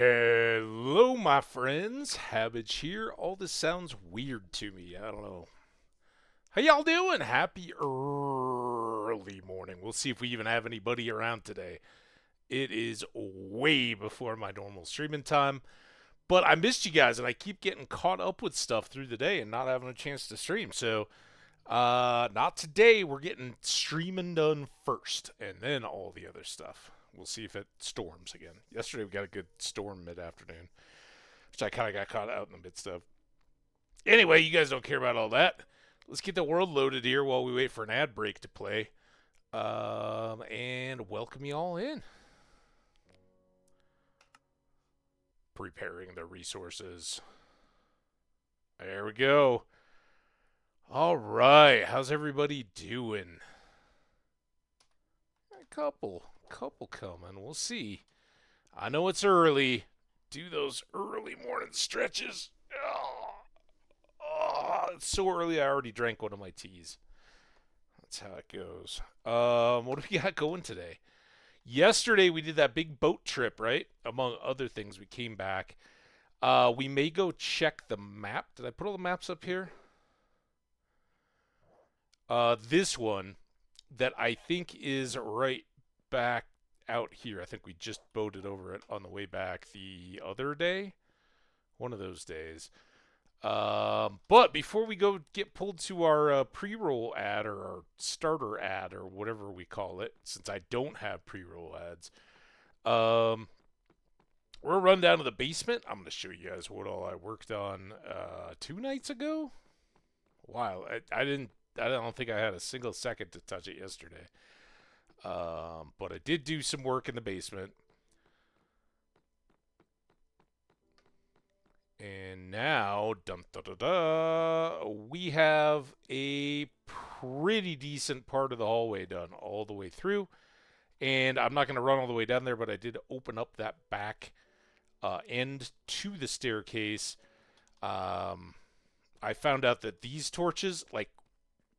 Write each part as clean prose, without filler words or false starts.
Hello, my friends. Hambbage here. All this sounds weird to me. I don't know. How y'all doing? Happy early morning. We'll see if we even have anybody around today. It is way before my normal streaming time, but I missed you guys, and I keep getting caught up with stuff through the day and not having a chance to stream. So, not today. We're getting streaming done first, and then all the other stuff. We'll see if it storms again. Yesterday we got a good storm mid-afternoon, which I kind of got caught out in the midst of. Anyway, you guys don't care about all that. Let's get the world loaded here while we wait for an ad break to play. And welcome you all in. Preparing the resources. There we go. All right, how's everybody doing? A couple coming. We'll see. I know it's early. Do those early morning stretches. Oh, it's so early. I already drank one of my teas. That's how it goes. What do we got going today? Yesterday we did that big boat trip, right? Among other things, we came back. We may go check the map. Did I put all the maps up here? This one that I think is right back out here. I think we just boated over it on the way back the other day. One of those days. But before we go get pulled to our pre-roll ad or our starter ad or whatever we call it, since I don't have pre-roll ads, we're gonna run down to the basement. I'm gonna show you guys what all I worked on 2 nights ago. Wow, I don't think I had a single second to touch it yesterday. But I did do some work in the basement. And now, dum da da da, we have a pretty decent part of the hallway done all the way through. And I'm not going to run all the way down there, but I did open up that back end to the staircase. I found out that these torches, like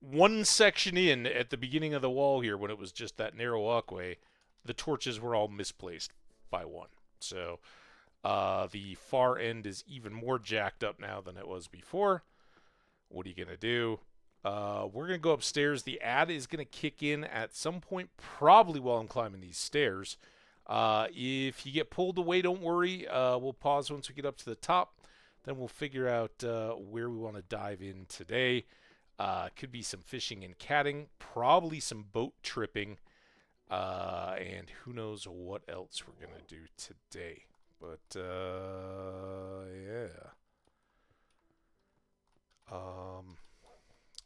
one section in at the beginning of the wall here, when it was just that narrow walkway, the torches were all misplaced by one. So the far end is even more jacked up now than it was before. What are you going to do? We're going to go upstairs. The ad is going to kick in at some point, probably while I'm climbing these stairs. If you get pulled away, don't worry. We'll pause once we get up to the top. Then we'll figure out where we want to dive in today. Could be some fishing and catting, probably some boat tripping, and who knows what else we're going to do today. But, yeah.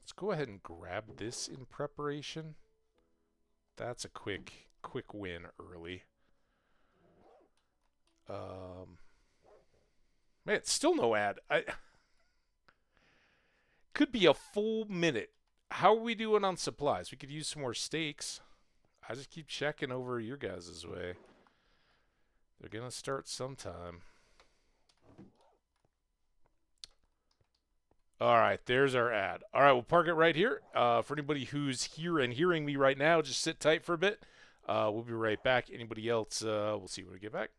Let's go ahead and grab this in preparation. That's a quick win early. Man, it's still no ad. Could be a full minute. How are we doing on supplies? We could use some more steaks. I just keep checking over your guys' way. They're going to start sometime. All right, there's our ad. All right, we'll park it right here. For anybody who's here and hearing me right now, just sit tight for a bit. We'll be right back. Anybody else, we'll see when we get back.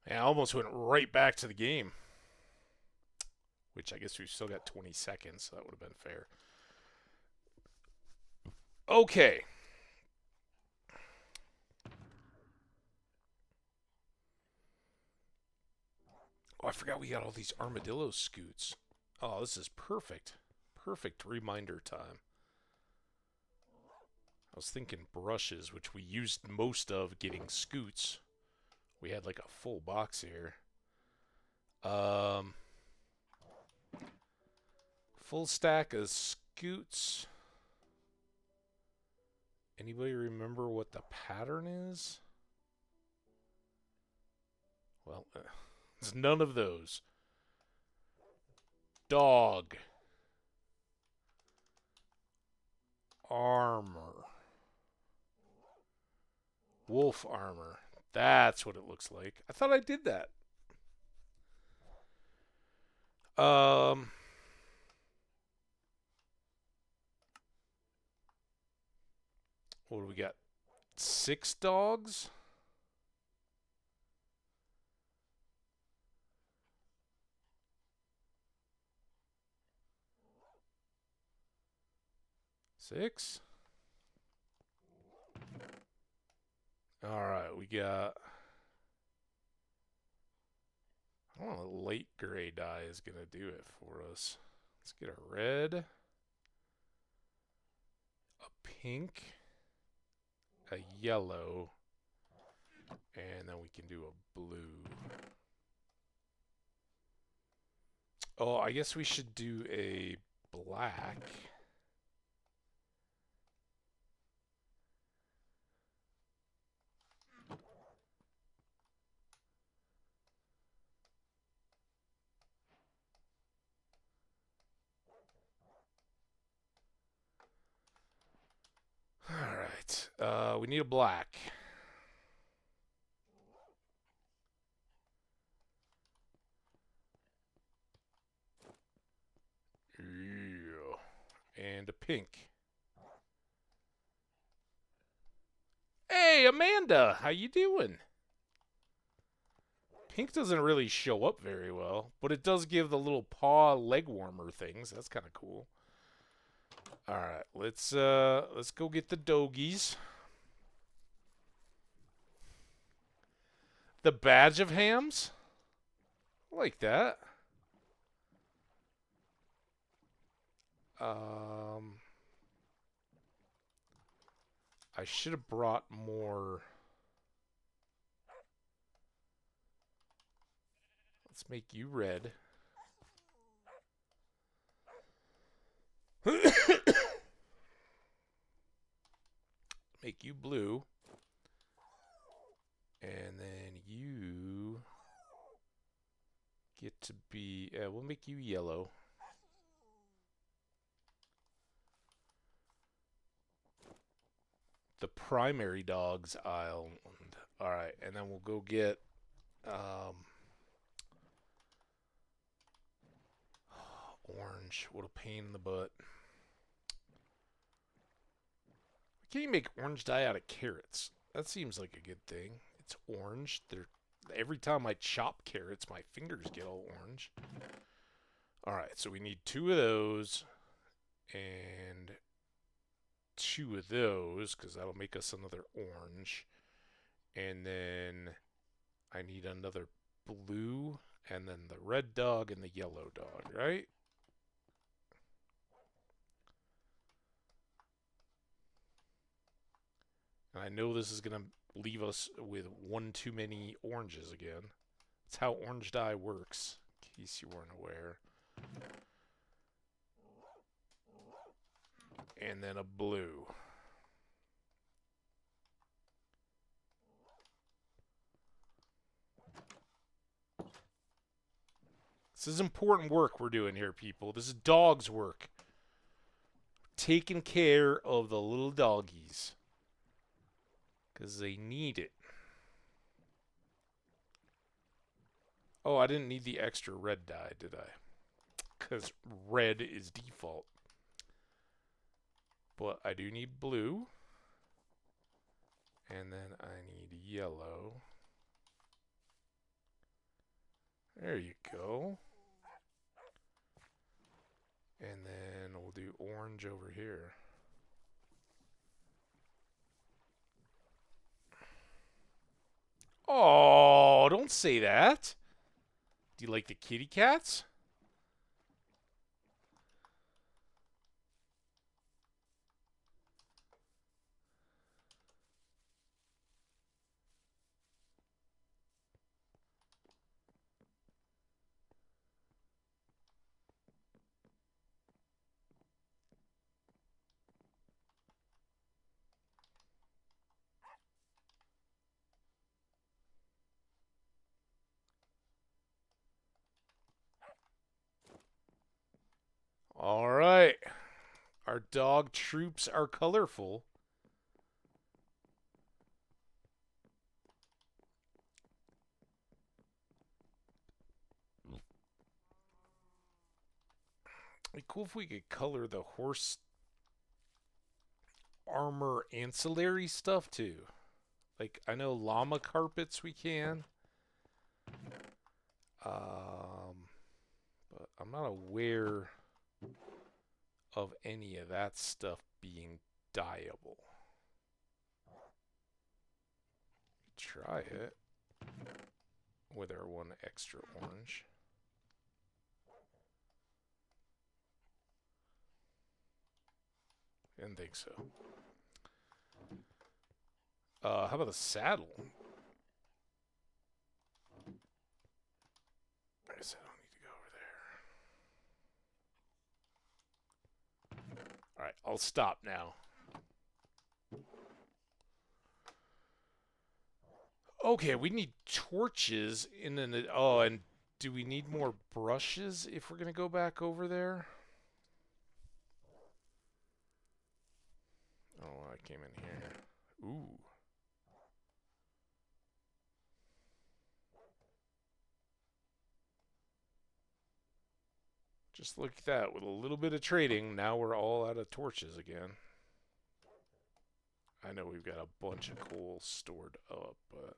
And I almost went right back to the game. Which I guess we've still got 20 seconds, so that would have been fair. Okay. Oh, I forgot we got all these armadillo scoots. Oh, this is perfect. Perfect reminder time. I was thinking brushes, which we used most of getting scoots. We had like a full box here. Full stack of scoots. Anybody remember what the pattern is? Well, it's none of those. Dog. Armor. Wolf armor. That's what it looks like. I thought I did that. What do we got? 6 dogs? Six? Alright, we got... I don't know what light gray dye is going to do it for us. Let's get a red. A pink. A yellow. And then we can do a blue. Oh, I guess we should do a black. Alright, we need a black. Yeah. And a pink. Hey, Amanda, how you doing? Pink doesn't really show up very well, but it does give the little paw leg warmer things. That's kind of cool. All right, let's go get the doggies. The badge of hams? I like that. I should have brought more. Let's make you red. Make you blue. And then you get to be... we'll make you yellow. The primary dogs island. Alright, and then we'll go get... orange. What a pain in the butt. Can you make orange dye out of carrots? That seems like a good thing. It's orange. Every time I chop carrots, my fingers get all orange. Alright, so we need 2 of those. And 2 of those, because that'll make us another orange. And then I need another blue, and then the red dog and the yellow dog, right? And I know this is going to leave us with 1 too many oranges again. That's how orange dye works, in case you weren't aware. And then a blue. This is important work we're doing here, people. This is dog's work. Taking care of the little doggies. Because they need it. Oh, I didn't need the extra red dye, did I? Because red is default. But I do need blue. And then I need yellow. There you go. And then we'll do orange over here. Oh, don't say that. Do you like the kitty cats? All right. Our dog troops are colorful. It'd be cool if we could color the horse armor ancillary stuff too. Like, I know llama carpets we can. But I'm not aware of any of that stuff being dyeable. Try it with our one extra orange. Didn't think so. How about the saddle? I guess I don't need to go over there. Alright, I'll stop now. Okay, we need torches in an... Oh, and do we need more brushes if we're going to go back over there? Oh, I came in here. Ooh. Just look at that. With a little bit of trading, now we're all out of torches again. I know we've got a bunch of coal stored up, but...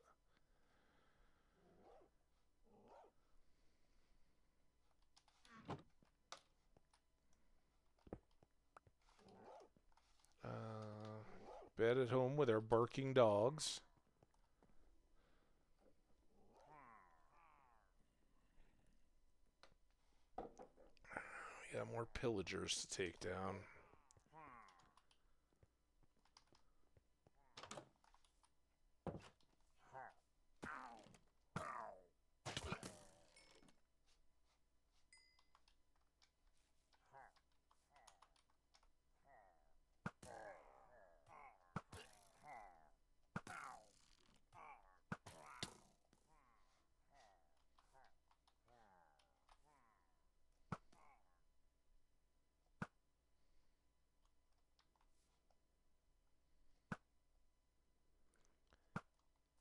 bed at home with our barking dogs. We got more pillagers to take down.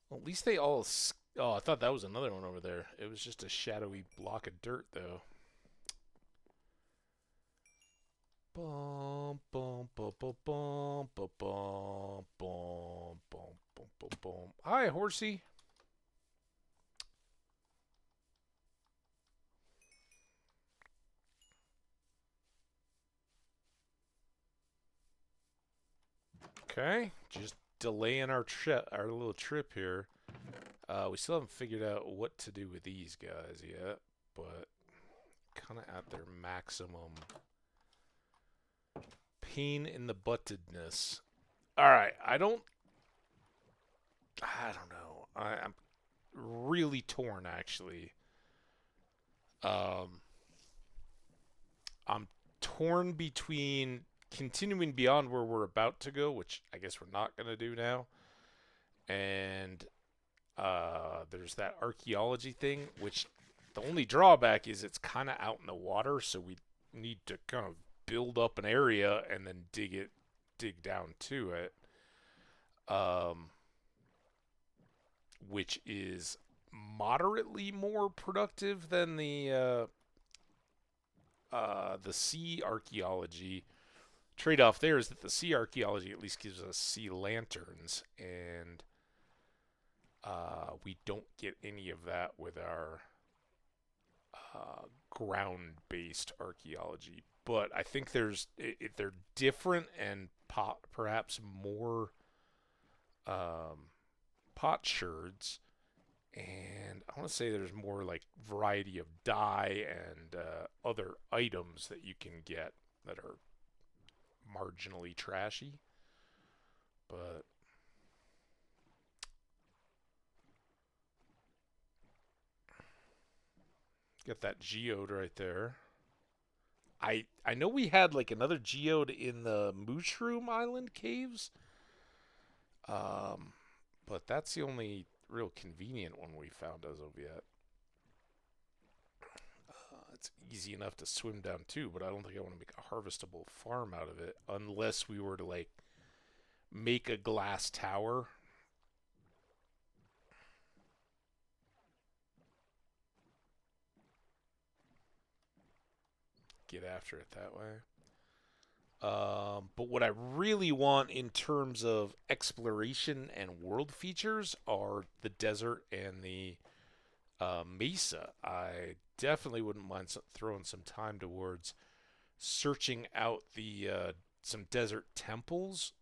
Well, at least they all... Oh, I thought that was another one over there. It was just a shadowy block of dirt, though. Bum, bum, bum, bum, bum, bum, bum, bum, bum, bum, bum. Hi, horsey. Okay, just delaying our little trip here. We still haven't figured out what to do with these guys yet, but kind of at their maximum pain in the buttedness. All right, I don't know. I'm really torn actually. I'm torn between continuing beyond where we're about to go, which I guess we're not going to do now, and there's that archaeology thing, which the only drawback is it's kind of out in the water, so we need to kind of build up an area and then dig down to it, which is moderately more productive than the sea archaeology. Trade-off there is that the sea archaeology at least gives us sea lanterns, and we don't get any of that with our ground-based archaeology, but I think they're different and perhaps more potsherds, and I want to say there's more like variety of dye and other items that you can get that are marginally trashy, but got that geode right there. I know we had like another geode in the Mushroom Island caves, um, but that's the only real convenient one we found as of yet. It's easy enough to swim down too, but I don't think I want to make a harvestable farm out of it unless we were to like make a glass tower. Get after it that way. But what I really want in terms of exploration and world features are the desert and the mesa. I definitely wouldn't mind throwing some time towards searching out the some desert temples.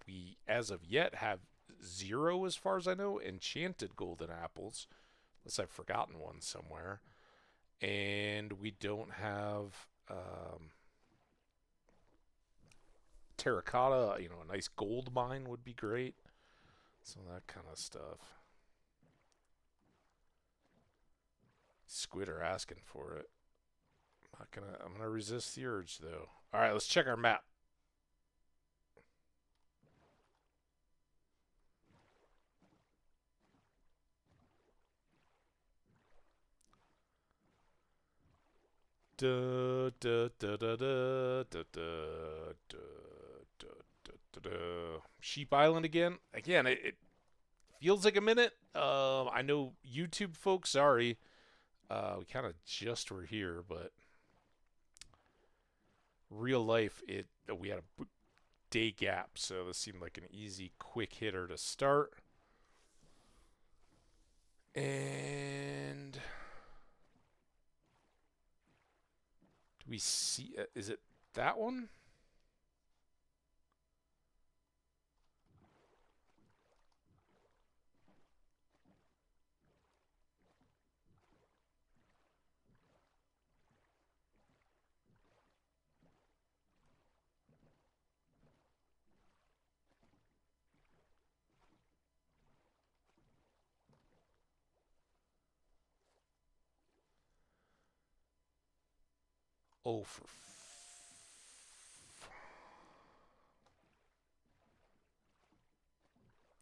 We, as of yet, have zero, as far as I know, enchanted golden apples, unless I've forgotten one somewhere. And we don't have terracotta. You know, a nice gold mine would be great. So that kind of stuff. Squid are asking for it. I'm gonna resist the urge though. All right, let's check our map. Da, da, da, da, da, da, da, da, da, da, da. Sheep Island again. Again, it feels like a minute. I know YouTube folks. Sorry, we kind of just were here, but real life, we had a day gap, so this seemed like an easy, quick hitter to start. And do we see? Is it that one? Oh,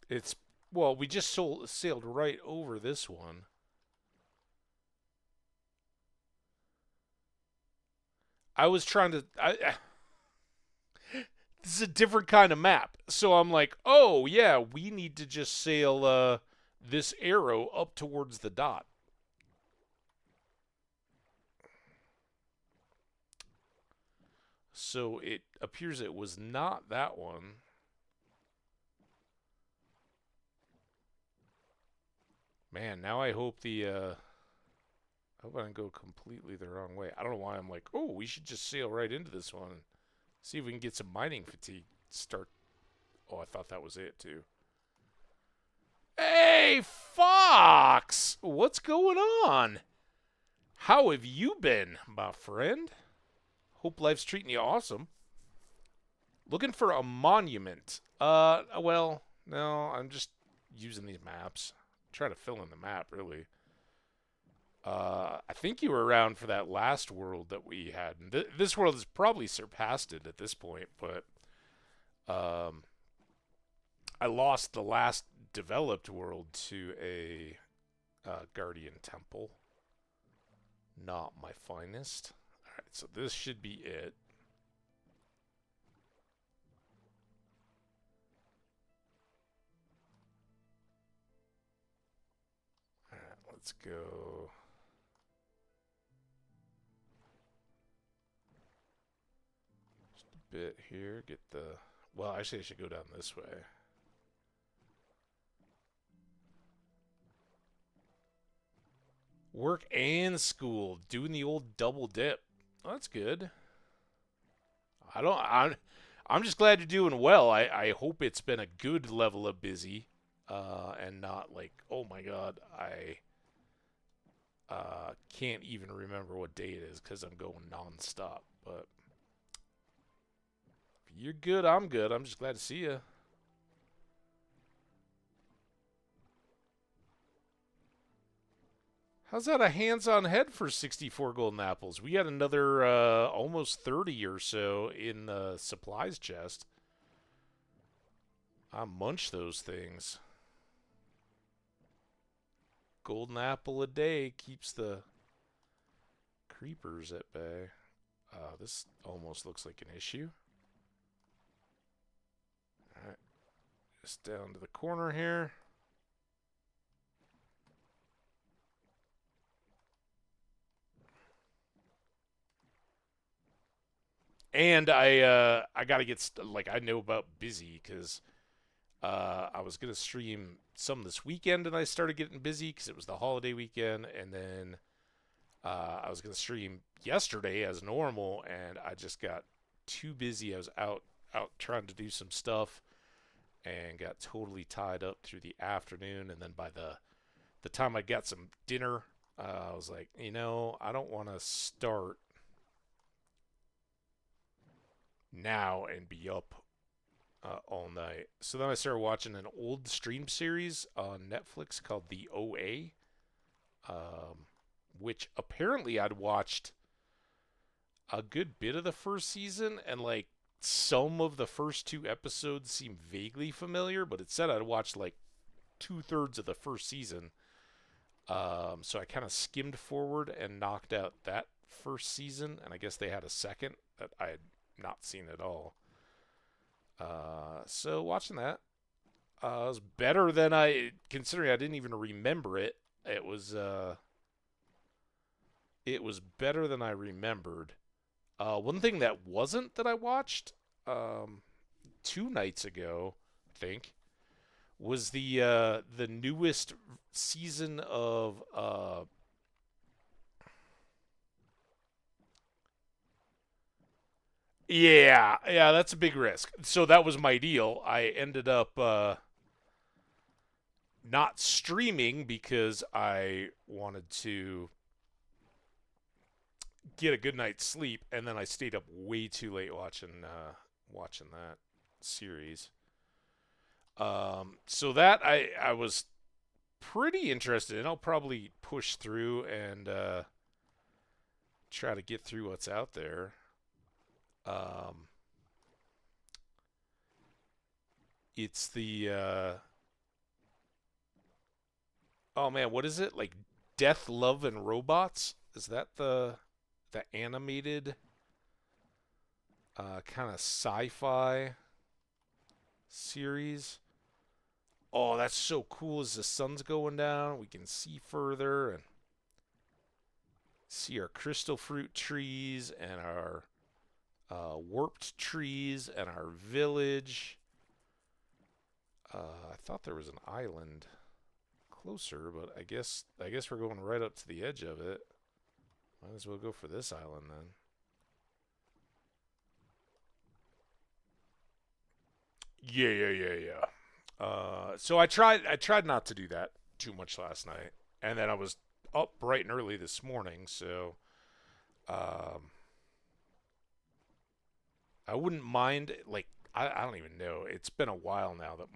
it's well, we just sailed right over this one. I was trying to. This is a different kind of map, so I'm like, oh yeah, we need to just sail this arrow up towards the dot. So it appears it was not that one. Man, now I hope I hope I don't go completely the wrong way. I don't know why I'm like, oh, we should just sail right into this one and see if we can get some mining fatigue. Start. Oh, I thought that was it too. Hey, Fox! What's going on? How have you been, my friend? Hope life's treating you awesome. Looking for a monument. Well, no, I'm just using these maps. Try to fill in the map, really. I think you were around for that last world that we had. This world has probably surpassed it at this point, but um, I lost the last developed world to a Guardian Temple. Not my finest. Alright, so this should be it. Alright, let's go. Just a bit here. Get the... Well, actually, I should go down this way. Work and school, doing the old double dip. Well, that's good. I don't. I'm just glad you're doing well. I hope it's been a good level of busy, and not like, oh my god, I can't even remember what day it is because I'm going nonstop. But if you're good, I'm good. I'm just glad to see you. How's that a hands-on head for 64 golden apples? We got another almost 30 or so in the supplies chest. I munch those things. Golden apple a day keeps the creepers at bay. This almost looks like an issue. Alright, just down to the corner here. And I gotta get like I know about busy because I was gonna stream some this weekend and I started getting busy because it was the holiday weekend, and then I was gonna stream yesterday as normal, and I just got too busy. I was out trying to do some stuff and got totally tied up through the afternoon, and then by the time I got some dinner, I was like, I don't want to start now and be up all night. So then I started watching an old stream series on Netflix called The OA, which apparently I'd watched a good bit of the first season, and like some of the first two episodes seem vaguely familiar, but it said I'd watched like 2/3 of the first season. So I kind of skimmed forward and knocked out that first season, and I guess they had a second that I had not seen at all. So watching that was better than considering I didn't even remember it. It was better than I remembered. One thing that wasn't that I watched um, 2 nights ago, I think, was the newest season of yeah, that's a big risk. So that was my deal. I ended up not streaming because I wanted to get a good night's sleep, and then I stayed up way too late watching that series. So that I was pretty interested in. I'll probably push through and try to get through what's out there. Um, it's the oh man, what is it? Like Death, Love, and Robots? Is that the animated kind of sci-fi series? Oh, that's so cool. As the sun's going down, we can see further and see our crystal fruit trees and our warped trees and our village. I thought there was an island closer, but I guess we're going right up to the edge of it. Might as well go for this island then. Yeah. So I tried not to do that too much last night, and then I was up bright and early this morning, so um, I wouldn't mind. Like I don't even know. It's been a while now that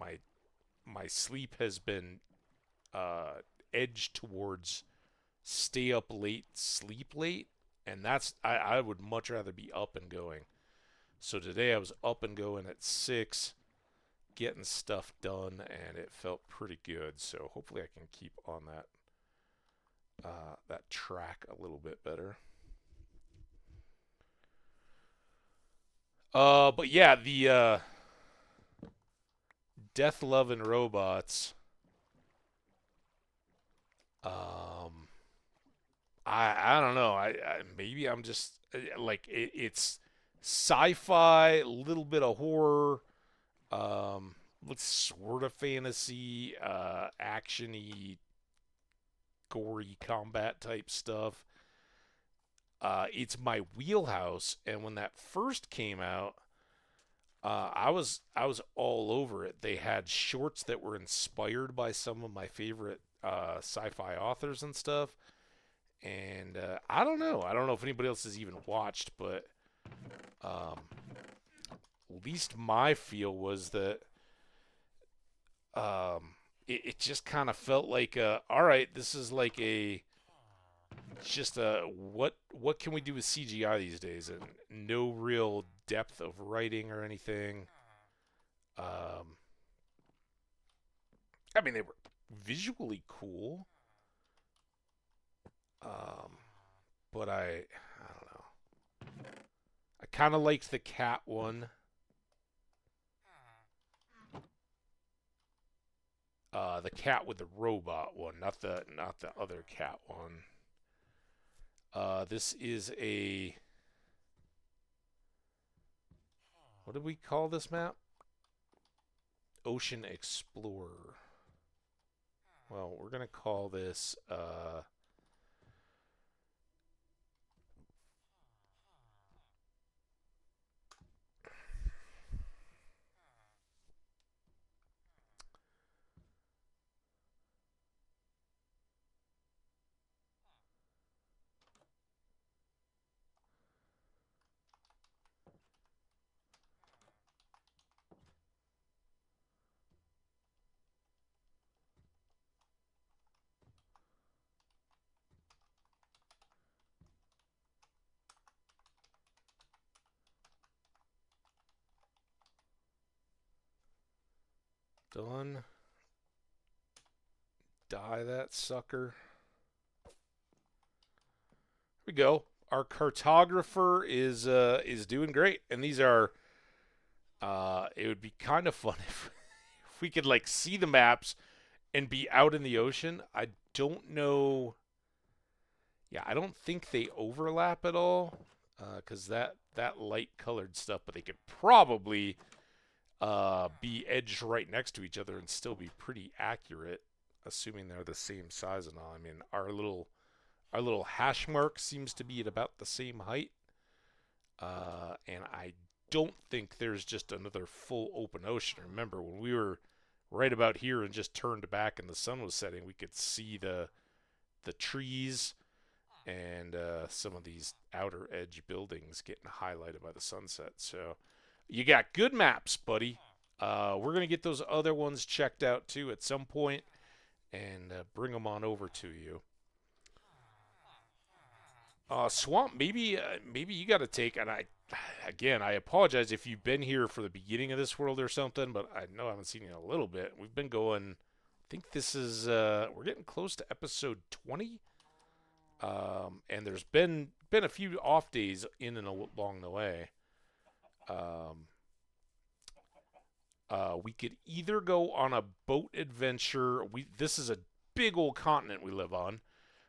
my sleep has been uh, edged towards stay up late, sleep late, and I would much rather be up and going. So today I was up and going at 6, getting stuff done, and it felt pretty good. So hopefully I can keep on that track a little bit better. But yeah, the Death, Love, and Robots. Um, I don't know. I maybe I'm just like it's sci-fi, a little bit of horror, looks sort of fantasy, actiony gory combat type stuff. It's my wheelhouse, and when that first came out, I was all over it. They had shorts that were inspired by some of my favorite sci-fi authors and stuff. And I don't know. I don't know if anybody else has even watched, but um, at least my feel was that it just kind of felt like, all right, this is like a just what can we do with CGI these days, and no real depth of writing or anything. Um, I mean, they were visually cool, um, but I don't know. I kind of liked the cat one. The cat with the robot one, not the other cat one. This is a, what did we call this map? Ocean Explorer. Well, we're gonna call this done. Die that sucker. Here we go. Our cartographer is doing great, and these are. It would be kind of fun if we could like see the maps and be out in the ocean. I don't know. Yeah, I don't think they overlap at all, because that light colored stuff. But they could probably be edged right next to each other and still be pretty accurate, assuming they're the same size and all. I mean, our little hash mark seems to be at about the same height, and I don't think there's just another full open ocean. Remember, when we were right about here and just turned back and the sun was setting, we could see the trees and some of these outer edge buildings getting highlighted by the sunset. So you got good maps, buddy. We're going to get those other ones checked out too at some point and bring them on over to you. Swamp, maybe you got to take, and I apologize if you've been here for the beginning of this world or something, but I know I haven't seen you in a little bit. We've been going, I think this is, we're getting close to episode 20. And there's been a few off days in and along the way. Um, we could either go on a boat adventure. This is a big old continent we live on,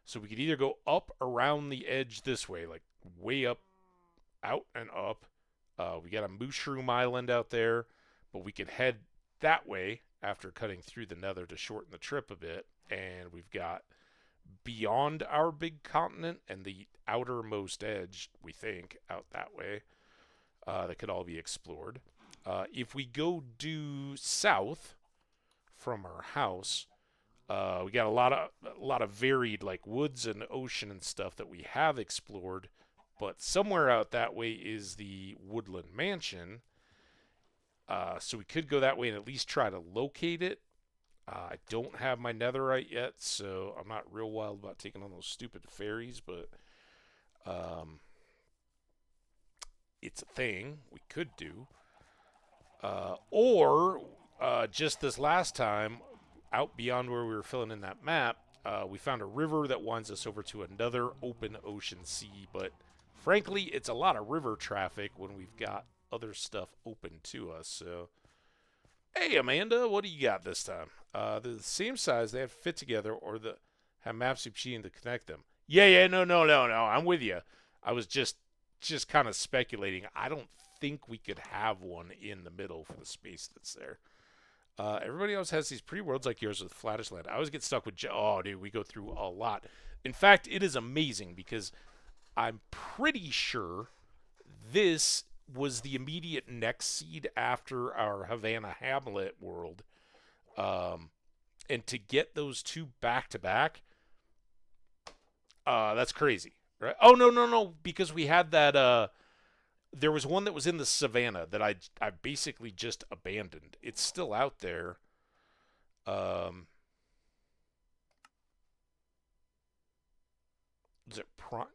so we could either go up around the edge this way, like way up, out and up. We got a mushroom island out there, but we could head that way after cutting through the nether to shorten the trip a bit. And we've got beyond our big continent and the outermost edge, we think, out that way, that could all be explored. If we go due south from our house, we got a lot of varied like woods and ocean and stuff that we have explored, but somewhere out that way is the Woodland Mansion. So we could go that way and at least try to locate it. I don't have my netherite yet, so I'm not real wild about taking on those stupid fairies, but it's a thing we could do. Or just this last time, out beyond where we were filling in that map, we found a river that winds us over to another open ocean sea, but frankly, it's a lot of river traffic when we've got other stuff open to us, so... Hey, Amanda, what do you got this time? They're the same size, they have to fit together, or have maps machine to connect them. Yeah, no, I'm with you. I was just kind of speculating. I don't think we could have one in the middle for the space that's there. Everybody else has these pretty worlds like yours with flattish land. I always get stuck with, oh, dude, we go through a lot. In fact, it is amazing because I'm pretty sure this was the immediate next seed after our Havana Hamlet world. Um, and to get those two back to back, that's crazy, right? Oh no, no, no, because we had that. There was one that was in the savannah that I basically just abandoned. It's still out there. Um, is it prime?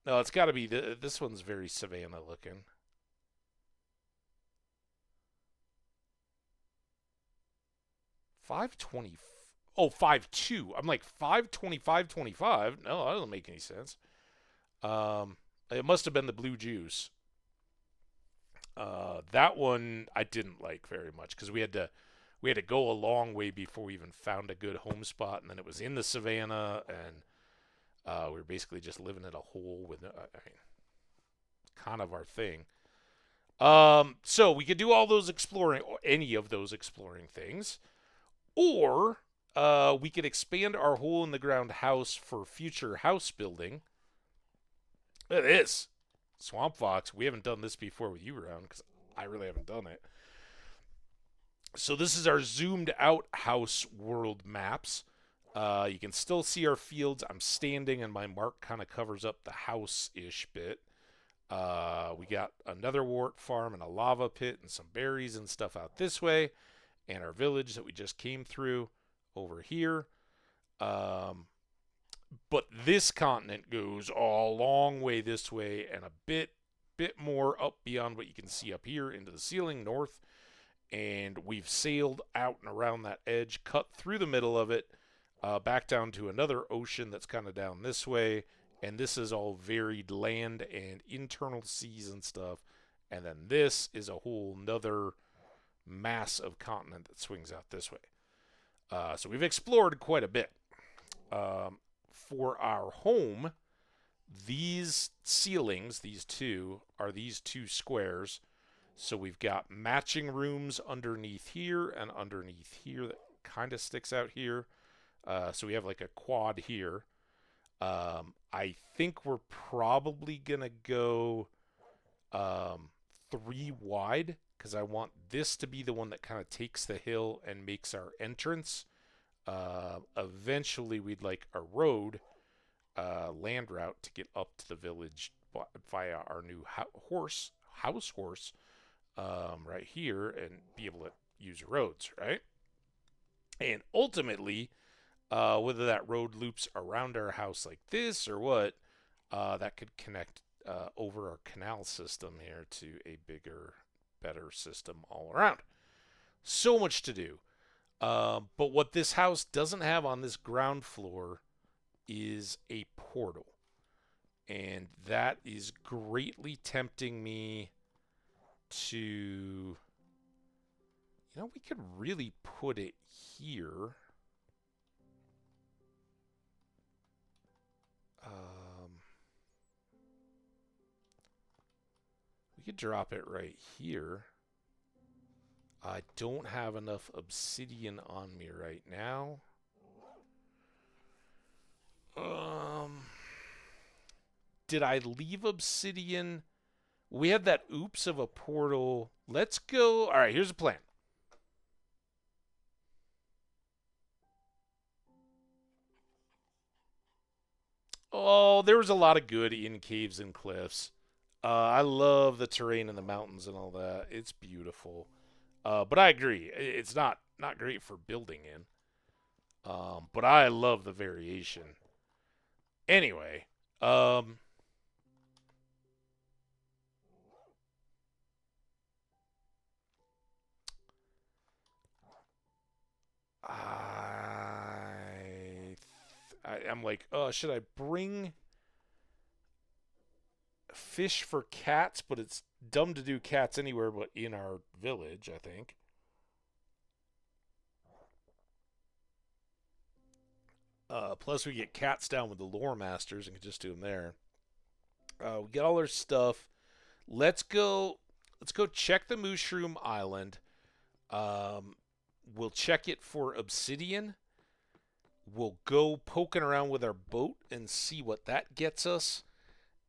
No, it's got to be this one's very savannah looking. 520. Oh, 5.2. I'm like 525.25. No, that doesn't make any sense. Um, it must have been the blue juice. That one I didn't like very much because we had to go a long way before we even found a good home spot, and then it was in the savannah, and we were basically just living in a hole with, I mean, kind of our thing. So we could do all those exploring, or any of those exploring things, or we could expand our hole in the ground house for future house building. It is Swamp Fox. We haven't done this before with you around because I really haven't done it. So this is our zoomed out house world maps. You can still see our fields. I'm standing and my mark kind of covers up the house-ish bit. We got another wart farm and a lava pit and some berries and stuff out this way. And our village that we just came through over here. But this continent goes a long way this way and a bit more up beyond what you can see up here into the ceiling north. And we've sailed out and around that edge, cut through the middle of it, back down to another ocean that's kind of down this way. And this is all varied land and internal seas and stuff. And then this is a whole nother mass of continent that swings out this way. So we've explored quite a bit. For our home, these ceilings, these two, are these two squares. So we've got matching rooms underneath here and underneath here that kind of sticks out here. So we have like a quad here. I think we're probably going to go 3 wide because I want this to be the one that kind of takes the hill and makes our entrance. Eventually, we'd like a road, land route to get up to the village via our new house horse, right here, and be able to use roads, right? And ultimately, whether that road loops around our house like this or what, that could connect over our canal system here to a bigger, better system all around. So much to do. But what this house doesn't have on this ground floor is a portal. And that is greatly tempting me to... we could really put it here. We could drop it right here. I don't have enough obsidian on me right now. Did I leave obsidian? We had that oops of a portal. Let's go. All right, here's a plan. Oh, there was a lot of good in caves and cliffs. I love the terrain in the mountains and all that. It's beautiful. But I agree, it's not great for building in. But I love the variation. Anyway, I'm like, oh, should I bring fish for cats? But it's dumb to do cats anywhere but in our village, I think. Plus, we get cats down with the lore masters and can just do them there. We get all our stuff. Let's go. Let's go check the Mushroom Island. Um, We'll check it for obsidian. We'll go poking around with our boat and see what that gets us.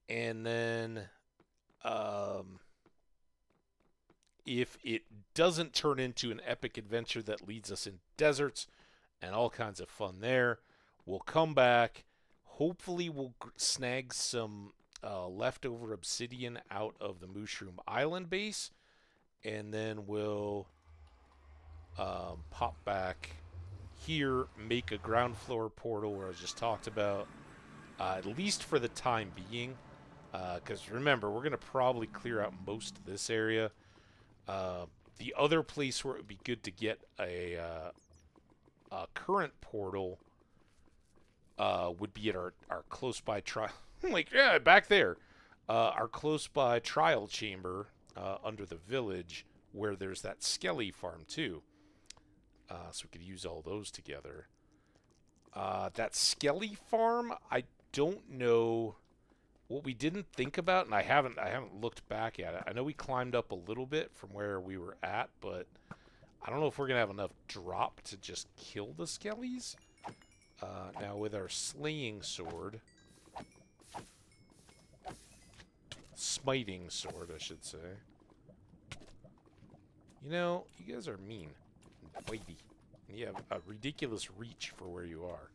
And then if it doesn't turn into an epic adventure that leads us in deserts and all kinds of fun there, we'll come back. Hopefully we'll snag some leftover obsidian out of the Mushroom Island base. And then we'll pop back here, make a ground floor portal where I just talked about, at least for the time being. Because remember, we're going to probably clear out most of this area. The other place where it would be good to get a current portal would be at our close by trial. Like, yeah, back there. Our close by trial chamber under the village where there's that skelly farm too. So we could use all those together. That skelly farm, I don't know. What we didn't think about, and I haven't looked back at it. I know we climbed up a little bit from where we were at, but I don't know if we're gonna have enough drop to just kill the skellies. Now with our slaying sword, smiting sword, I should say. You know, you guys are mean, and bitey, and you have a ridiculous reach for where you are.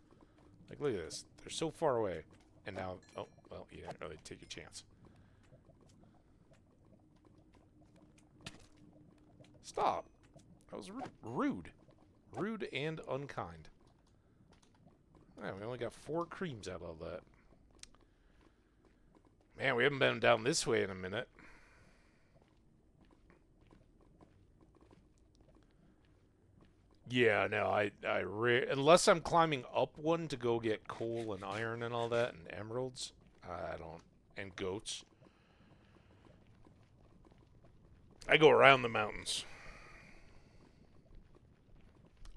Like, look at this. They're so far away. And now, oh, well, you didn't really take a chance. Stop. That was rude. Rude and unkind. Man, we only got 4 creams out of that. Man, we haven't been down this way in a minute. Yeah, no, unless I'm climbing up one to go get coal and iron and all that and emeralds, I don't, and goats. I go around the mountains.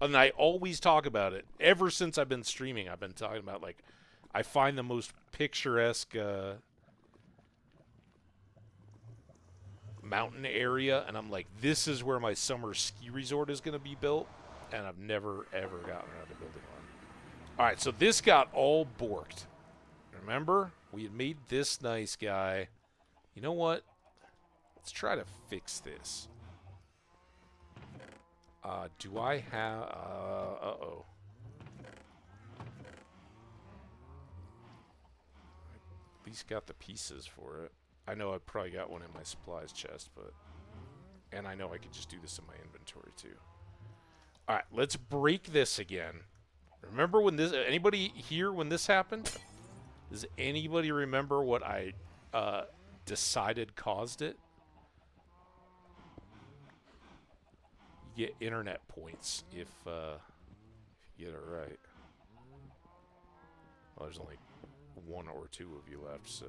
And I always talk about it. Ever since I've been streaming, I've been talking about, like, I find the most picturesque mountain area, and I'm like, this is where my summer ski resort is going to be built. And I've never, ever gotten around to building one. Alright, so this got all borked. Remember? We had made this nice guy. You know what? Let's try to fix this. Do I have... uh-oh. At least got the pieces for it. I know I probably got one in my supplies chest, but... And I know I could just do this in my inventory, too. Alright, let's break this again. Remember when this... Anybody here when this happened? Does anybody remember what I decided caused it? You get internet points if you get it right. Well, there's only 1 or 2 of you left, so...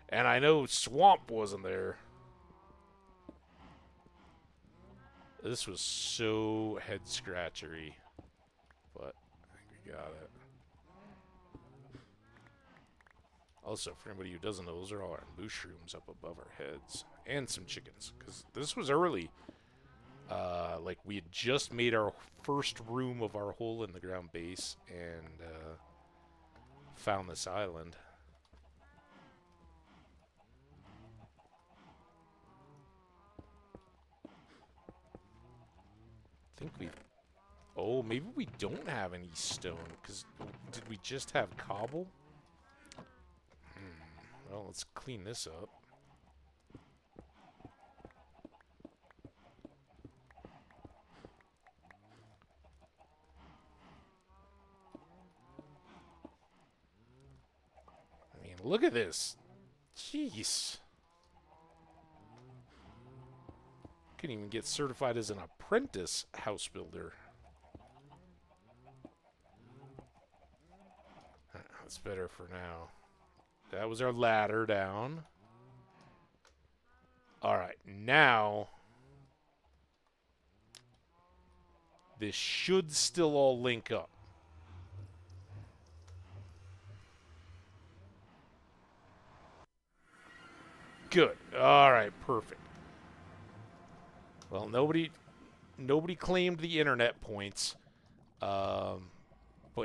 And I know Swamp wasn't there. This was so head-scratchery, but I think we got it. Also, for anybody who doesn't know, those are all our mushrooms up above our heads. And some chickens, because this was early. Like, we had just made our first room of our hole-in-the-ground base, and found this island. I think we... Oh, maybe we don't have any stone, because did we just have cobble? Well, let's clean this up. I mean, look at this. Jeez. Couldn't even get certified as an apprentice house builder. That's better for now. That was our ladder down. Alright, now this should still all link up. Good. Alright, perfect. Well, nobody Nobody claimed the internet points. But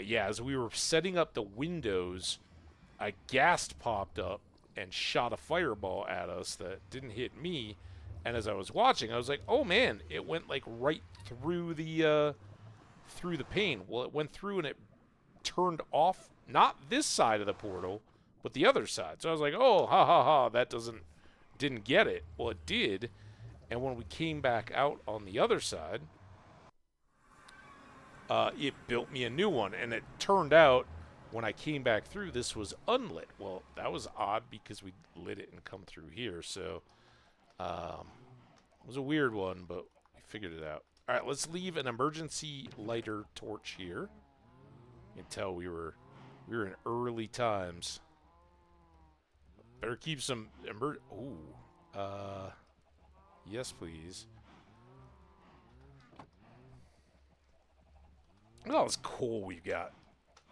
yeah, as we were setting up the windows, a ghast popped up and shot a fireball at us that didn't hit me. And as I was watching, I was like, "Oh man, it went like right through the pane." Well, it went through and it turned off not this side of the portal, but the other side. So I was like, "Oh, ha ha ha, that didn't get it." Well, it did. And when we came back out on the other side, it built me a new one. And it turned out when I came back through, this was unlit. Well, that was odd because we lit it and come through here. So it was a weird one, but we figured it out. All right, let's leave an emergency lighter torch here. You can tell we were in early times. Better keep some ooh. Yes, please. Look at all this coal we've got.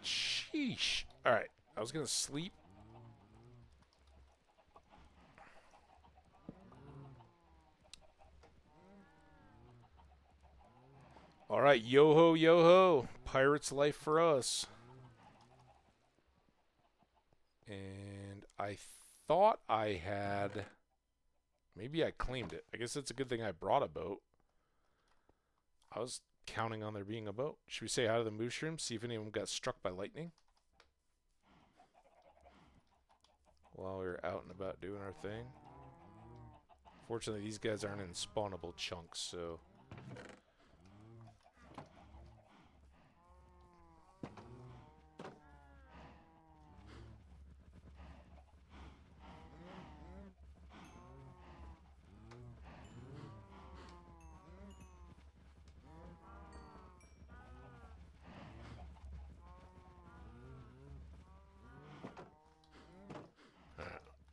Sheesh. Alright, I was going to sleep. Alright, yo-ho, yo-ho. Pirate's life for us. And I thought I had... Maybe I claimed it. I guess it's a good thing I brought a boat. I was counting on there being a boat. Should we say hi to the mushrooms? See if anyone got struck by lightning? While we were out and about doing our thing. Fortunately, these guys aren't in spawnable chunks, so...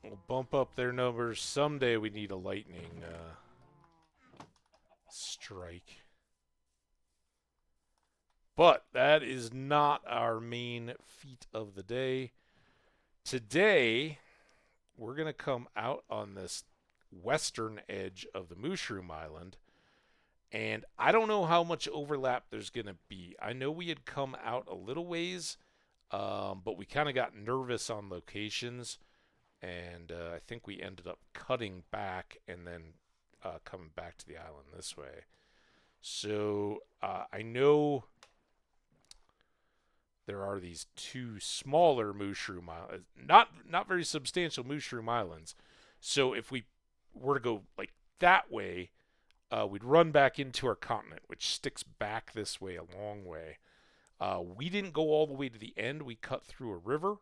We'll bump up their numbers. Someday we need a lightning strike. But that is not our main feat of the day. Today, we're going to come out on this western edge of the Mushroom Island. And I don't know how much overlap there's going to be. I know we had come out a little ways, but we kind of got nervous on locations. And I think we ended up cutting back and then coming back to the island this way. So I know there are these two smaller mushroom islands, not very substantial mushroom islands. So if we were to go like that way, we'd run back into our continent, which sticks back this way a long way. We didn't go all the way to the end. We cut through a river.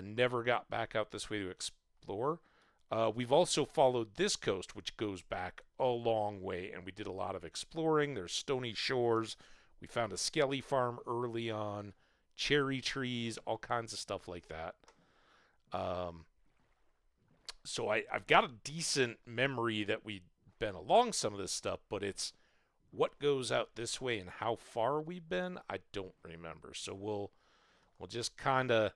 Never got back out this way to explore. We've also followed this coast, which goes back a long way, and we did a lot of exploring. There's stony shores. We found a skelly farm early on, cherry trees, all kinds of stuff like that. So I've got a decent memory that we've been along some of this stuff, but it's what goes out this way and how far we've been, I don't remember. So we'll just kind of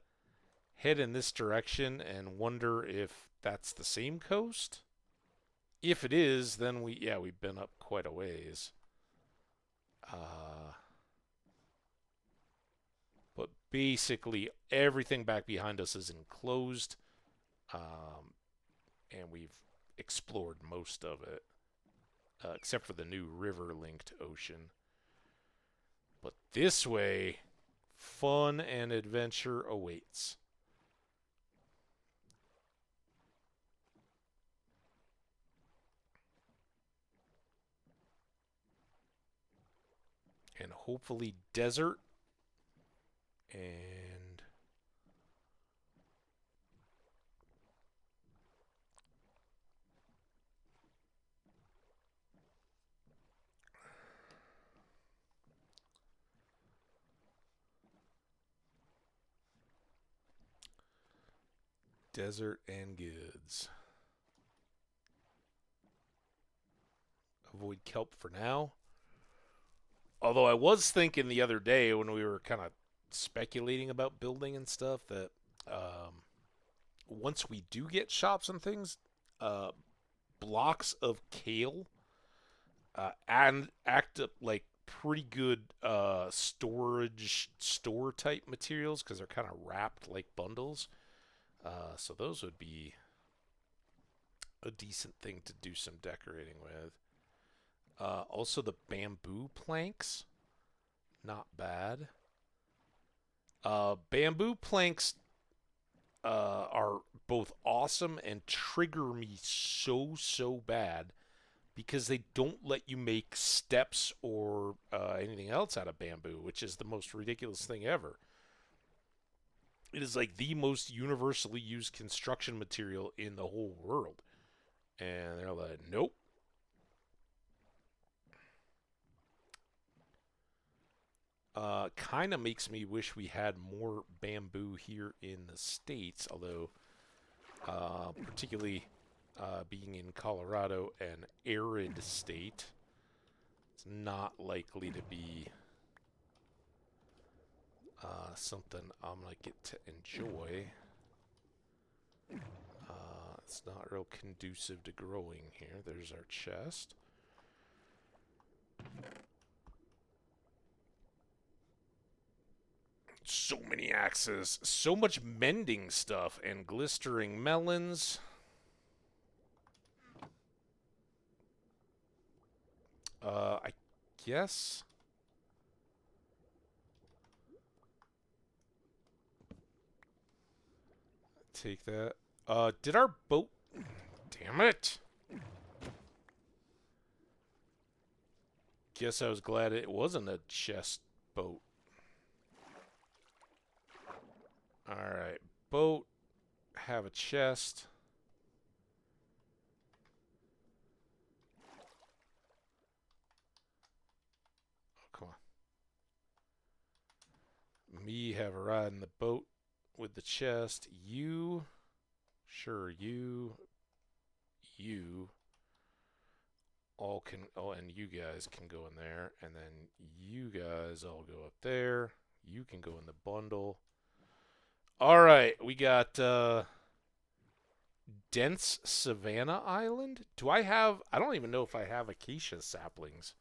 head in this direction and wonder if that's the same coast. If it is, then we've been up quite a ways. But basically everything back behind us is enclosed, and we've explored most of it, except for the new river-linked ocean. But this way, fun and adventure awaits. And hopefully desert and desert and goods. Avoid kelp for now. Although I was thinking the other day when we were kind of speculating about building and stuff that once we do get shops and things, blocks of kale and act up like pretty good storage store type materials because they're kind of wrapped like bundles. So those would be a decent thing to do some decorating with. Also, the bamboo planks, not bad. Bamboo planks are both awesome and trigger me so bad because they don't let you make steps or anything else out of bamboo, which is the most ridiculous thing ever. It is like the most universally used construction material in the whole world. And they're like, nope. Kind of makes me wish we had more bamboo here in the States, although, particularly being in Colorado, an arid state, it's not likely to be something I'm going to get to enjoy. It's not real conducive to growing here. There's our chest. So many axes, so much mending stuff, and glistering melons. I guess. Take that. Did our boat... Damn it! Guess I was glad it wasn't a chest boat. Alright, boat, have a chest. Oh, come on. Me have a ride in the boat with the chest. You, sure, you all can, oh, and you guys can go in there, and then you guys all go up there. You can go in the bundle. All right, we got dense savanna island. Do I have? I don't even know if I have acacia saplings.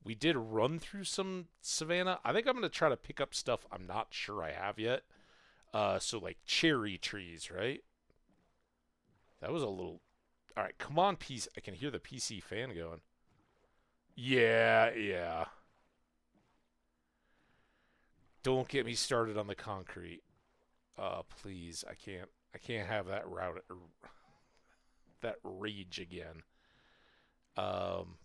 We did run through some savanna. I think I'm gonna try to pick up stuff I'm not sure I have yet. So like cherry trees, right? That was a little. All right, come on, PC. I can hear the PC fan going. Yeah, yeah. Don't get me started on the concrete. Please, I can't have that route, that rage again. Um,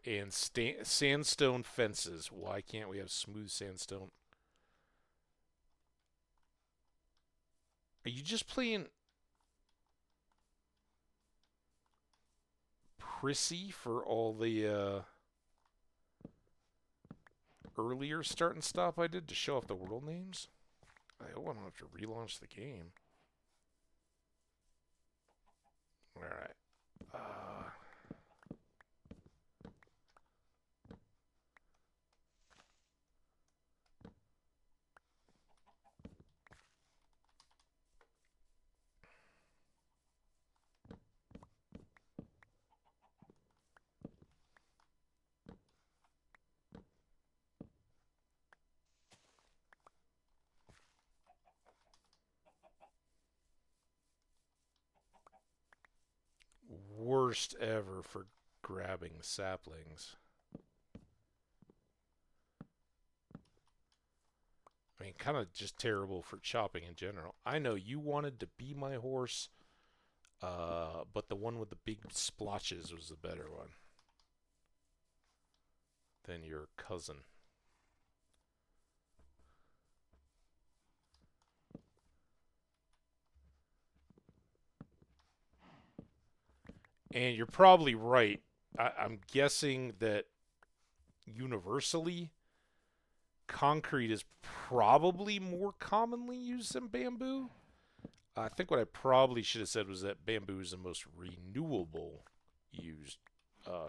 and sandstone fences. Why can't we have smooth sandstone? Are you just playing prissy for all the earlier start and stop I did to show off the world names? I hope I don't have to relaunch the game. Alright. Worst ever for grabbing saplings. I mean, kind of just terrible for chopping in general. I know you wanted to be my horse, but the one with the big splotches was the better one than your cousin. And you're probably right. I'm guessing that universally, concrete is probably more commonly used than bamboo. I think what I probably should have said was that bamboo is the most renewable used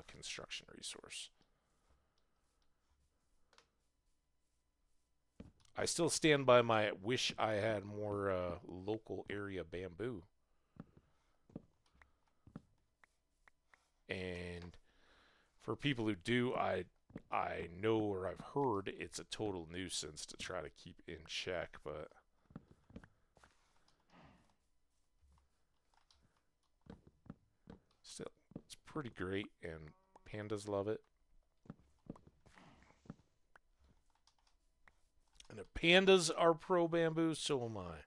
construction resource. I still stand by my wish I had more local area bamboo. And for people who do, I know or I've heard it's a total nuisance to try to keep in check, but still, it's pretty great, and pandas love it. And if pandas are pro bamboo, so am I.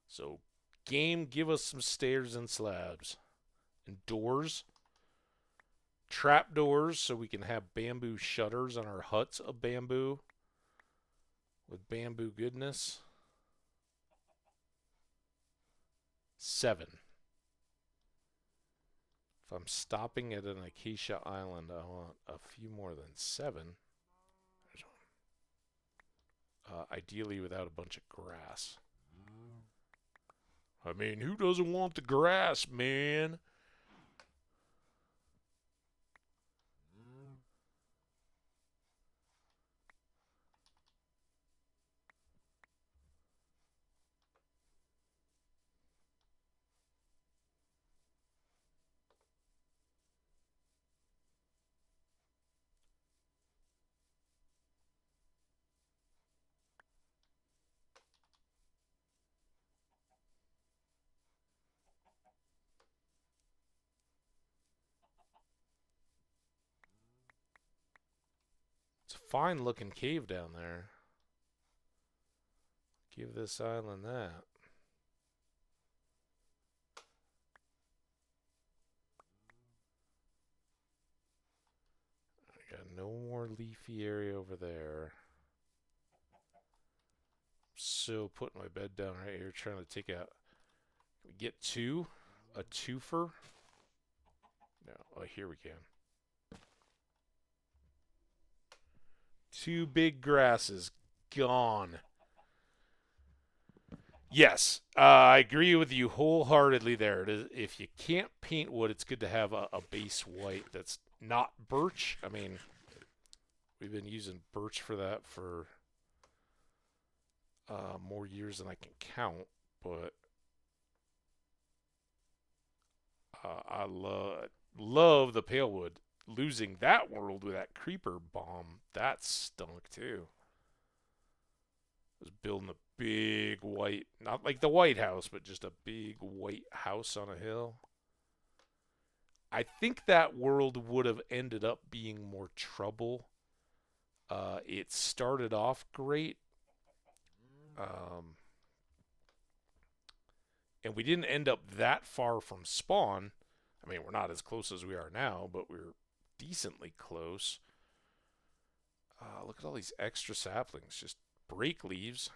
So, game, give us some stairs and slabs. And doors. Trap doors, so we can have bamboo shutters on our huts of bamboo. With bamboo goodness. 7. If I'm stopping at an acacia island, I want a few more than 7. There's one. Ideally without a bunch of grass. I mean, who doesn't want the grass, man? It's a fine looking cave down there. Give this island that. I got no more leafy area over there. So putting my bed down right here, trying to take out. Can we get 2? A twofer? No. Oh, here we can. 2 big grasses gone. Yes, I agree with you wholeheartedly there. If you can't paint wood, it's good to have a base white that's not birch. I mean, we've been using birch for that for more years than I can count, but I love the pale wood. Losing that world with that creeper bomb, that stunk too. I was building a big white, not like the White House, but just a big white house on a hill. I think that world would have ended up being more trouble. It started off great. And we didn't end up that far from spawn. I mean, we're not as close as we are now, but we're decently close. Look at all these extra saplings. Just break leaves.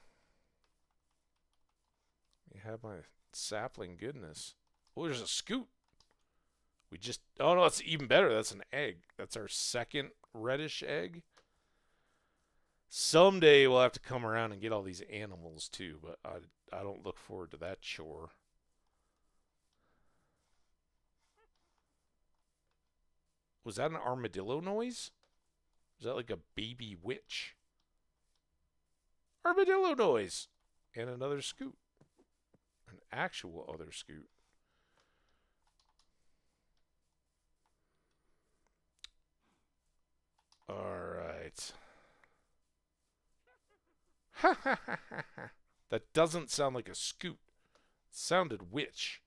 You have my sapling goodness. Oh, there's a scoot. We just... Oh, no, that's even better. That's an egg. That's our second reddish egg. Someday we'll have to come around and get all these animals, too, but I don't look forward to that chore. Was that an armadillo noise? Was that like a baby witch? Armadillo noise! And another scoot. An actual other scoot. Alright. Ha ha ha ha ha. That doesn't sound like a scoot. It sounded witch.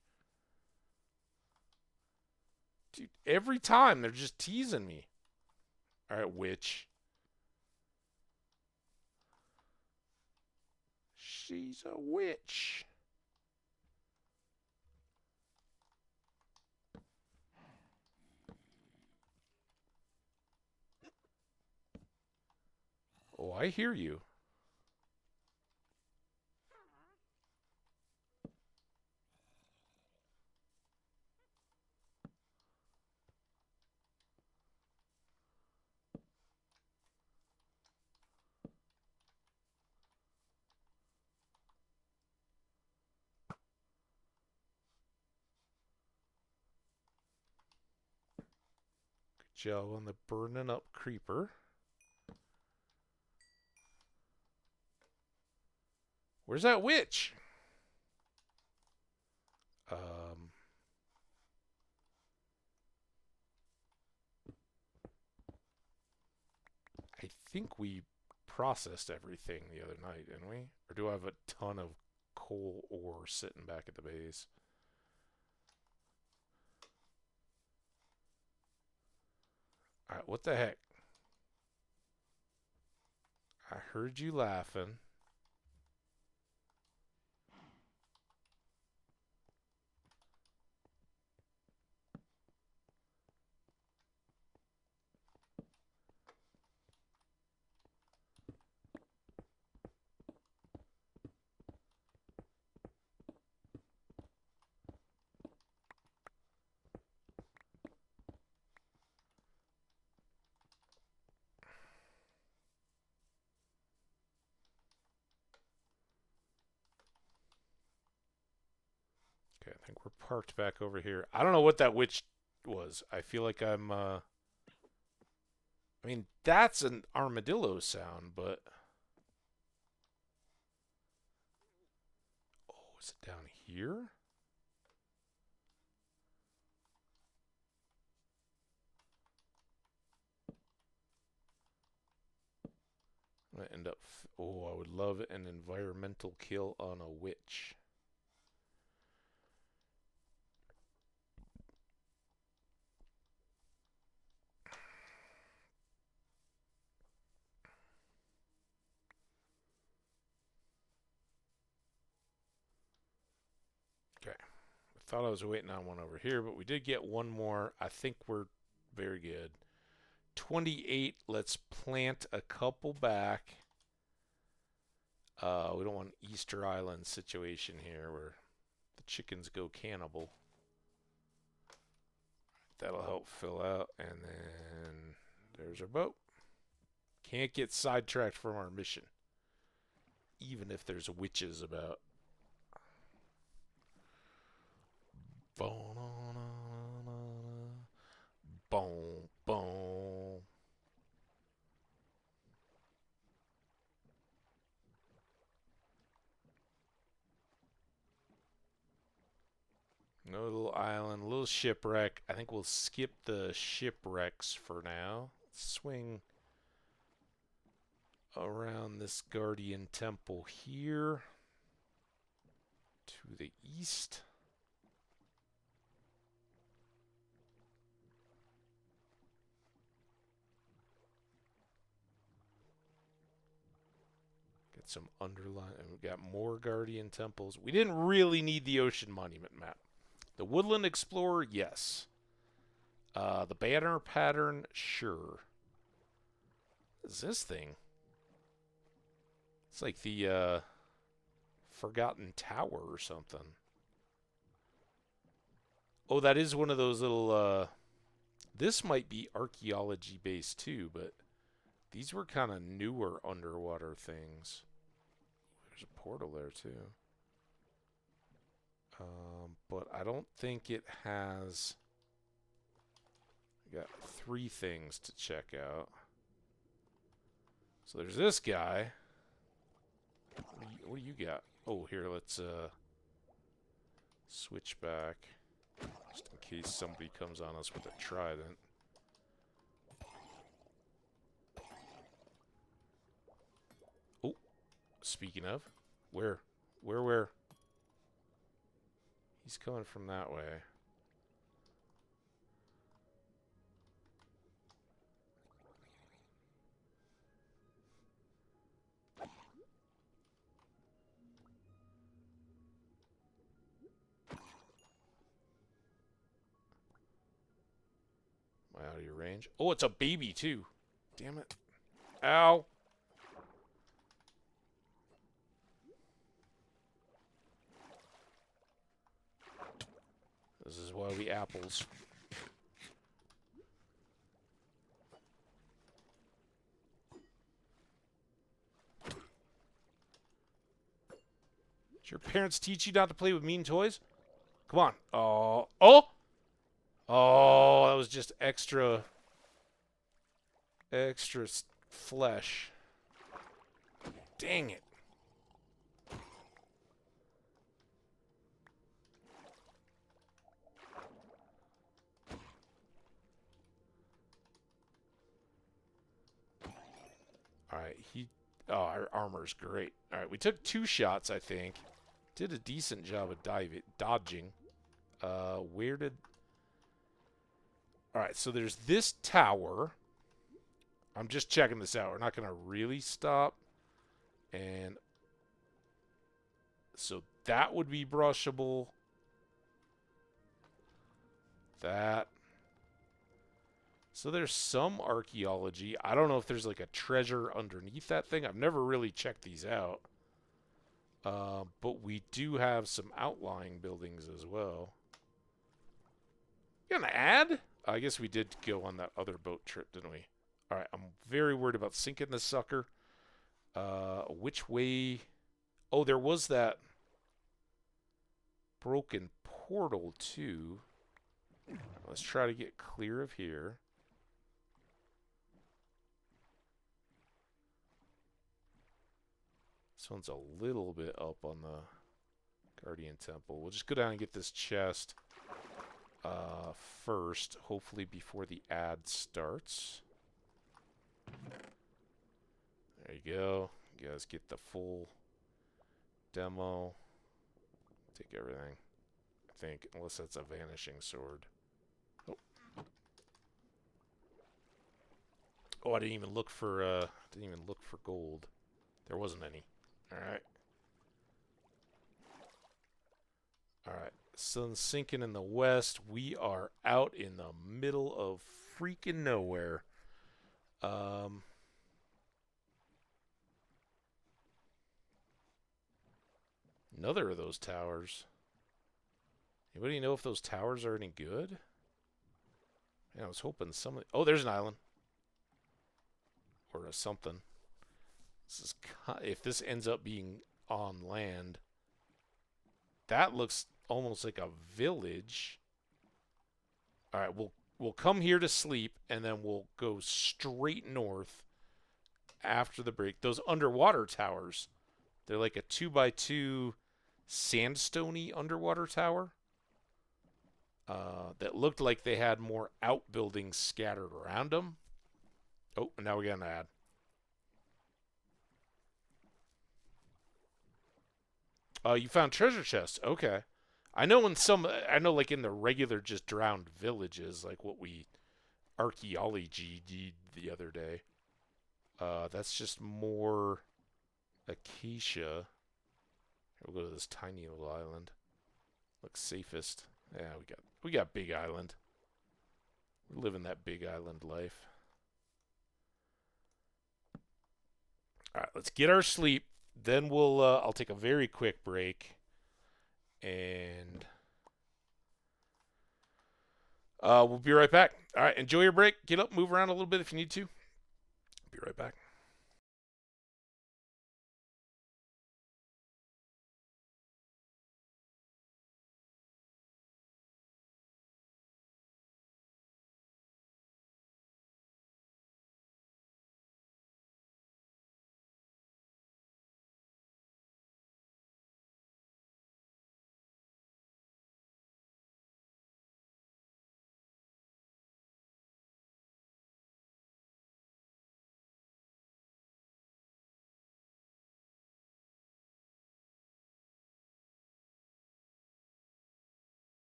Dude, every time they're just teasing me. Alright, witch. She's a witch. Oh, I hear you. Good job on the burning up creeper. Where's that witch? think we processed everything the other night, didn't we? Or do I have a ton of coal ore sitting back at the base? Alright, what the heck? I heard you laughing. Okay, I think we're parked back over here. I don't know what that witch was. I feel like I'm, I mean, that's an armadillo sound, but... Oh, is it down here? I'm gonna end up... Oh, I would love an environmental kill on a witch. Okay. I thought I was waiting on one over here, but we did get one more. I think we're very good. 28. Let's plant a couple back. We don't want an Easter Island situation here where the chickens go cannibal. That'll help fill out. And then there's our boat. Can't get sidetracked from our mission, even if there's witches about. Boom, boom. No little island, little shipwreck. I think we'll skip the shipwrecks for now. Swing around this guardian temple here to the east. Get some underline, and we've got more guardian temples. We didn't really need the ocean monument map. The Woodland Explorer, yes. The banner pattern, sure. What is this thing? It's like the Forgotten Tower or something. Oh, that is one of those little... this might be archaeology based too, but these were kind of newer underwater things. There's a portal there too. But I don't think it has... We got 3 things to check out. So there's this guy. What do you got? Oh, here, let's switch back. Just in case somebody comes on us with a trident. Oh, speaking of, where? He's coming from that way. Am I out of your range? Oh, it's a baby too. Damn it. Ow. This is why we apples. Did your parents teach you not to play with mean toys? Come on. Oh. Oh! Oh, that was just extra flesh. Dang it. All right, our armor's great. All right, we took 2 shots, I think. Did a decent job of dodging. Where did... All right, so there's this tower. I'm just checking this out. We're not going to really stop. And so that would be brushable. That. So there's some archaeology. I don't know if there's like a treasure underneath that thing. I've never really checked these out. But we do have some outlying buildings as well. You gonna add? I guess we did go on that other boat trip, didn't we? Alright, I'm very worried about sinking this sucker. Which way? Oh, there was that broken portal, too. Let's try to get clear of here. This one's a little bit up on the Guardian Temple. We'll just go down and get this chest first, hopefully before the ad starts. There you go. You guys get the full demo. Take everything. I think, unless that's a vanishing sword. Oh, I didn't even look for gold. There wasn't any. Alright. Alright. Sun's sinking in the west. We are out in the middle of freaking nowhere. Another of those towers. Anybody know if those towers are any good? Yeah, I was hoping some... Oh, there's an island. Or a something. This is... If this ends up being on land... That looks almost like a village. Alright, we'll come here to sleep, and then we'll go straight north after the break. Those underwater towers, they're like a 2x2 sandstone-y underwater tower that looked like they had more outbuildings scattered around them. Oh, and now we got an ad. You found treasure chest. Okay. I know like in the regular just drowned villages, like what we archaeology did the other day. That's just more acacia. We'll go to this tiny little island. Looks safest. Yeah, we got big island. We're living that big island life. All right, let's get our sleep. Then I'll take a very quick break, and we'll be right back. All right, enjoy your break. Get up, move around a little bit if you need to. Be right back.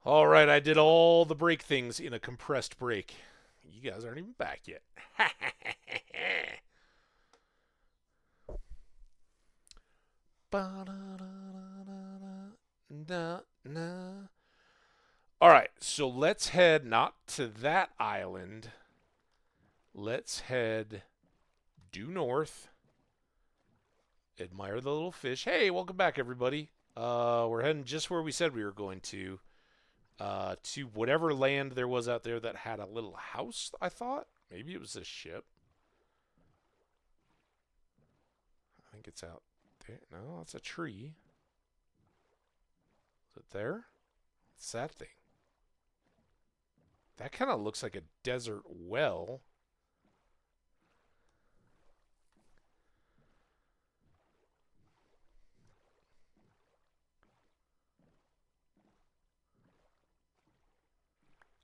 All right, I did all the break things in a compressed break. You guys aren't even back yet. All right, so let's head not to that island. Let's head due north. Admire the little fish. Hey, welcome back, everybody. We're heading just where we said we were going to whatever land there was out there that had a little house. I thought maybe it was a ship. I think it's out there. No, it's a tree. Is it there? What's that thing? That kind of looks like a desert well.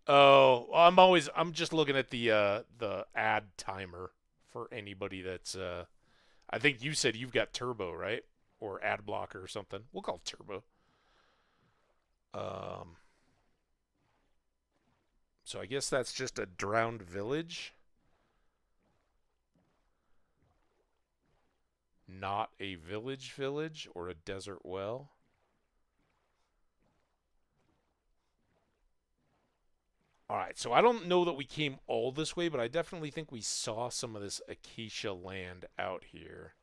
Oh, I'm just looking at the ad timer for anybody that's I think you said you've got turbo, right? Or ad blocker or something. We'll call it turbo. Um so I guess that's just a drowned village, not a village or a desert well. All right, so I don't know that we came all this way, but I definitely think we saw some of this acacia land out here.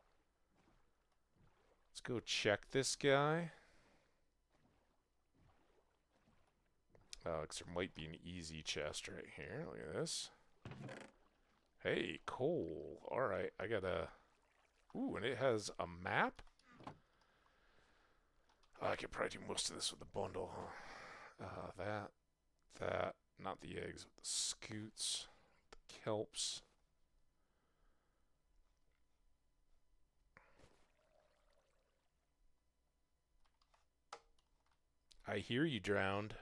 Let's go check this guy. There might be an easy chest right here. Look at this. Hey, coal. All right, I got a... Ooh, and it has a map? Oh, I could probably do most of this with the bundle, huh? That. Not the eggs, but the scoots, the kelps. I hear you drowned.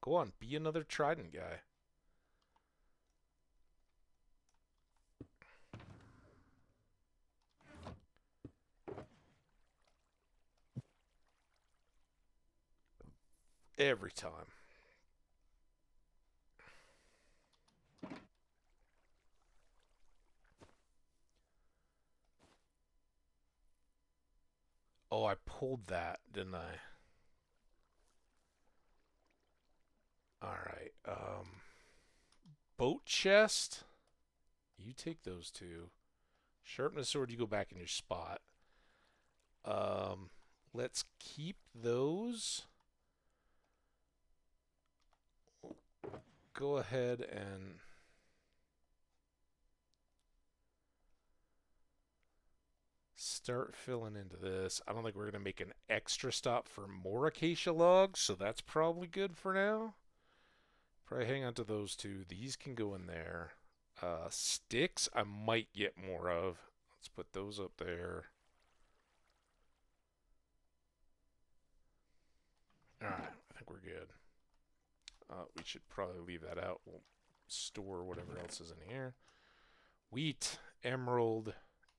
Go on, be another trident guy. Every time. Oh, I pulled that, didn't I? Alright, boat chest. You take those two. Sharpness sword, you go back in your spot. Um, let's keep those. Go ahead and start filling into this. I don't think we're going to make an extra stop for more acacia logs, so that's probably good for now. Probably hang on to those two. These can go in there. Sticks, I might get more of. Let's put those up there. Alright, I think we're good. We should probably leave that out. We'll store whatever else is in here. Wheat, emerald,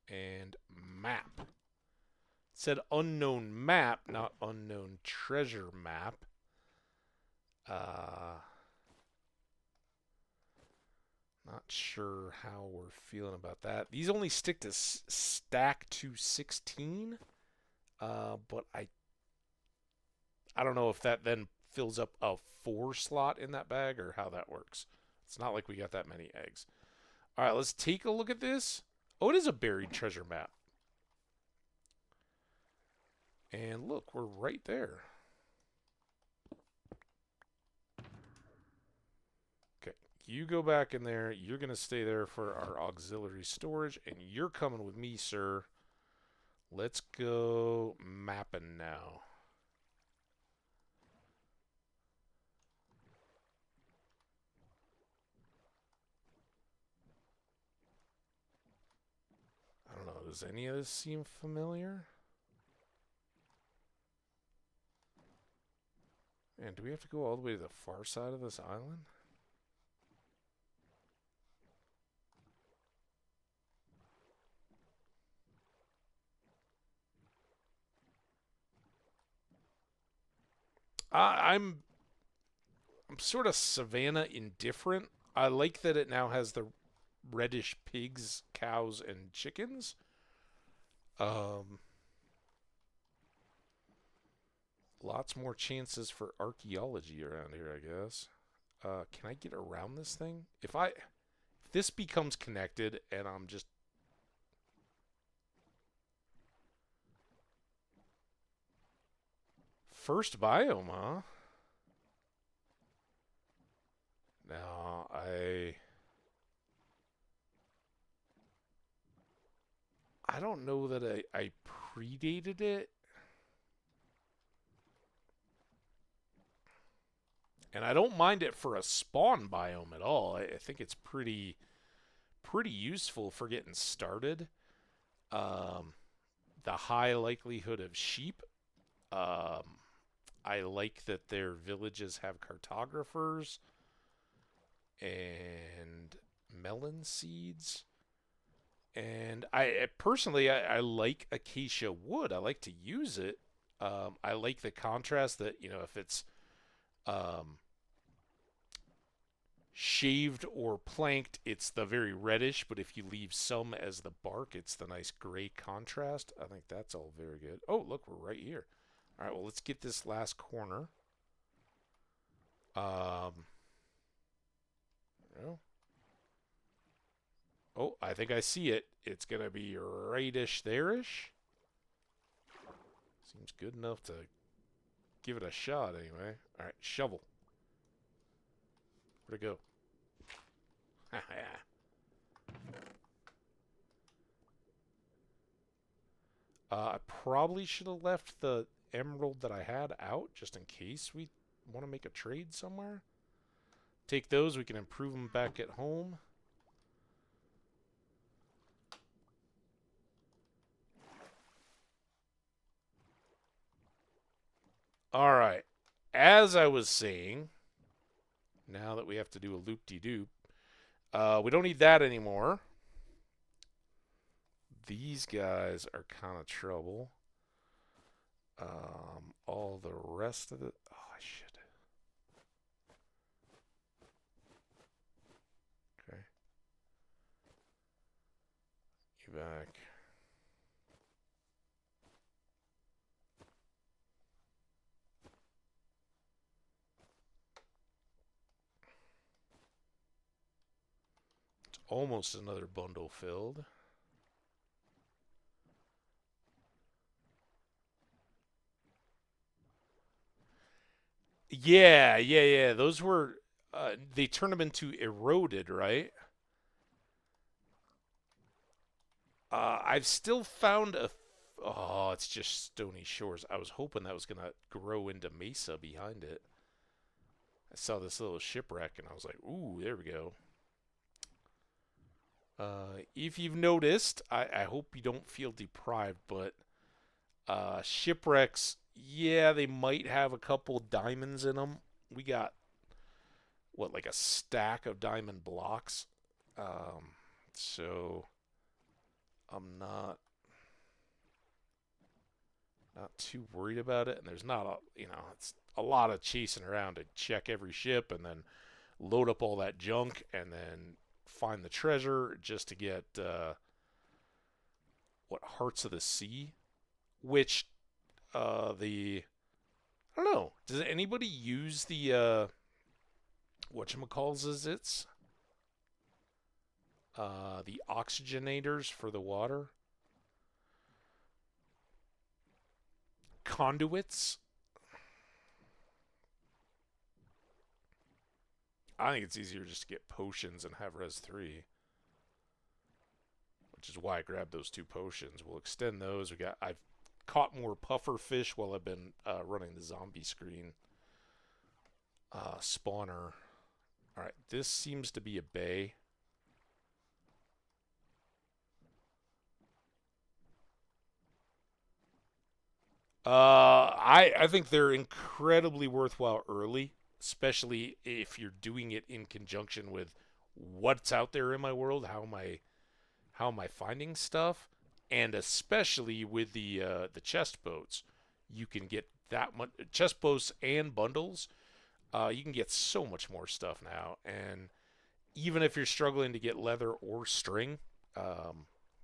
and map. It said unknown map, not unknown treasure map. Not sure how we're feeling about that. These only stick to stack to 16, but I don't know if that then fills up a 4 slot in that bag or how that works. It's not like we got that many eggs. All right, let's take a look at this. Oh, it is a buried treasure map. And look, we're right there. Okay, you go back in there. You're going to stay there for our auxiliary storage, and you're coming with me, sir. Let's go mapping now. I don't know, does any of this seem familiar? And do we have to go all the way to the far side of this island? I'm I'm sort of Savannah indifferent. I like that it now has the reddish pigs, cows, and chickens. Um, Lots more chances for archaeology around here, I guess. Can I get around this thing? If this becomes connected and I'm just first biome, huh? No, I don't know that I predated it. And I don't mind it for a spawn biome at all. I think it's pretty useful for getting started. Um, the high likelihood of sheep. Um, I like that their villages have cartographers and melon seeds. And I personally, I like acacia wood. I like to use it. I like the contrast that, if it's um, shaved or planked, it's the very reddish, but if you leave some as the bark, it's the nice gray contrast. I think that's all very good. Oh, look, we're right here. All right, well, let's get this last corner. Um, well, oh, I think I see it. It's going to be rightish there-ish. Seems good enough to give it a shot anyway. All right, shovel. Where'd it go? I probably should have left the emerald that I had out just in case we want to make a trade somewhere. Take those, we can improve them back at home. All right. As I was saying, now that we have to do a loop-de-doop, we don't need that anymore. These guys are kind of trouble. All the rest of it. Oh, I should. Okay. You back. It's almost another bundle filled. Yeah. Those were they turned them into eroded, right? I've still found a. Oh, it's just stony shores. I was hoping that was gonna grow into mesa behind it. I saw this little shipwreck and I was like, "Ooh, there we go." If you've noticed, I hope you don't feel deprived, but shipwrecks, yeah, they might have a couple diamonds in them. We got what, like a stack of diamond blocks. Um, so I'm not too worried about it. And there's not it's a lot of chasing around to check every ship and then load up all that junk and then find the treasure just to get what, Hearts of the Sea, which the I don't know. Does anybody use the whatchamacalls is it's the oxygenators for the water? Conduits? I think it's easier just to get potions and have res 3, which is why I grabbed those 2 potions. We'll extend those. I've caught more puffer fish while I've been running the zombie screen. Spawner. All right, this seems to be a bay. I think they're incredibly worthwhile early, especially if you're doing it in conjunction with what's out there in my world. How am I finding stuff, and especially with the chest boats, you can get that much chest boats and bundles. You can get so much more stuff now, and even if you're struggling to get leather or string,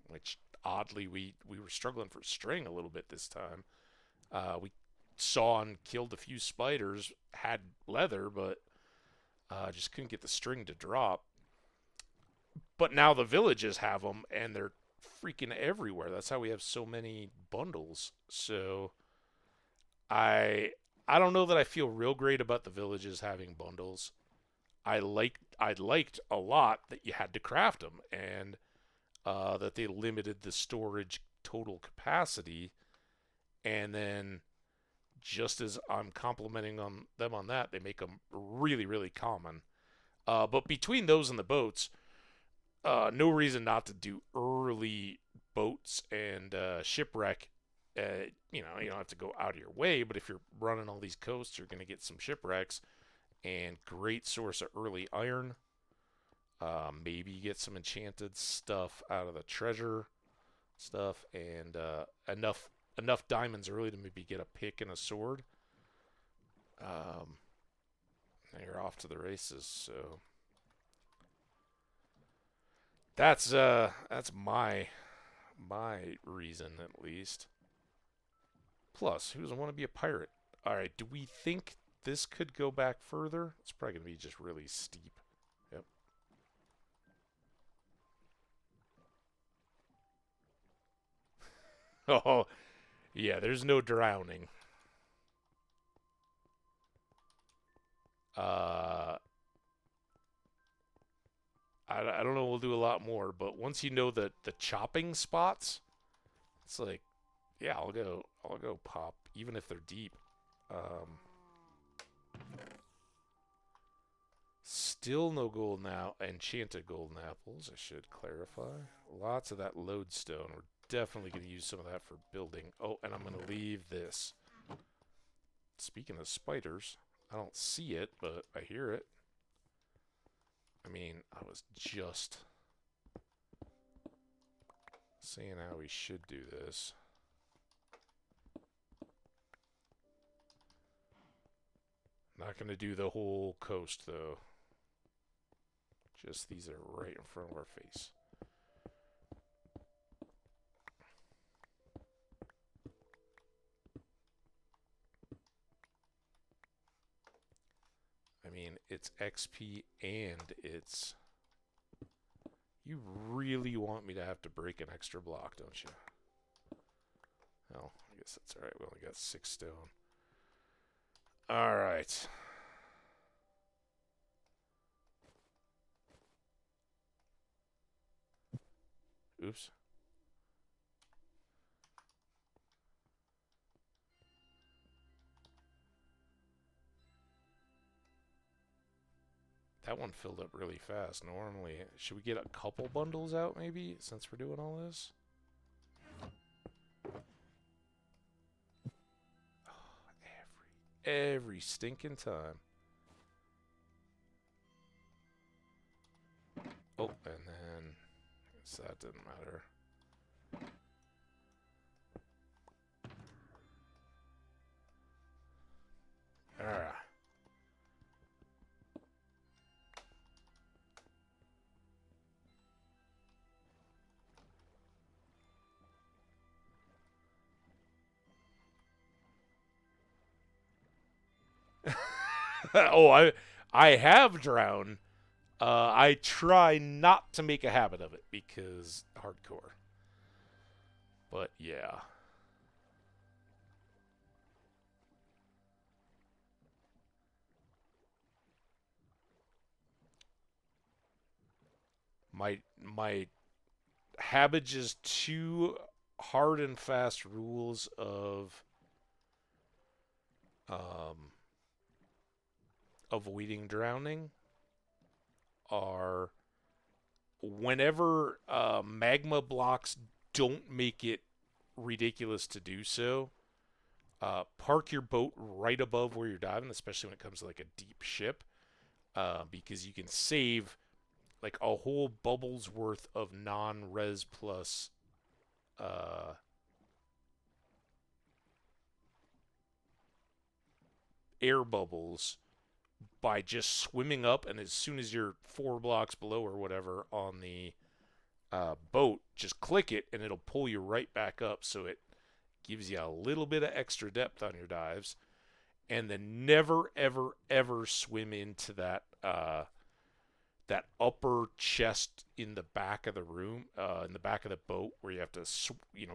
which oddly we were struggling for string a little bit this time. We saw and killed a few spiders, had leather, but just couldn't get the string to drop. But now the villages have them, and they're freaking everywhere. That's how we have so many bundles. So I I don't know that I feel real great about the villages having bundles. I liked a lot that you had to craft them, and that they limited the storage total capacity, and then just as I'm complimenting on them on that, they make them really really common. But between those and the boats, no reason not to do early boats and shipwreck. You don't have to go out of your way, but if you're running all these coasts, you're going to get some shipwrecks, and great source of early iron. Maybe you get some enchanted stuff out of the treasure stuff, and enough diamonds early to maybe get a pick and a sword. Um, and you're off to the races. So that's my reason at least. Plus, who doesn't want to be a pirate? All right, do we think this could go back further? It's probably gonna be just really steep. Yep. Oh, yeah. There's no drowning. Uh, I don't know. We'll do a lot more, but once you know the chopping spots, it's like, yeah, I'll go pop, even if they're deep. Um, Still no gold now. Enchanted golden apples, I should clarify. Lots of that lodestone. We're definitely going to use some of that for building. Oh, and I'm going to leave this. Speaking of spiders, I don't see it, but I hear it. I mean, I was just saying how we should do this. Not going to do the whole coast, though. Just these are right in front of our face. I mean, it's XP and it's... You really want me to have to break an extra block, don't you? Well, I guess that's alright. We only got 6 stone. Alright. Oops. That one filled up really fast. Normally, should we get a couple bundles out maybe, since we're doing all this? Oh, every stinking time. Oh, and then, I guess that didn't matter. Alright. Oh, I have drowned. I try not to make a habit of it because hardcore. But yeah, my Hambbage is two hard and fast rules of um, avoiding drowning are whenever magma blocks don't make it ridiculous to do so, park your boat right above where you're diving, especially when it comes to like a deep ship, because you can save like a whole bubble's worth of non-res plus uh, air bubbles by just swimming up, and as soon as you're 4 blocks below or whatever on the boat, just click it, and it'll pull you right back up. So it gives you a little bit of extra depth on your dives. And then never, ever, ever swim into that upper chest in the back of the room, in the back of the boat, where you have to,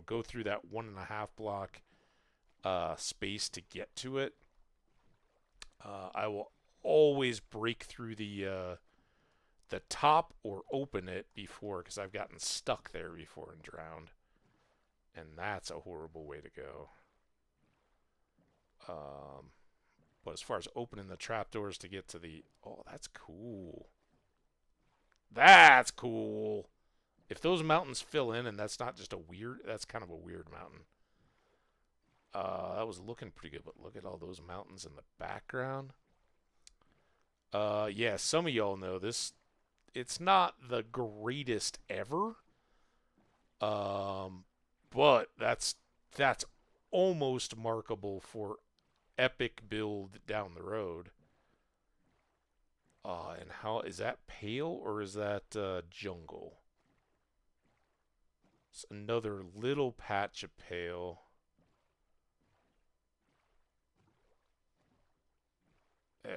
go through that 1.5 block space to get to it. I will always break through the top or open it before, because I've gotten stuck there before and drowned, and that's a horrible way to go. But as far as opening the trapdoors to get to the... Oh, that's cool. That's cool. If those mountains fill in and that's not just a weird... That's kind of a weird mountain. That was looking pretty good, but look at all those mountains in the background. Yeah, some of y'all know this. It's not the greatest ever. But that's almost markable for epic build down the road. And how is that pale or is that jungle? It's another little patch of pale.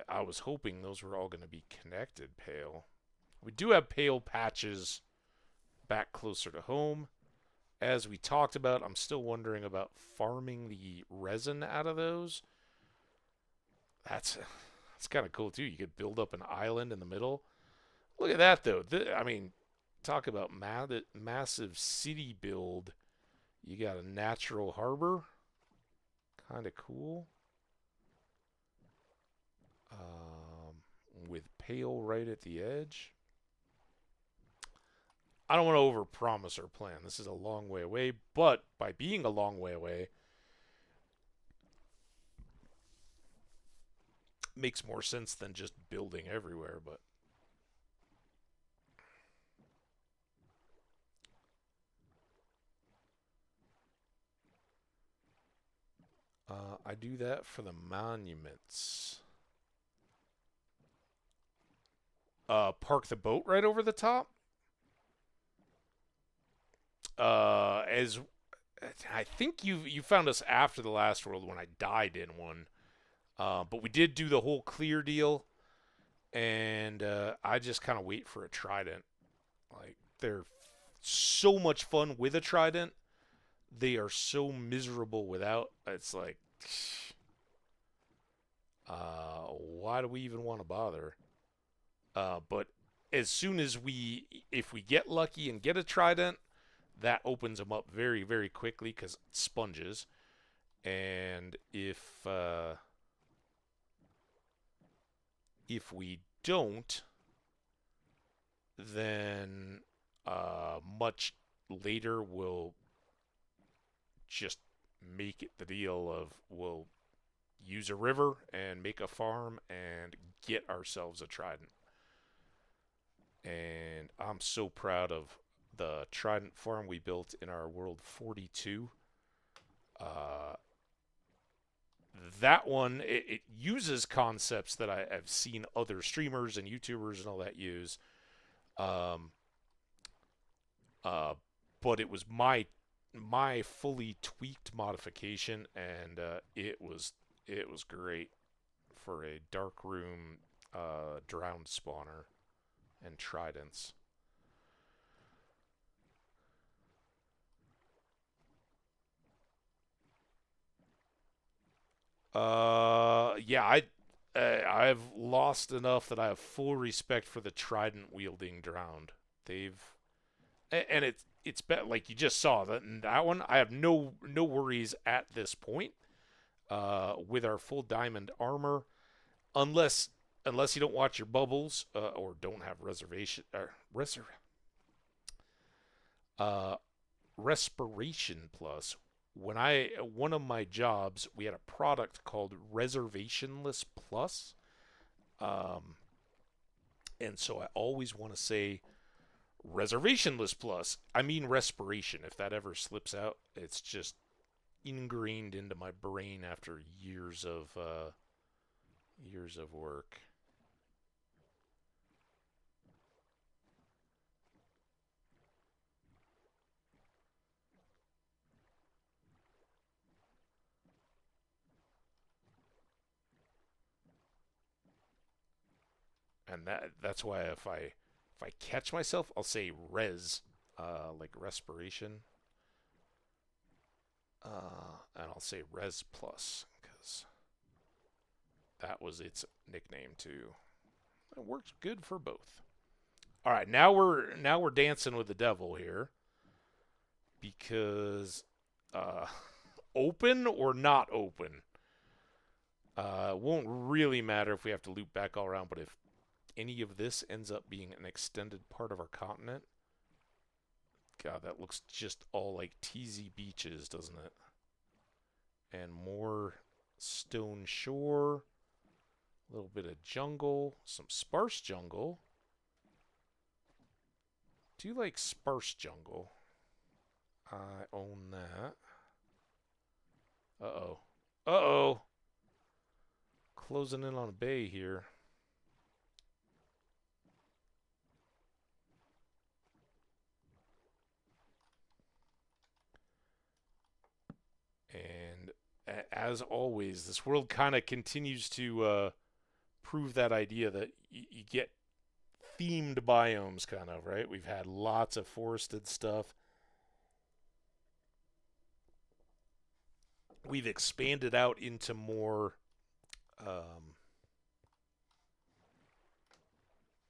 I was hoping those were all going to be connected pale. We do have pale patches back closer to home. As we talked about, I'm still wondering about farming the resin out of those. That's kind of cool too. You could build up an island in the middle. Look at that though. I mean, talk about massive city build. You got a natural harbor. Kind of cool. With pale right at the edge. I don't want to overpromise our plan. This is a long way away, but by being a long way away, makes more sense than just building everywhere. But I do that for the monuments. Park the boat right over the top. As I think you found us after the last world when I died in one. But we did do the whole clear deal, and I just kind of wait for a trident. Like, they're so much fun with a trident. They are so miserable without. It's like, why do we even want to bother? But as soon as if we get lucky and get a trident, that opens them up very, very quickly because it's sponges. And if we don't, then much later we'll just make it the deal of we'll use a river and make a farm and get ourselves a trident. And I'm so proud of the trident farm we built in our World 42. That one, it uses concepts that I've seen other streamers and YouTubers and all that use. But it was my fully tweaked modification, and it was great for a dark room drowned spawner and tridents. Yeah, I've lost enough that I have full respect for the trident wielding drowned. And it's bet like you just saw that one. I have no worries at this point. With our full diamond armor, unless you don't watch your bubbles or don't have respiration plus. One of my jobs, we had a product called Reservationless Plus, and so I always want to say Reservationless Plus. I mean respiration. If that ever slips out, it's just ingrained into my brain after years of work. and that's why if I catch myself, I'll say res, like respiration, and I'll say res plus because that was its nickname too. It works good for both. All right, now we're dancing with the devil here because open or not open, won't really matter if we have to loop back all around. But if any of this ends up being an extended part of our continent, God, that looks just all like teasy beaches, doesn't it? And more stone shore, a little bit of jungle, some sparse jungle. Do you like sparse jungle? I own that. Uh-oh. Uh-oh. Closing in on a bay here. And as always, this world kind of continues to prove that idea that you get themed biomes, kind of, right? We've had lots of forested stuff. We've expanded out into more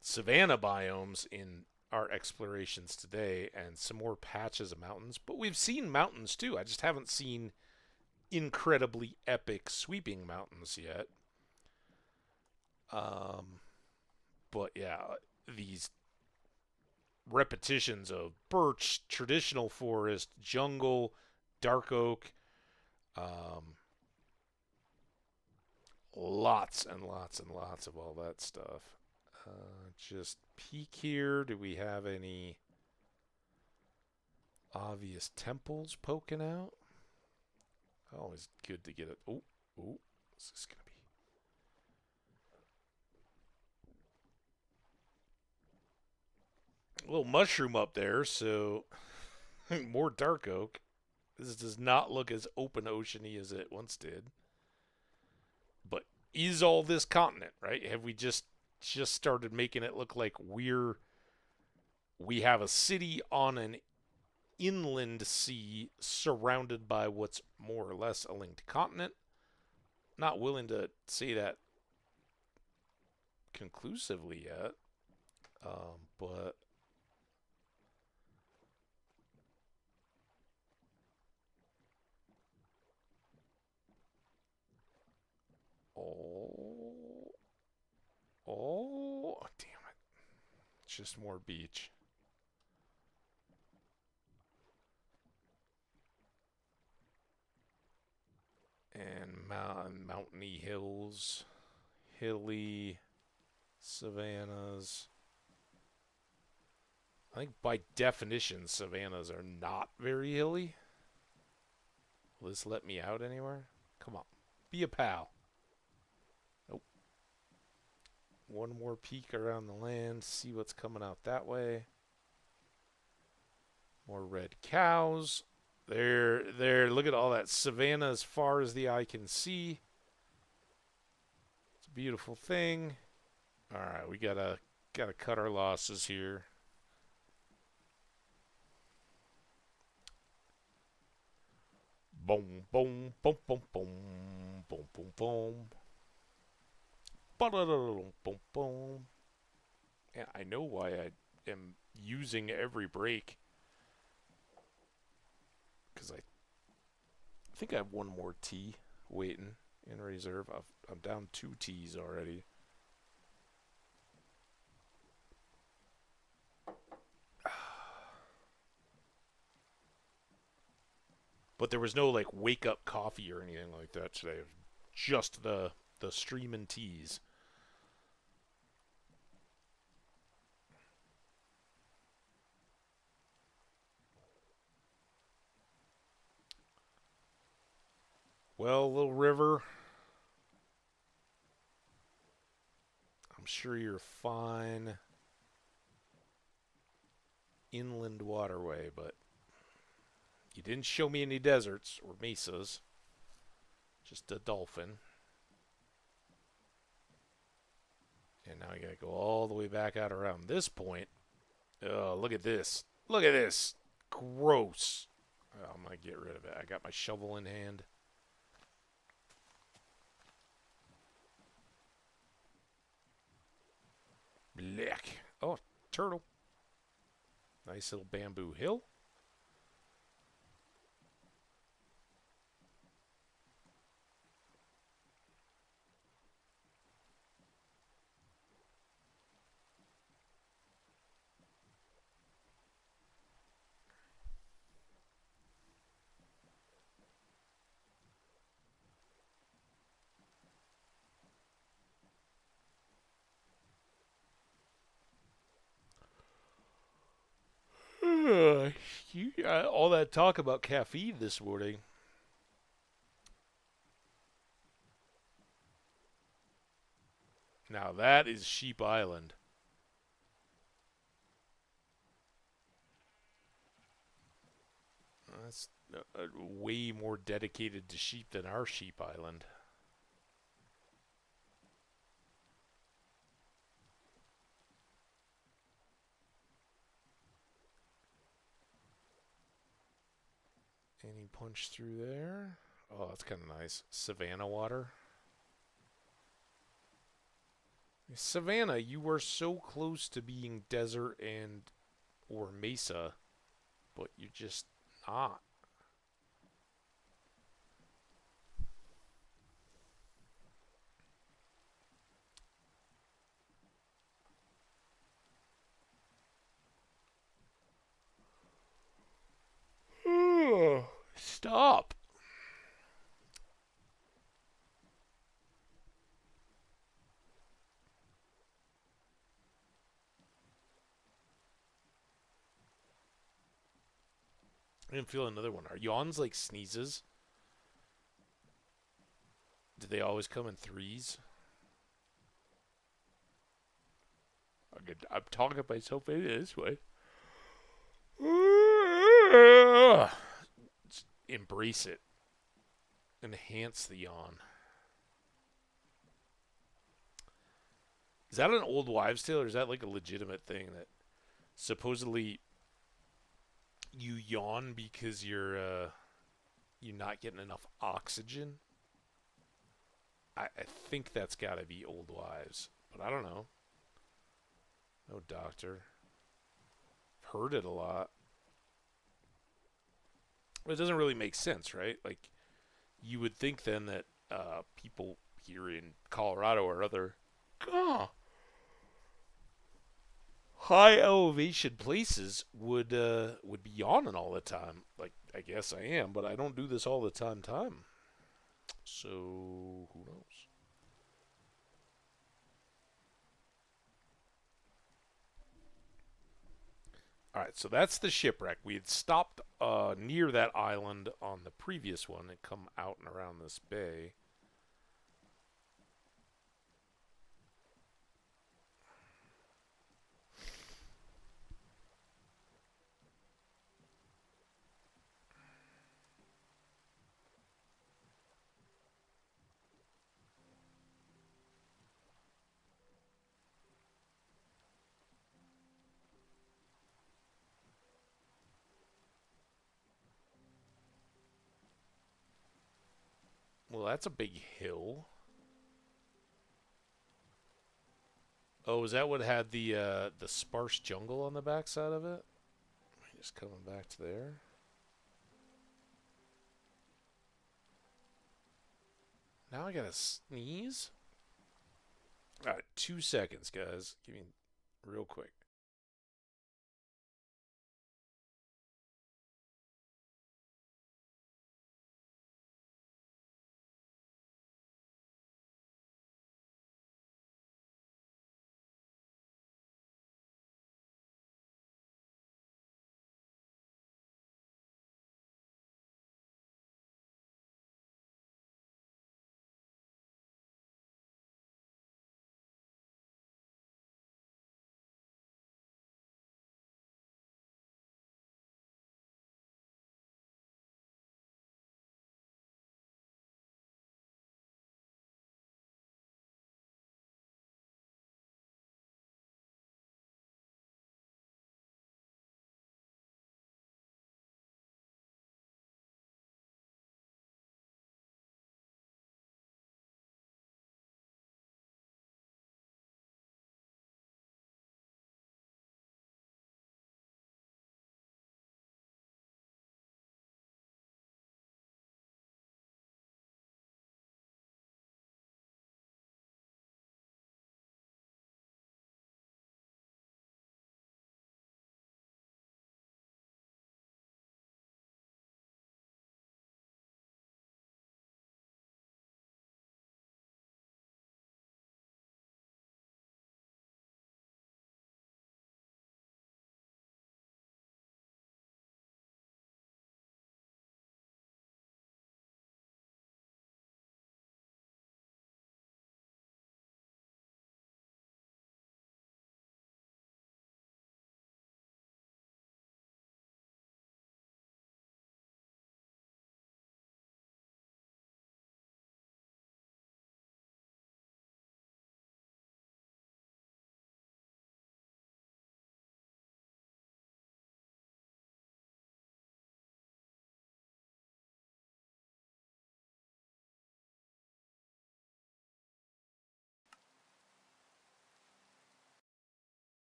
savanna biomes in our explorations today, and some more patches of mountains. But we've seen mountains too. I just haven't seen incredibly epic sweeping mountains yet. But yeah, these repetitions of birch, traditional forest, jungle, dark oak, lots and lots and lots of all that stuff. Just peek here. Do we have any obvious temples poking out? Always good to get it. Oh, what's this gonna be? A little mushroom up there, so more dark oak. This does not look as open oceany as it once did. But is all this continent, right? Have we just started making it look like we have a city on an inland sea surrounded by what's more or less a linked continent? Not willing to say that conclusively yet, but oh, damn it! It's just more beach. And mountainy hills, hilly savannas. I think by definition, savannas are not very hilly. Will this let me out anywhere? Come on, be a pal. Nope. One more peek around the land, see what's coming out that way. More red cows. There. Look at all that savanna as far as the eye can see. It's a beautiful thing. All right, we gotta cut our losses here. Boom, boom, boom, boom, boom, boom, boom, boom. Boom, boom, boom. Yeah, I know why I am using every break. Because I think I have one more tea waiting in reserve. I'm down 2 teas already. But there was no like wake up coffee or anything like that today. Just the streaming teas. Well, little river, I'm sure you're fine. Inland waterway, but you didn't show me any deserts or mesas. Just a dolphin. And now I gotta go all the way back out around this point. Oh, look at this. Look at this. Gross. Oh, I'm gonna get rid of it. I got my shovel in hand. Blech. Oh, turtle. Nice little bamboo hill. All that talk about caffeine this morning. Now that is Sheep Island. That's way more dedicated to sheep than our Sheep Island. Any punch through there? Oh, that's kind of nice. Savannah water. Savannah, you are so close to being desert and or mesa, but you're just not. Stop. I didn't feel another one. Are yawns like sneezes? Do they always come in threes? I'm talking myself into this way. Just embrace it. Enhance the yawn. Is that an old wives' tale, or is that like a legitimate thing that supposedly you yawn because you're not getting enough oxygen? I think that's got to be old wives, but I don't know. No doctor. Heard it a lot. But it doesn't really make sense, right? Like, you would think then that people here in Colorado or other high elevation places would be yawning all the time. Like, I guess I am, but I don't do this all the time. So who knows? All right, so that's the shipwreck. We had stopped near that island on the previous one and come out and around this bay. Well, that's a big hill. Oh, is that what had the sparse jungle on the backside of it? Just coming back to there. Now I gotta sneeze. All right, 2 seconds, guys. Give me real quick.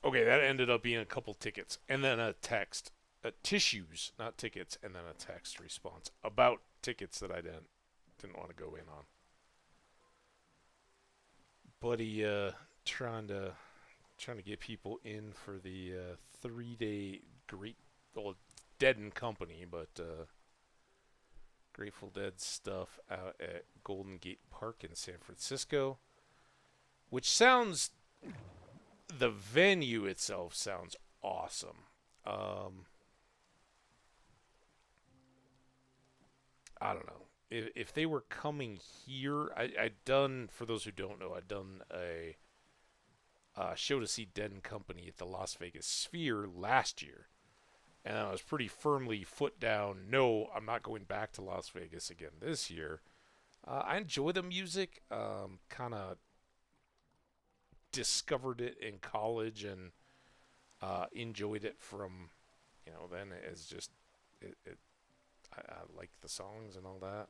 Okay, that ended up being a couple tickets and then a text, tissues, not tickets, and then a text response about tickets that I didn't want to go in on. Buddy, trying to get people in for the 3 day great, well, Dead and Company, but Grateful Dead stuff out at Golden Gate Park in San Francisco, which sounds, the venue itself sounds awesome. Um, I don't know. If they were coming here, I'd done, for those who don't know, I'd done a show to see Dead and Company at the Las Vegas Sphere last year. And I was pretty firmly foot down, no, I'm not going back to Las Vegas again this year. I enjoy the music. Kind of discovered it in college and enjoyed it from, then as just, I like the songs and all that.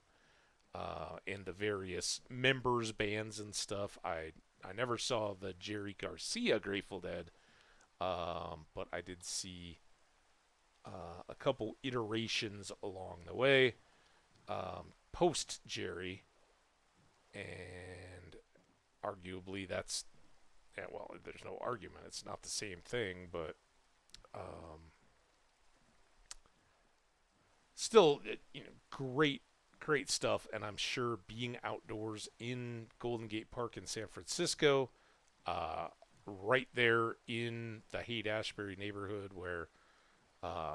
And the various members, bands, and stuff. I never saw the Jerry Garcia Grateful Dead, but I did see a couple iterations along the way, post Jerry, and arguably that's, yeah, well, there's no argument. It's not the same thing, but still, great, great stuff. And I'm sure being outdoors in Golden Gate Park in San Francisco, right there in the Haight Ashbury neighborhood where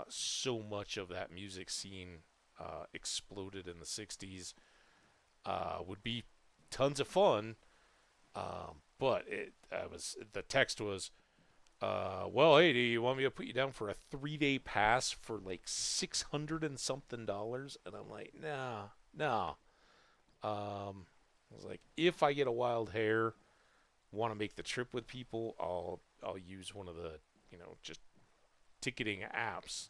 so much of that music scene exploded in the 60s, would be tons of fun. But the text was, well, hey, do you want me to put you down for a 3 day pass for like $600 and something dollars? And I'm like, nah, no. I was like, if I get a wild hair, want to make the trip with people, I'll use one of the, just ticketing apps,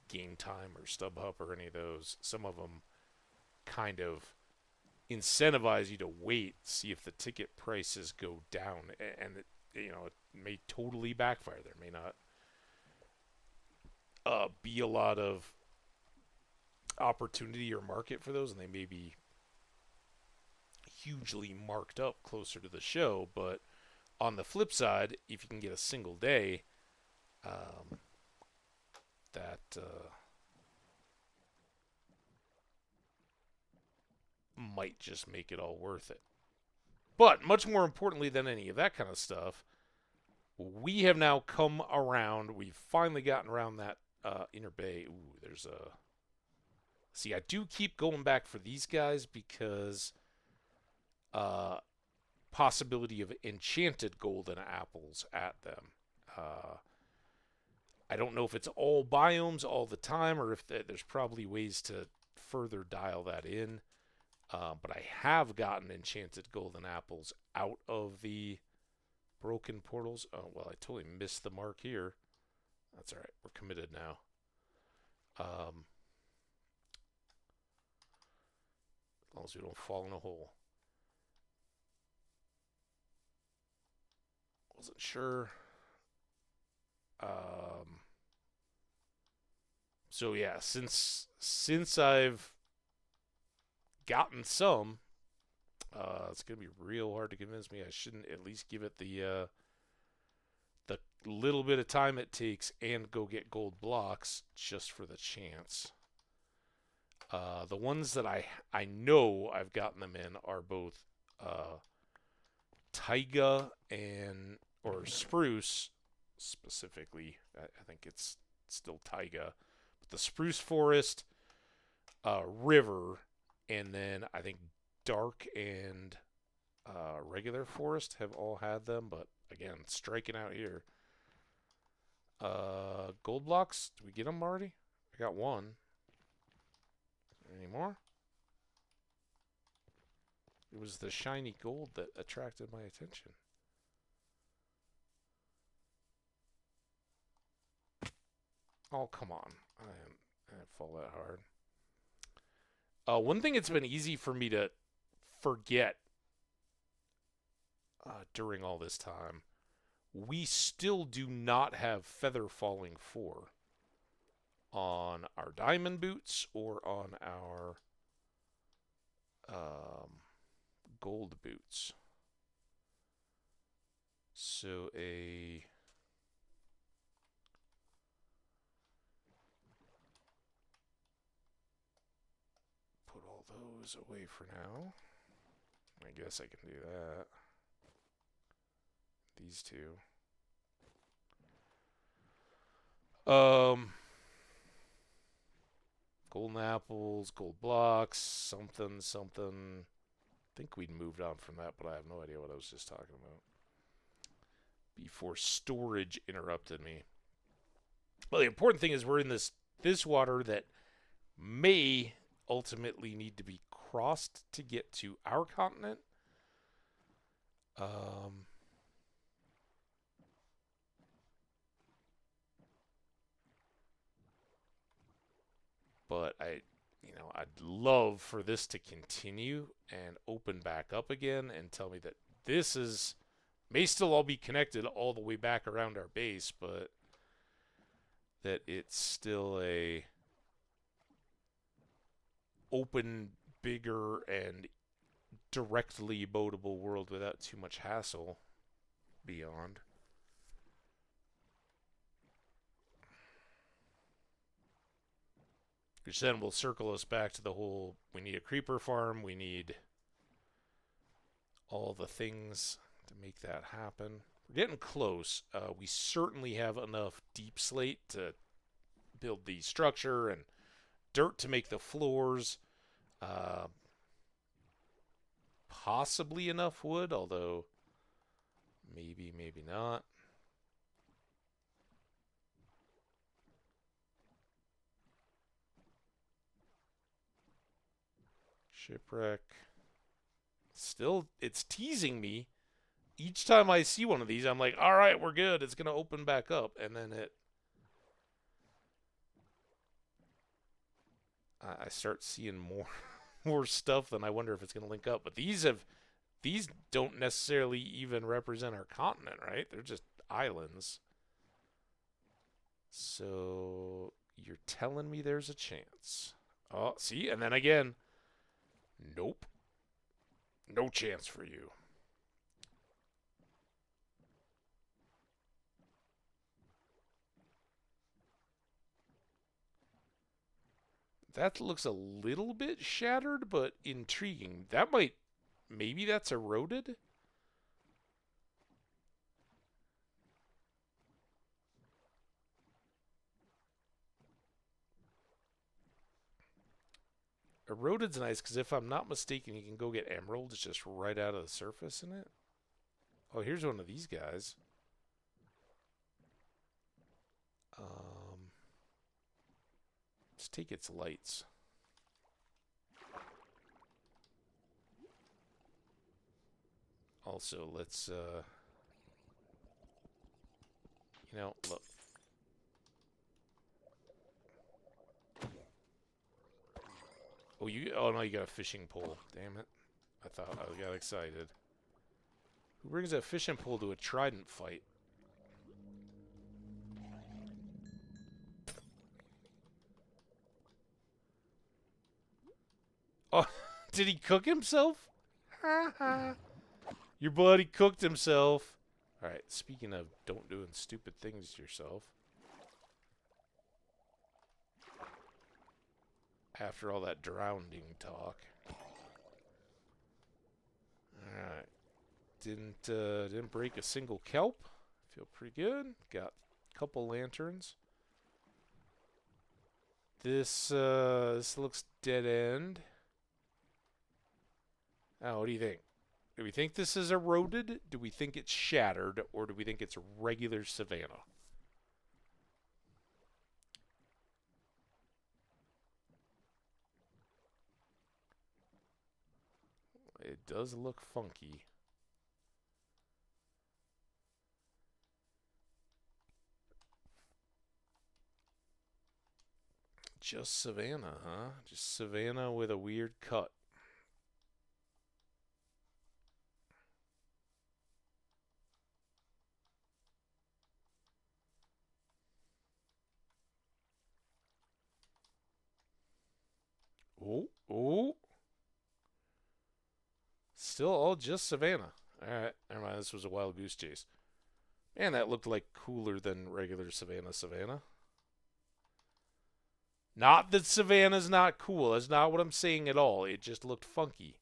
Game Time or StubHub or any of those. Some of them kind of incentivize you to wait, see if the ticket prices go down, and it may totally backfire. There may not be a lot of opportunity or market for those, and they may be hugely marked up closer to the show. But on the flip side, if you can get a single day, that might just make it all worth it. But much more importantly than any of that kind of stuff, we have now come around. We've finally gotten around that Inner Bay. Ooh, there's a. See, I do keep going back for these guys because possibility of enchanted golden apples at them. I don't know if it's all biomes all the time or if there's probably ways to further dial that in. But I have gotten enchanted golden apples out of the broken portals. Oh, well, I totally missed the mark here. That's all right. We're committed now. As long as we don't fall in a hole. Wasn't sure. So yeah, since I've gotten some, it's gonna be real hard to convince me I shouldn't at least give it the little bit of time it takes and go get gold blocks just for the chance. The ones that I know I've gotten them in are both taiga and or spruce specifically. I think it's still taiga, but the spruce forest, river, and then I think dark and regular forest have all had them. But again, striking out here. Gold blocks. Did we get them already? I got one. Any more? It was the shiny gold that attracted my attention. Oh, come on. I didn't fall that hard. One thing it's been easy for me to forget during all this time we still do not have feather falling 4 on our diamond boots or on our gold boots. So put all those away for now. I guess I can do that. These two. Golden apples, gold blocks, something. I think we'd moved on from that, but I have no idea what I was just talking about. Before storage interrupted me. Well, the important thing is we're in this water that may ultimately need to be crossed to get to our continent. But I'd love for this to continue and open back up again and tell me that this may still all be connected all the way back around our base, but that it's still a open, bigger, and directly boatable world without too much hassle beyond. Which then will circle us back to the whole, we need a creeper farm, we need all the things to make that happen. We're getting close. We certainly have enough deep slate to build the structure and dirt to make the floors. Possibly enough wood, although maybe not. Shipwreck. Still, it's teasing me. Each time I see one of these, I'm like, all right, we're good. It's going to open back up. And then I start seeing more stuff, and I wonder if it's going to link up. But these don't necessarily even represent our continent, right? They're just islands. So you're telling me there's a chance. Oh, see? And then again, nope. No chance for you. That looks a little bit shattered, but intriguing. Maybe that's eroded? Eroded's nice, because if I'm not mistaken, you can go get emeralds just right out of the surface in it. Oh, here's one of these guys. Let's take its lights. Also, let's, look. Oh no, you got a fishing pole. Damn it. I got excited. Who brings a fishing pole to a trident fight? Oh, did he cook himself? Your buddy cooked himself. Alright, speaking of don't doing stupid things to yourself. After all that drowning talk. Alright. Didn't break a single kelp. Feel pretty good. Got a couple lanterns. This looks dead end. Oh, what do you think? Do we think this is eroded? Do we think it's shattered? Or do we think it's regular savanna? It does look funky. Just savanna, huh? Just savanna with a weird cut. Oh, oh. Still all just Savannah. Alright, never mind. This was a wild goose chase. Man, that looked like cooler than regular Savannah. Not that Savannah's not cool. That's not what I'm saying at all. It just looked funky.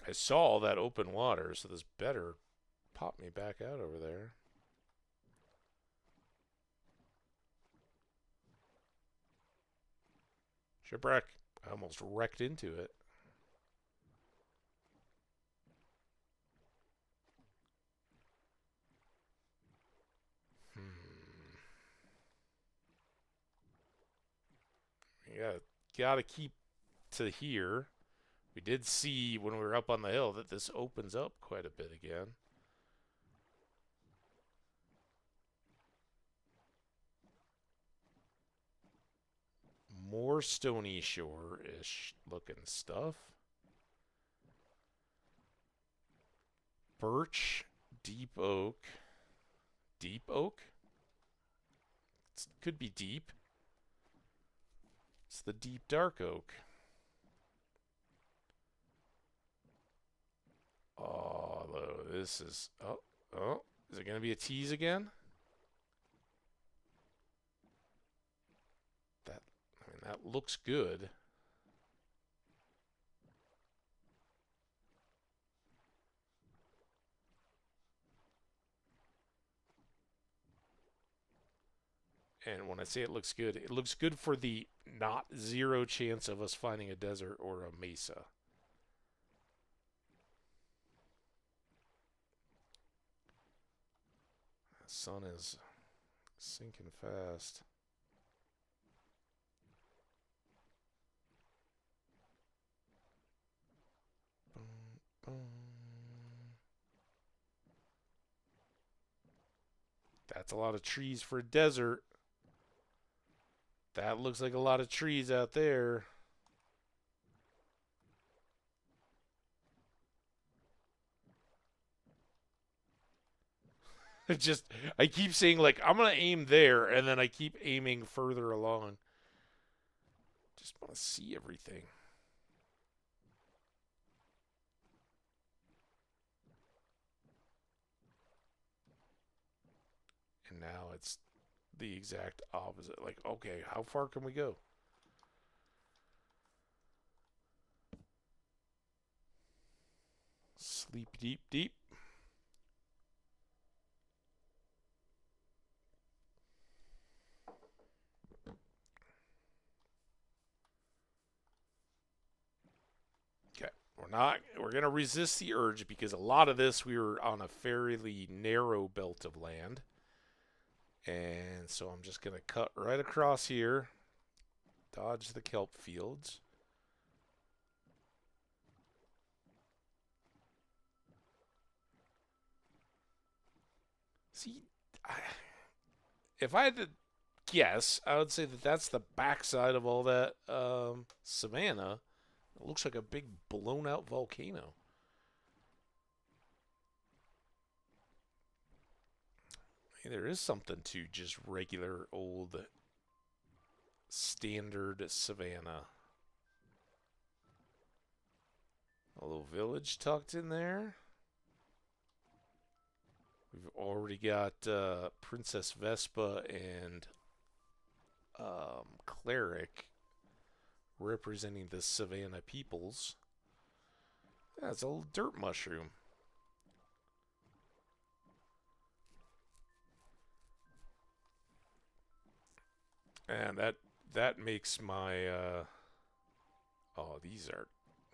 I saw all that open water, so this better pop me back out over there. Shipwreck. I almost wrecked into it. Yeah, gotta keep to here. We did see when we were up on the hill that this opens up quite a bit again. More Stony Shore-ish looking stuff. Birch, deep oak. Deep oak? It could be deep. It's the deep dark oak. Oh, this is... Oh, is it going to be a tease again? That looks good. And when I say it looks good for the not zero chance of us finding a desert or a mesa. The sun is sinking fast. That's a lot of trees for a desert. That looks like a lot of trees out there. I keep saying, like, I'm going to aim there, and then I keep aiming further along. Just want to see everything. And now it's the exact opposite. Like, okay, how far can we go? Sleep deep, deep. Okay, we're going to resist the urge because a lot of this we were on a fairly narrow belt of land. And so I'm just going to cut right across here, dodge the kelp fields. See, if I had to guess, I would say that that's the backside of all that savanna. It looks like a big blown out volcano. Hey, there is something to just regular old standard savanna. A little village tucked in there. We've already got Princess Vespa and Cleric representing the Savannah peoples. Yeah, it's a little dirt mushroom. And that makes my oh, these are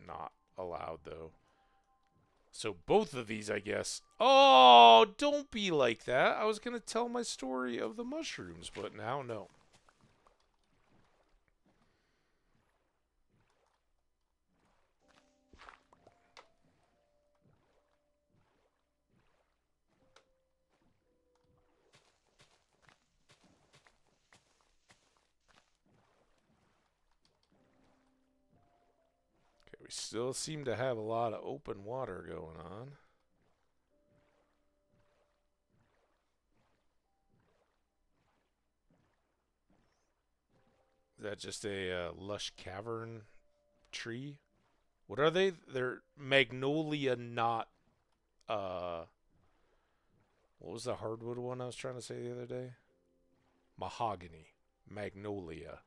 not allowed though. So both of these, I guess. Oh, don't be like that. I was going to tell my story of the mushrooms, but now no. Okay, we still seem to have a lot of open water going on. Is that just a lush cavern tree? What are they? They're magnolia, not what was the hardwood one I was trying to say the other day? Mahogany, magnolia.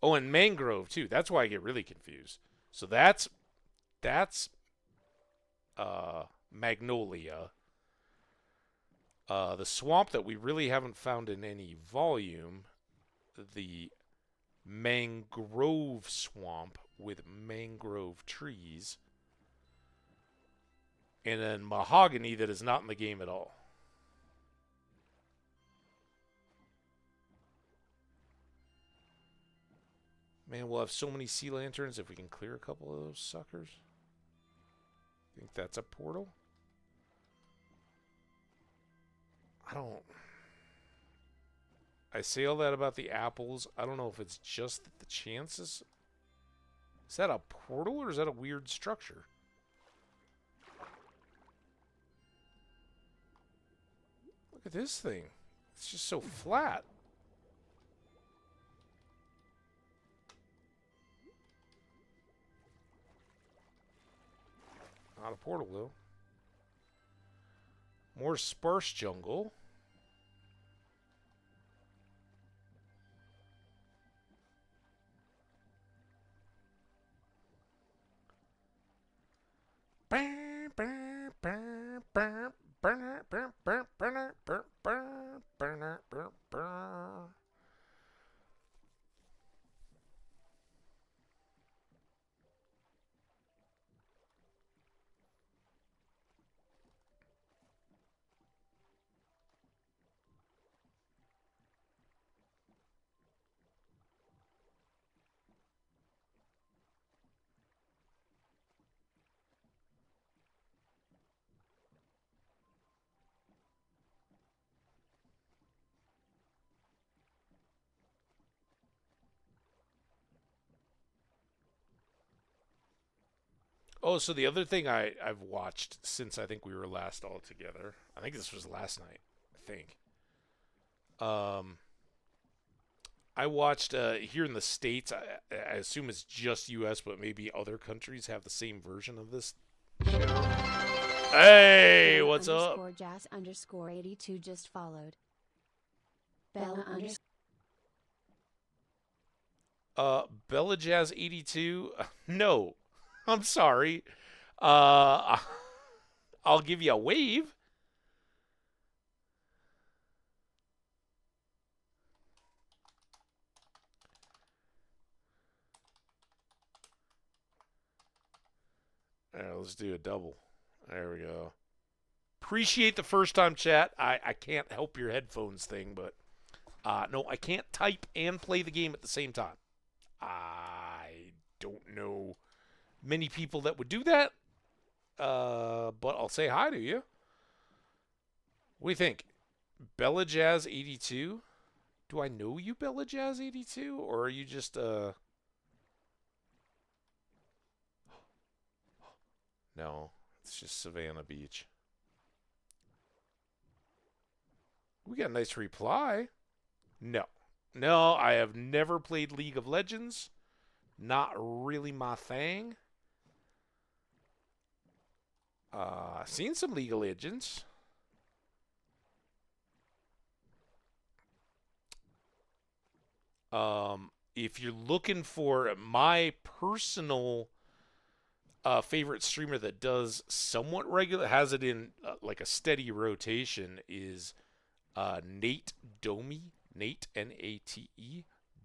Oh, and mangrove too. That's why I get really confused. So that's magnolia. The swamp that we really haven't found in any volume, the mangrove swamp with mangrove trees, and then mahogany that is not in the game at all. Man, we'll have so many sea lanterns if we can clear a couple of those suckers. Think that's a portal? I don't. I say all that about the apples. I don't know if it's just that the chances. Is that a portal or is that a weird structure? Look at this thing. It's just so flat. Not a portal, though. More sparse jungle. Oh, so the other thing I've watched since I think we were last all together, I think this was last night, I think. Um, I watched here in the States, I assume it's just US, but maybe other countries have the same version of this channel. Hey, Bella what's up? underscore Jazz underscore 82 just followed. Bella underscore. Bella Jazz 82? No, I'm sorry. Uh, I'll give you a wave. All right, let's do a double. There we go. Appreciate the first time chat. I can't help your headphones thing, but no, I can't type and play the game at the same time. I don't know many people that would do that, but I'll say hi to you. What do you think? Bella Jazz 82? Do I know you, Bella Jazz 82? Or are you just, No, it's just Savannah Beach. We got a nice reply. No. No, I have never played League of Legends. Not really my thing. Seen some League of Legends. If you're looking for my personal favorite streamer that does somewhat regular, has it in like a steady rotation, is Nate Domi. Nate, Nate,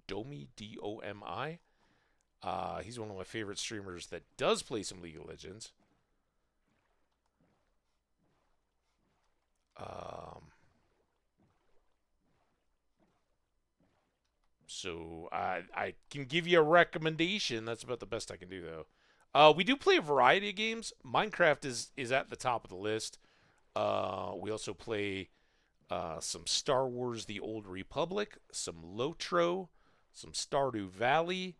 Domi, Domi. He's one of my favorite streamers that does play some League of Legends. Um, so I can give you a recommendation. That's about the best I can do, though. We do play a variety of games. Minecraft is at the top of the list. We also play some Star Wars: The Old Republic, some Lotro, some Stardew Valley.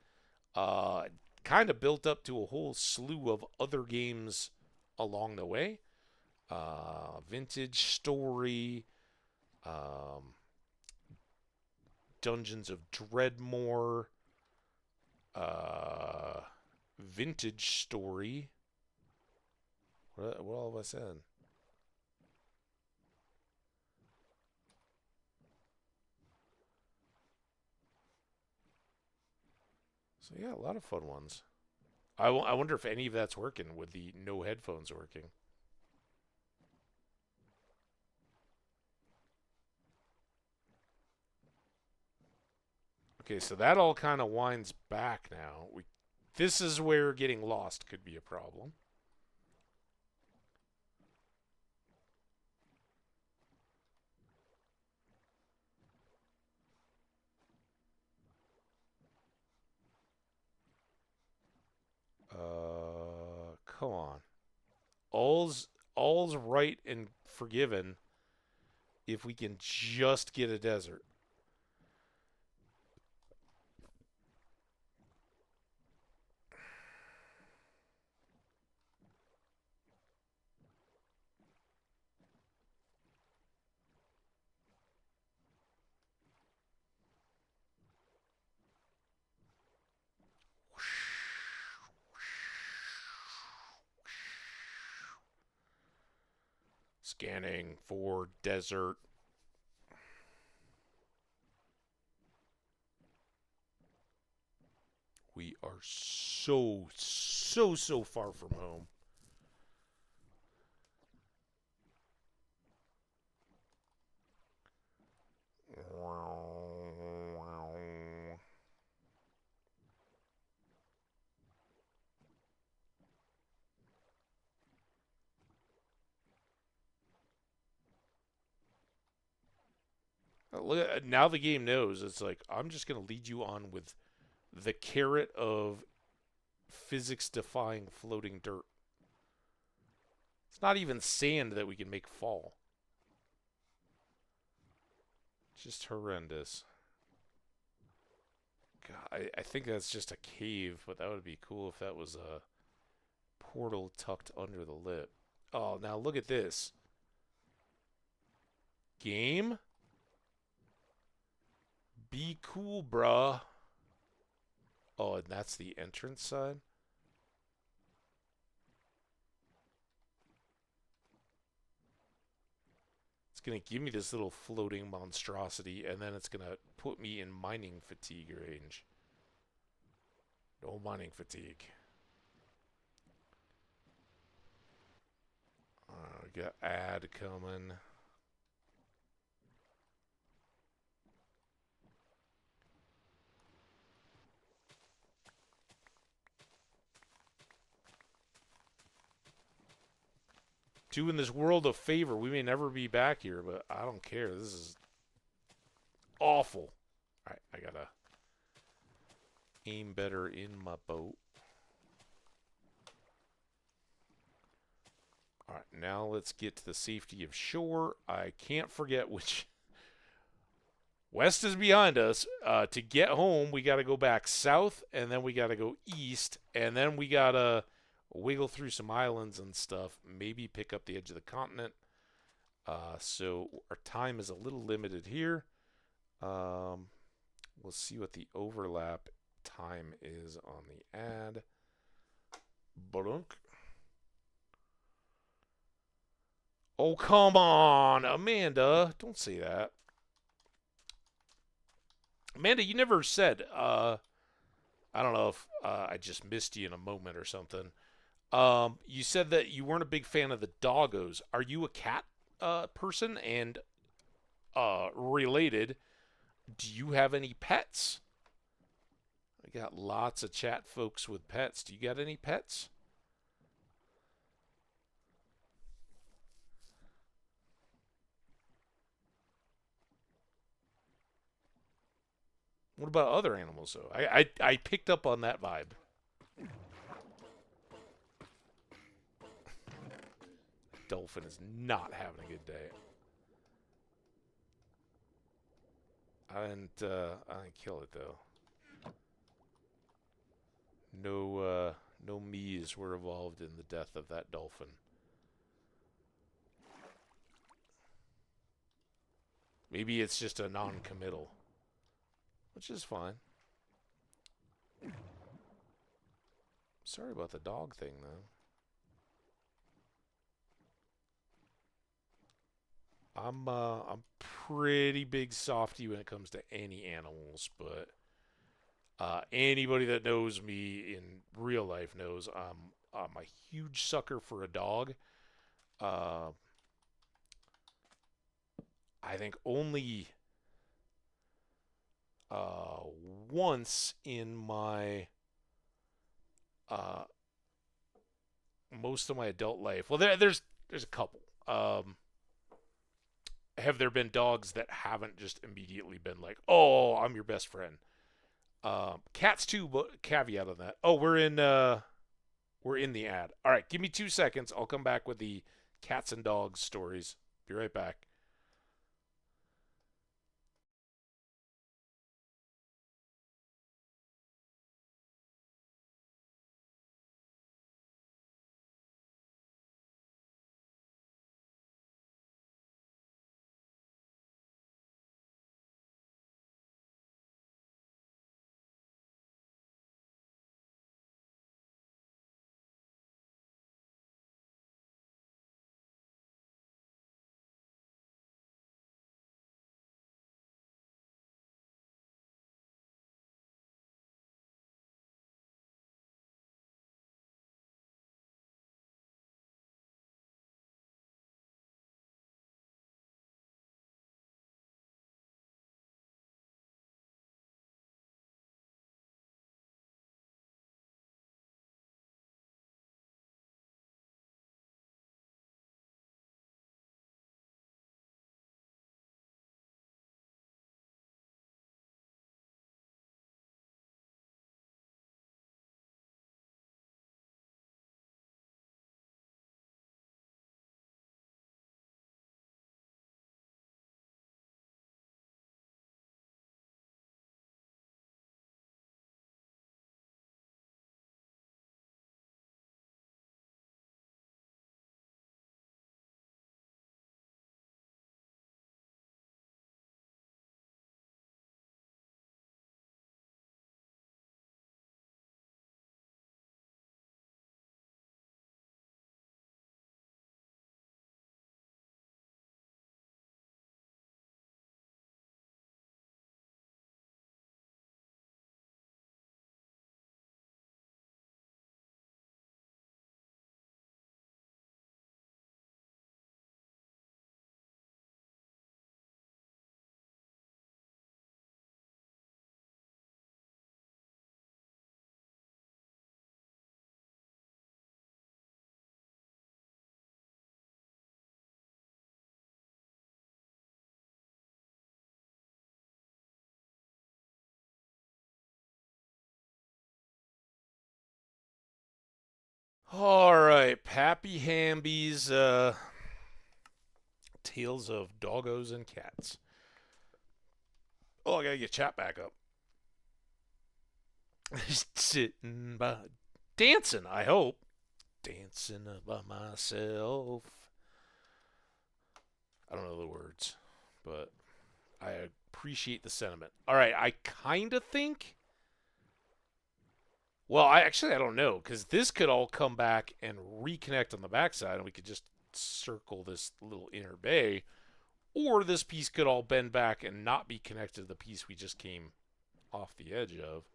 Uh, kind of built up to a whole slew of other games along the way. Vintage Story, um, Dungeons of Dreadmore, uh, Vintage Story. What all have I said? So yeah, a lot of fun ones. I wonder if any of that's working with the no headphones working. Okay, so that all kind of winds back now. This is where getting lost could be a problem. Come on. All's right and forgiven if we can just get a desert. Scanning for desert. We are so far from home. Now the game knows. It's like I'm just gonna lead you on with the carrot of physics-defying floating dirt. It's not even sand that we can make fall. Just horrendous. God, I think that's just a cave, but that would be cool if that was a portal tucked under the lip. Oh, now look at this. Game? Be cool, bruh. Oh, and that's the entrance side? It's going to give me this little floating monstrosity, and then it's going to put me in mining fatigue range. No mining fatigue. We got ad coming. Doing this world a favor. We may never be back here, but I don't care. This is awful. Alright, I gotta aim better in my boat. Alright, now let's get to the safety of shore. I can't forget which... West is behind us. To get home, we gotta go back south, and then we gotta go east, and then we gotta wiggle through some islands and stuff. Maybe pick up the edge of the continent. So our time is a little limited here. We'll see what the overlap time is on the ad. Badunk. Oh, come on, Amanda. Don't say that. Amanda, you never said, I don't know if I just missed you in a moment or something. You said that you weren't a big fan of the doggos. Are you a cat person? And related, do you have any pets? I got lots of chat folks with pets. Do you got any pets? What about other animals, though? I picked up on that vibe. Dolphin is not having a good day. I didn't kill it though. No me's were involved in the death of that dolphin. Maybe it's just a non-committal, which is fine. Sorry about the dog thing though. I'm pretty big softy when it comes to any animals, but anybody that knows me in real life knows I'm a huge sucker for a dog. Uh, I think only uh, once in my uh, most of my adult life. Well, there's a couple. Have there been dogs that haven't just immediately been like, "Oh, I'm your best friend"? Cats too, but caveat on that. Oh, we're in the ad. All right, give me 2 seconds. I'll come back with the cats and dogs stories. Be right back. All right, Pappy Hamby's tales of doggos and cats. Oh, I gotta get chat back up. Sitting by, dancing. I hope dancing by myself. I don't know the words, but I appreciate the sentiment. All right, I kind of think. Well, I don't know because this could all come back and reconnect on the backside, and we could just circle this little inner bay, or this piece could all bend back and not be connected to the piece we just came off the edge of.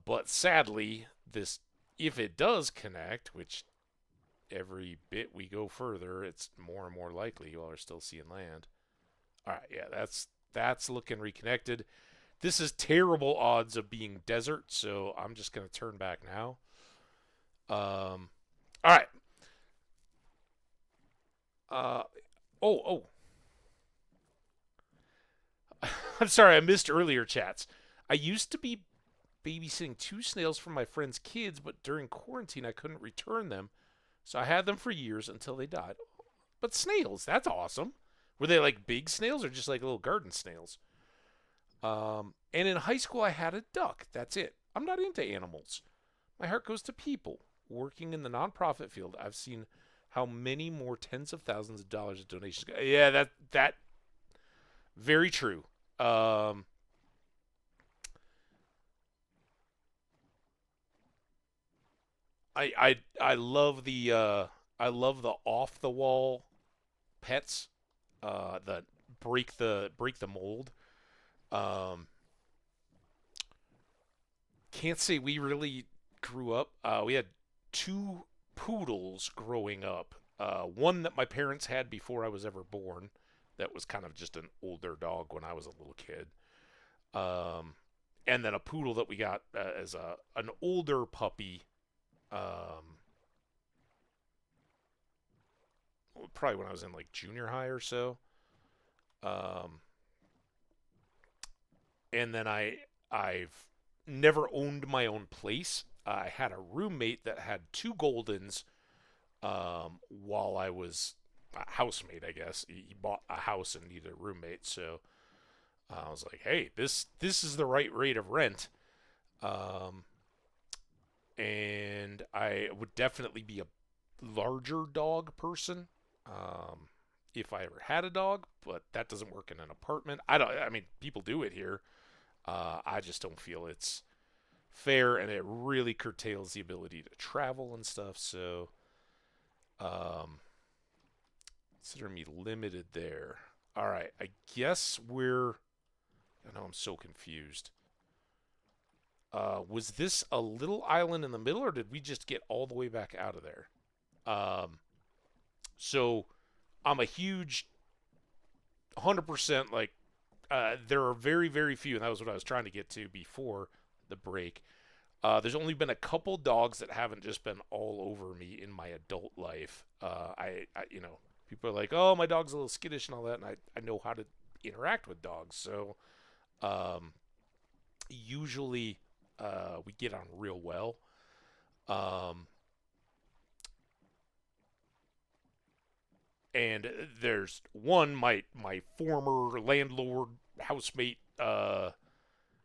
But sadly, this if it does connect, which every bit we go further, it's more and more likely you all are still seeing land. All right, yeah, that's looking reconnected. This is terrible odds of being desert, so I'm just gonna turn back now. All right. Uh, oh. I'm sorry, I missed earlier chats. I used to be babysitting two snails for my friend's kids, but during quarantine I couldn't return them, so I had them for years until they died. But snails, that's awesome. Were they like big snails or just like little garden snails? And in high school I had a duck. That's it. I'm not into animals. My heart goes to people. Working in the nonprofit field, I've seen how many more tens of thousands of dollars of donations. Yeah, that very true. Um, I love the off the wall pets that break the mold. Um, can't say we really grew up. We had two poodles growing up. One that my parents had before I was ever born. That was kind of just an older dog when I was a little kid. Um, and then a poodle that we got as an older puppy. Um, probably when I was in like junior high or so. Um, and then I've never owned my own place. I had a roommate that had two Goldens while I was a housemate, I guess. He bought a house and needed a roommate, so I was like, "Hey, this is the right rate of rent." Um, and I would definitely be a larger dog person if I ever had a dog, but that doesn't work in an apartment. I don't. I mean, people do it here. I just don't feel it's fair, and it really curtails the ability to travel and stuff. So, um, consider me limited there. All right, I guess we're. I know I'm so confused. Was this a little island in the middle, or did we just get all the way back out of there? Um, so I'm a huge 100% like. There are very, very few, and that was what I was trying to get to before the break. There's only been a couple dogs that haven't just been all over me in my adult life. People are like, "Oh, my dog's a little skittish and all that," and I know how to interact with dogs, so um, usually we get on real well. Um, and there's one my former landlord housemate,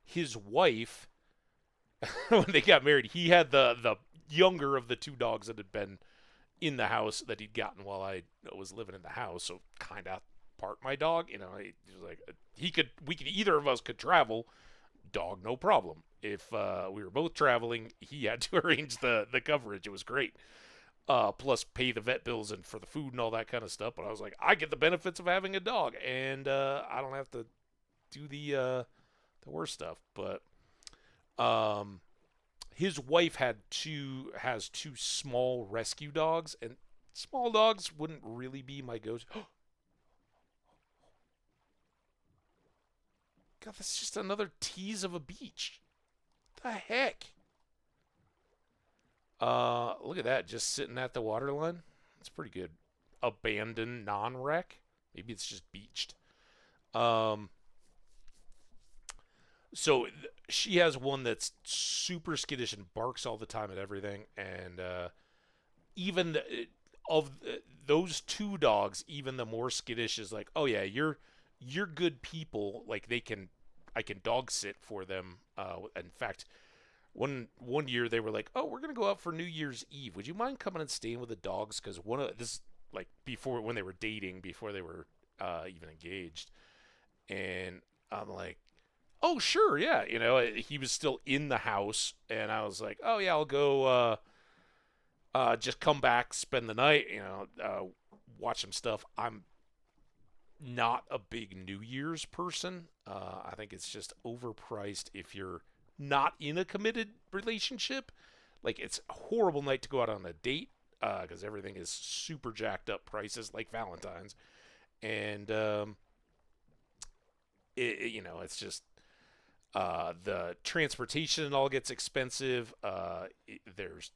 his wife when they got married, he had the younger of the two dogs that had been in the house that he'd gotten while I was living in the house, so kind of part my dog. He was like either of us could travel, dog no problem. If we were both traveling, he had to arrange the coverage. It was great. Plus pay the vet bills and for the food and all that kind of stuff. But I was like, I get the benefits of having a dog, and I don't have to do the worst stuff. But um, his wife has two small rescue dogs, and small dogs wouldn't really be my go-to. God, that's just another tease of a beach. What the heck? Look at that, just sitting at the waterline. That's pretty good. Abandoned non-wreck. Maybe it's just beached. Um, so she has one that's super skittish and barks all the time at everything, and even of those two dogs, even the more skittish is like, oh yeah, you're good people. Like I can dog sit for them. In fact, one year they were like, oh, we're gonna go out for New Year's Eve. Would you mind coming and staying with the dogs? Because one of this like before when they were dating, before they were even engaged, and I'm like, oh sure, yeah. He was still in the house, and I was like, oh yeah, I'll go. Just come back, spend the night, watch some stuff. I'm not a big New Year's person. I think it's just overpriced if you're not in a committed relationship. Like, it's a horrible night to go out on a date because everything is super jacked up prices, like Valentine's. And, it's just, The transportation all gets expensive. There's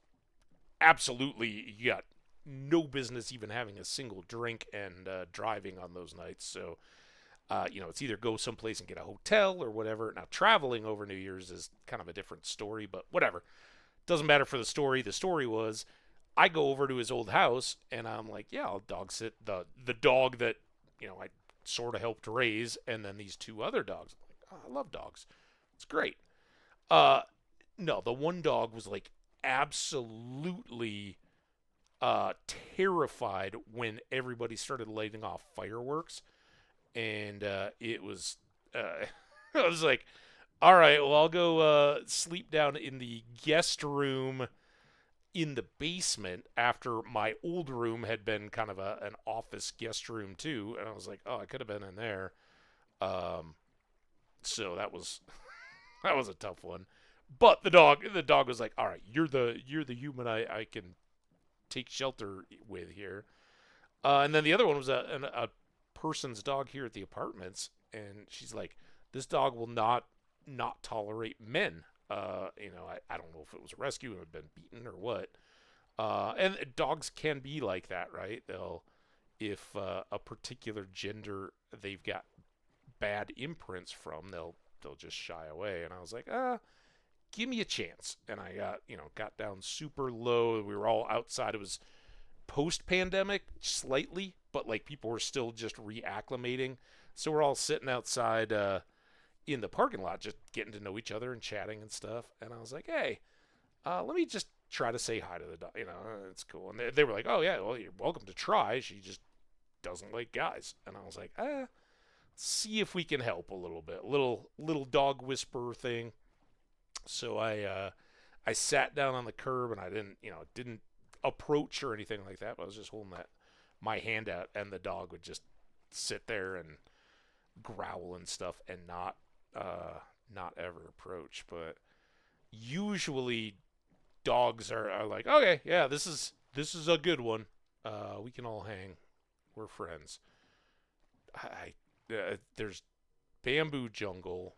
absolutely, you got no business even having a single drink and driving on those nights. So, it's either go someplace and get a hotel or whatever. Now, traveling over New Year's is kind of a different story, but whatever. Doesn't matter for the story. The story was I go over to his old house and I'm like, yeah, I'll dog sit the dog that, I sort of helped raise, and then these two other dogs. I'm like, oh, I love dogs. It's great. Uh, no, the one dog was like absolutely terrified when everybody started lighting off fireworks, and it was I was like, all right, well, I'll go sleep down in the guest room in the basement after my old room had been kind of an office guest room too, and I was like, oh, I could have been in there. Um, so that was that was a tough one. But the dog was like, all right, you're the human I can take shelter with here. And then the other one was a person's dog here at the apartments, and she's like, this dog will not tolerate men. I don't know if it was a rescue and had been beaten or what. And dogs can be like that, right? If a particular gender they've got bad imprints from, they'll just shy away. And I was like, give me a chance. And I got down super low. We were all outside. It was post pandemic slightly, but like people were still just reacclimating. So we're all sitting outside in the parking lot, just getting to know each other and chatting and stuff. And I was like, hey, let me just try to say hi to the dog. It's cool. And they were like, oh yeah, well, you're welcome to try. She just doesn't like guys. And I was like, see if we can help a little bit. Little dog whisperer thing. So I sat down on the curb and I didn't approach or anything like that. But I was just holding my hand out, and the dog would just sit there and growl and stuff and not ever approach. But usually dogs are like, okay, yeah, this is a good one. We can all hang. We're friends. There's bamboo jungle.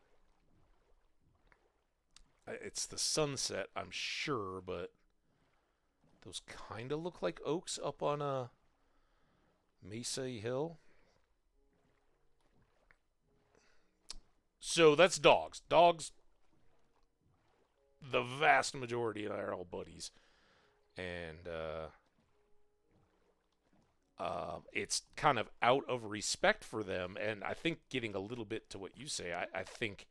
It's the sunset, I'm sure, but those kind of look like oaks up on a Mesa Hill. So that's dogs. Dogs, the vast majority are all buddies, and it's kind of out of respect for them. And I think getting a little bit to what you say, I think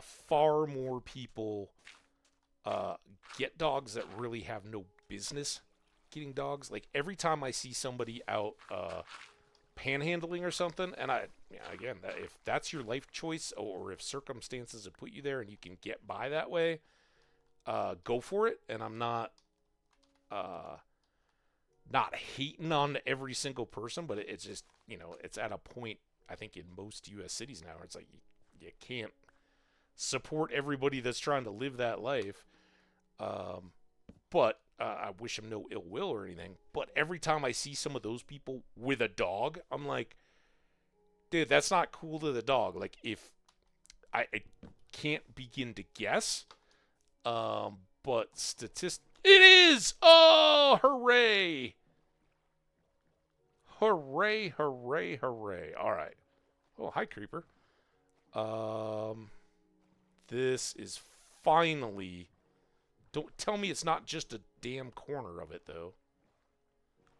far more people get dogs that really have no business getting dogs. Like every time I see somebody out panhandling or something, and again, if that's your life choice or if circumstances have put you there and you can get by that way, go for it. And I'm not hating on every single person, but it's just it's at a point I think in most U.S. cities now where it's like you can't support everybody that's trying to live that life. But I wish them no ill will or anything. But every time I see some of those people with a dog, I'm like, dude, that's not cool to the dog. Like, if I can't begin to guess, but it is. Oh, hooray! Hooray! Hooray! Hooray! All right. Oh, hi, creeper. This is finally. Don't tell me it's not just a damn corner of it, though.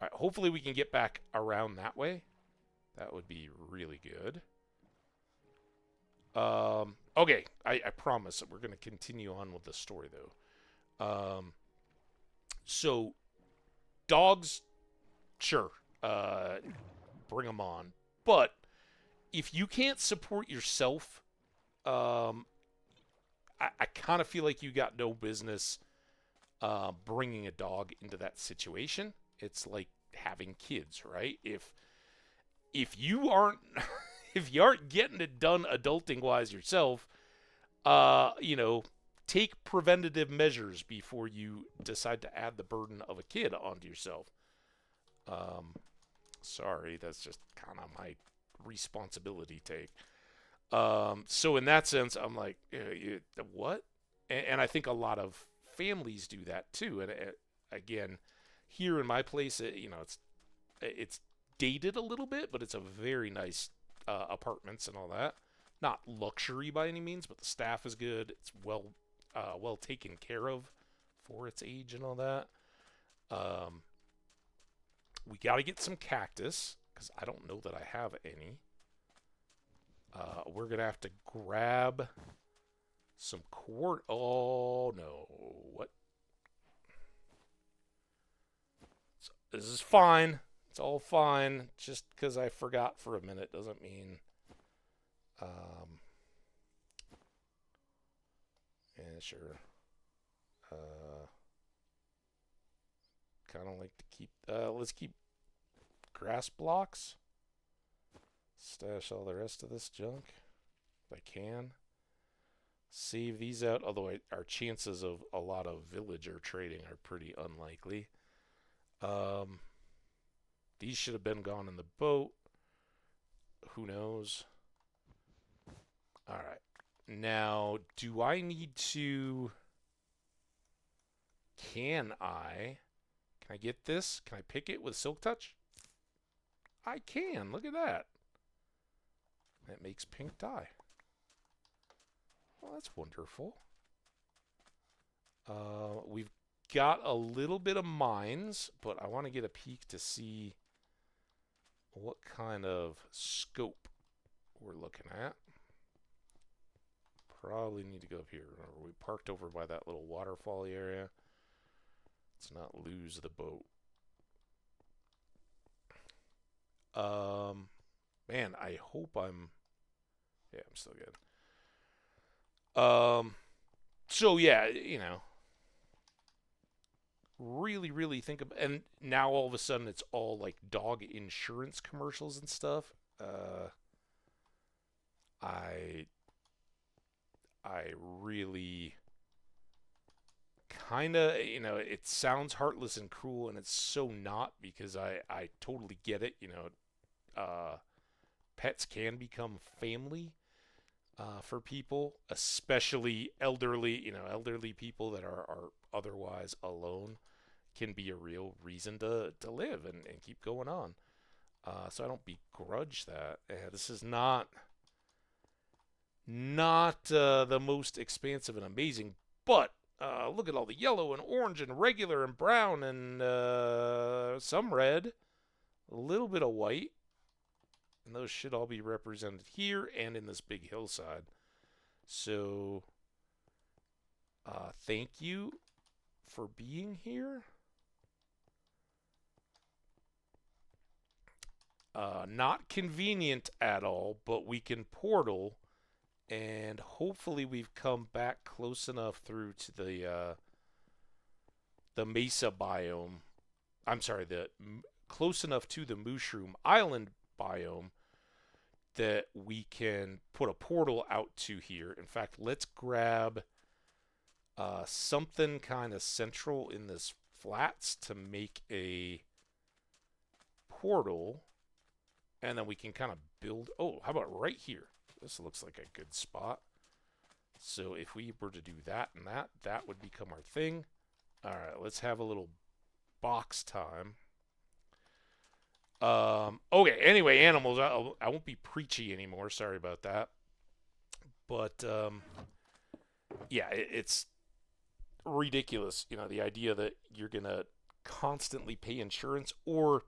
All right, hopefully we can get back around that way. That would be really good. Okay, I promise that we're going to continue on with the story, though. So, dogs, sure, bring them on. But if you can't support yourself, I kind of feel like you got no business bringing a dog into that situation. It's like having kids, right? If you aren't if you aren't getting it done adulting wise yourself, take preventative measures before you decide to add the burden of a kid onto yourself. Sorry, that's just kind of my responsibility take. So in that sense, I'm like, what? And I think a lot of families do that too. And again, here in my place, it's dated a little bit, but it's a very nice apartments and all that. Not luxury by any means, but the staff is good. It's well taken care of for its age and all that. Um, we got to get some cactus because I don't know that I have any. We're gonna have to grab some quart. Oh no! What? This is fine. It's all fine. Just because I forgot for a minute doesn't mean. Um, yeah, sure. Uh, kind of like to keep. Let's keep grass blocks. Stash all the rest of this junk if I can. Save these out, although our chances of a lot of villager trading are pretty unlikely. Um, these should have been gone in the boat. Who knows? All right. Now, do I need to... Can I... Can I get this? Can I pick it with Silk Touch? I can. Look at that. That makes pink dye. Well, that's wonderful. We've got a little bit of mines, but I want to get a peek to see what kind of scope we're looking at. Probably need to go up here. Remember, we parked over by that little waterfall area. Let's not lose the boat. Man, I hope I'm... Yeah, I'm still good. So yeah, really, really think about... And now all of a sudden it's all like dog insurance commercials and stuff. I really kind of, it sounds heartless and cruel, and it's so not because I totally get it. Pets can become family for people, especially elderly people that are otherwise alone can be a real reason to live and keep going on. So I don't begrudge that. This is not the most expansive and amazing, but look at all the yellow and orange and regular and brown and some red, a little bit of white. And those should all be represented here and in this big hillside. So, thank you for being here. Not convenient at all, but we can portal, and hopefully we've come back close enough through to the mesa biome. I'm sorry, close enough to the Mushroom Island biome that we can put a portal out to here. In fact, let's grab something kind of central in this flats to make a portal, and then we can kind of build. Oh, how about right here? This looks like a good spot. So if we were to do that and that would become our thing. All right, let's have a little box time. Okay, anyway, animals, I won't be preachy anymore. Sorry about that. But, yeah, it's ridiculous, the idea that you're going to constantly pay insurance, or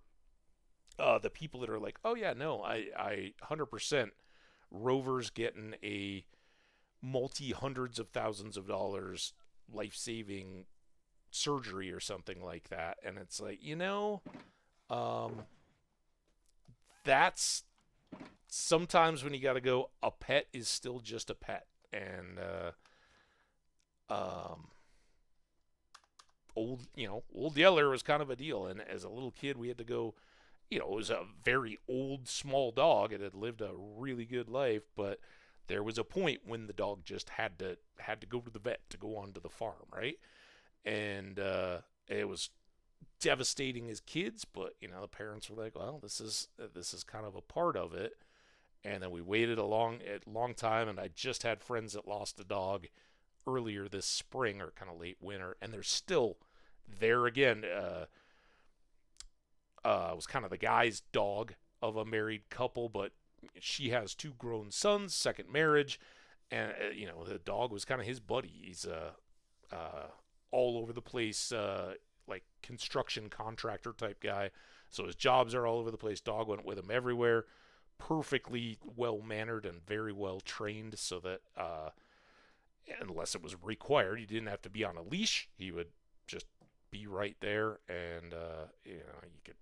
the people that are like, oh, yeah, no, I 100% Rover's getting a multi-hundreds of thousands of dollars life-saving surgery or something like that. And it's like, that's sometimes when you got to go, a pet is still just a pet. And old Yeller was kind of a deal. And as a little kid, we had to go, it was a very old, small dog. It had lived a really good life, but there was a point when the dog just had to go to the vet to go onto the farm, right? And it was devastating as kids, but the parents were like, well, this is kind of a part of it. And then we waited a long time, and I just had friends that lost a dog earlier this spring or kind of late winter, and they're still there again. Was kind of the guy's dog of a married couple, but she has two grown sons, second marriage, and the dog was kind of his buddy. He's all over the place, like construction contractor type guy. So his jobs are all over the place. Dog went with him everywhere. Perfectly well mannered and very well trained, so that unless it was required, he didn't have to be on a leash. He would just be right there, and you could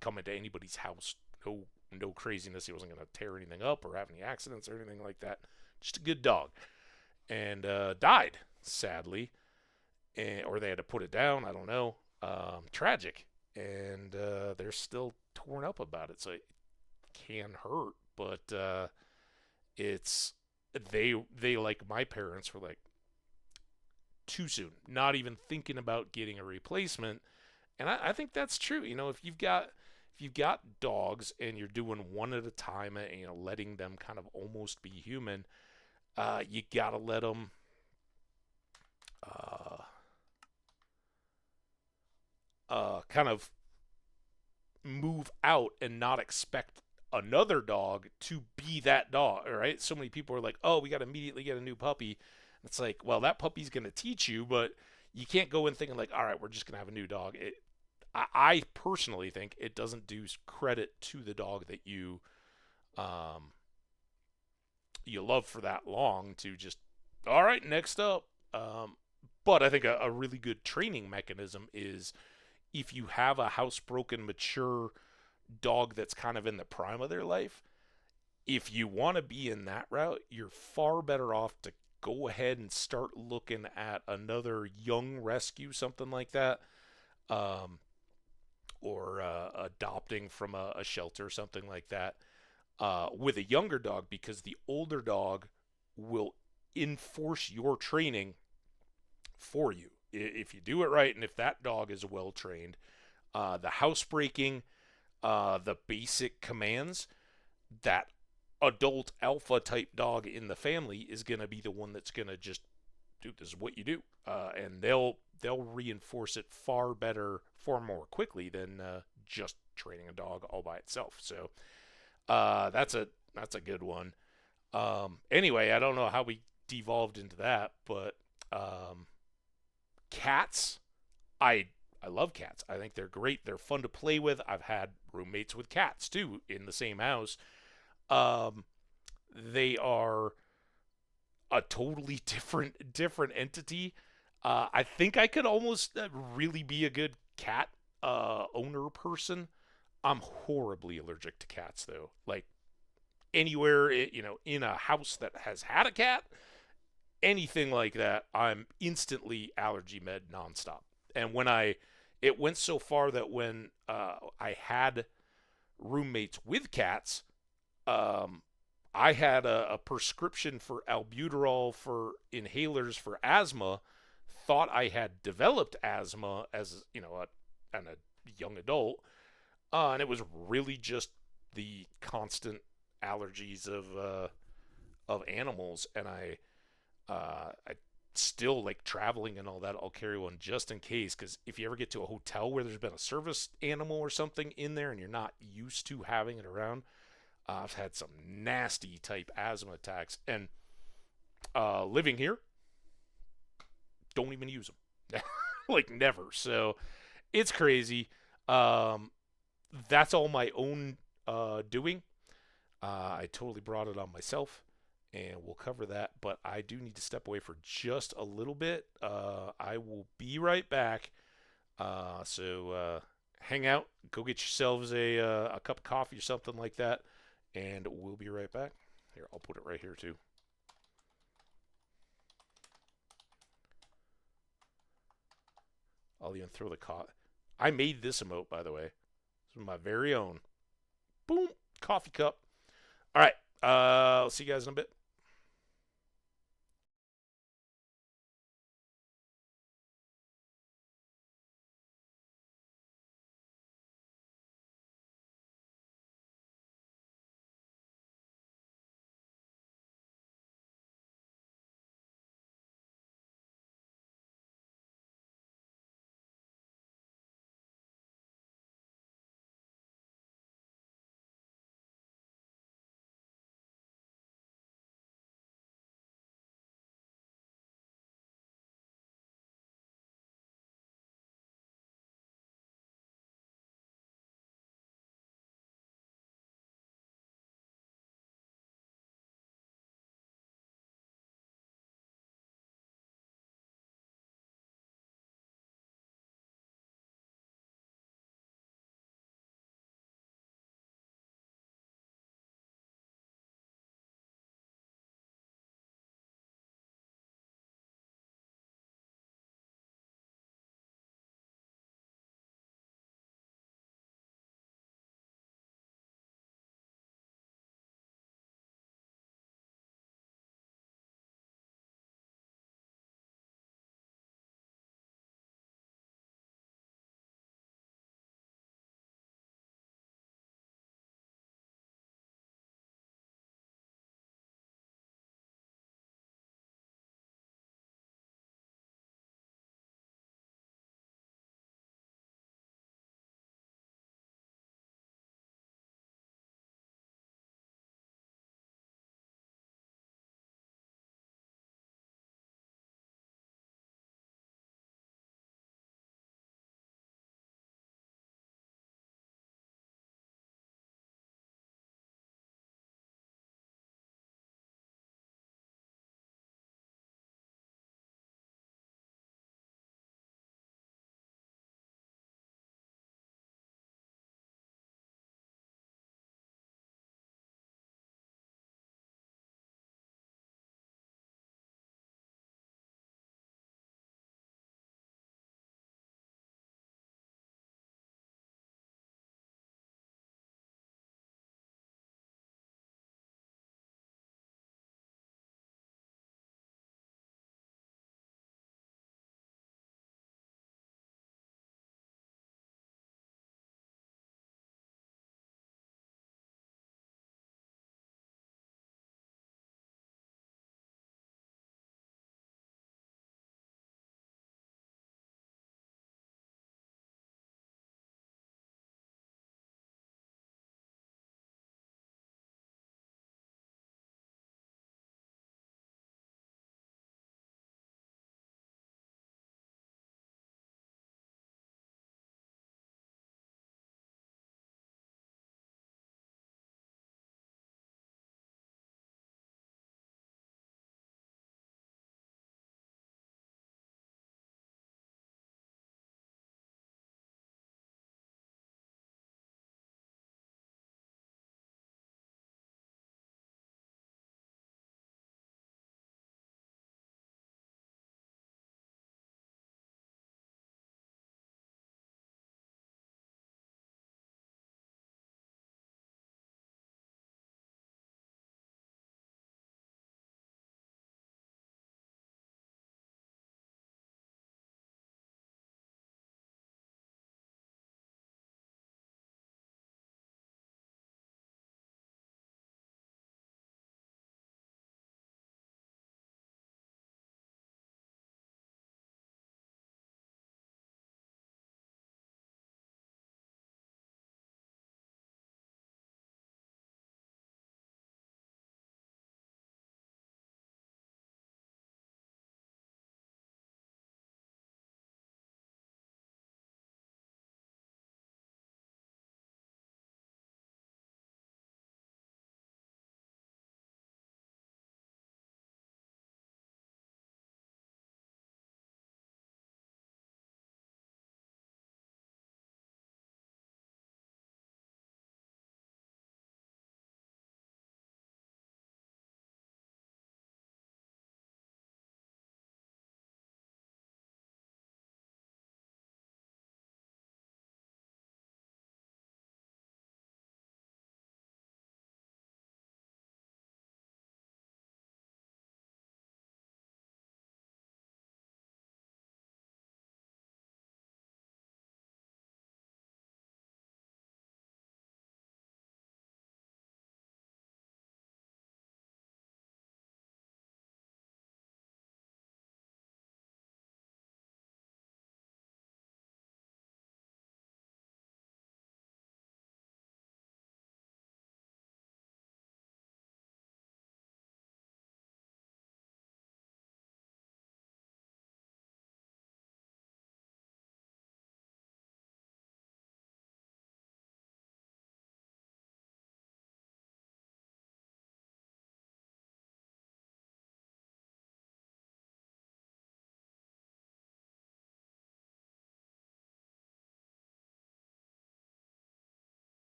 come into anybody's house. No craziness. He wasn't going to tear anything up or have any accidents or anything like that. Just a good dog. And died, sadly. Or they had to put it down. I don't know. Tragic. And they're still torn up about it. So it can hurt. But it's... They, like my parents, were like, too soon. Not even thinking about getting a replacement. And I think that's true. If you've got dogs and you're doing one at a time and letting them kind of almost be human, you gotta let them kind of move out and not expect another dog to be that dog. All right, so many people are like, oh, we got to immediately get a new puppy. It's like, well, that puppy's gonna teach you, but you can't go in thinking like, all right, we're just gonna have a new dog. I personally think it doesn't do credit to the dog that um, you love for that long to just, all right, next up. But I think a really good training mechanism is if you have a housebroken, mature dog that's kind of in the prime of their life, if you want to be in that route, you're far better off to go ahead and start looking at another young rescue, something like that. Um, or adopting from a shelter or something like that with a younger dog, because the older dog will enforce your training for you if you do it right, and if that dog is well trained. The housebreaking, the basic commands, that adult alpha type dog in the family is going to be the one that's going to just, dude, this is what you do, and they'll reinforce it far better, far more quickly than just training a dog all by itself. So that's a good one. Anyway, I don't know how we devolved into that, but cats, I I love cats. I think they're great. They're fun to play with. I've had roommates with cats too in the same house. Um, they are a totally different entity. I think I could almost really be a good cat owner person. I'm horribly allergic to cats though. Like anywhere, in a house that has had a cat, anything like that, I'm instantly allergy med nonstop. And it went so far that when I had roommates with cats, um, I had a prescription for albuterol for inhalers for asthma. Thought I had developed asthma as and a young adult, and it was really just the constant allergies of animals. And I still like traveling and all that. I'll carry one just in case, because if you ever get to a hotel where there's been a service animal or something in there and you're not used to having it around, I've had some nasty type asthma attacks. And living here, don't even use them, like never. So it's crazy. Um, that's all my own doing. I totally brought it on myself, and we'll cover that. But I do need to step away for just a little bit. I will be right back. So hang out, go get yourselves a cup of coffee or something like that, and we'll be right back. Here, I'll put it right here too. I'll even throw the I made this emote, by the way. This is my very own. Boom, coffee cup. All right. I'll see you guys in a bit.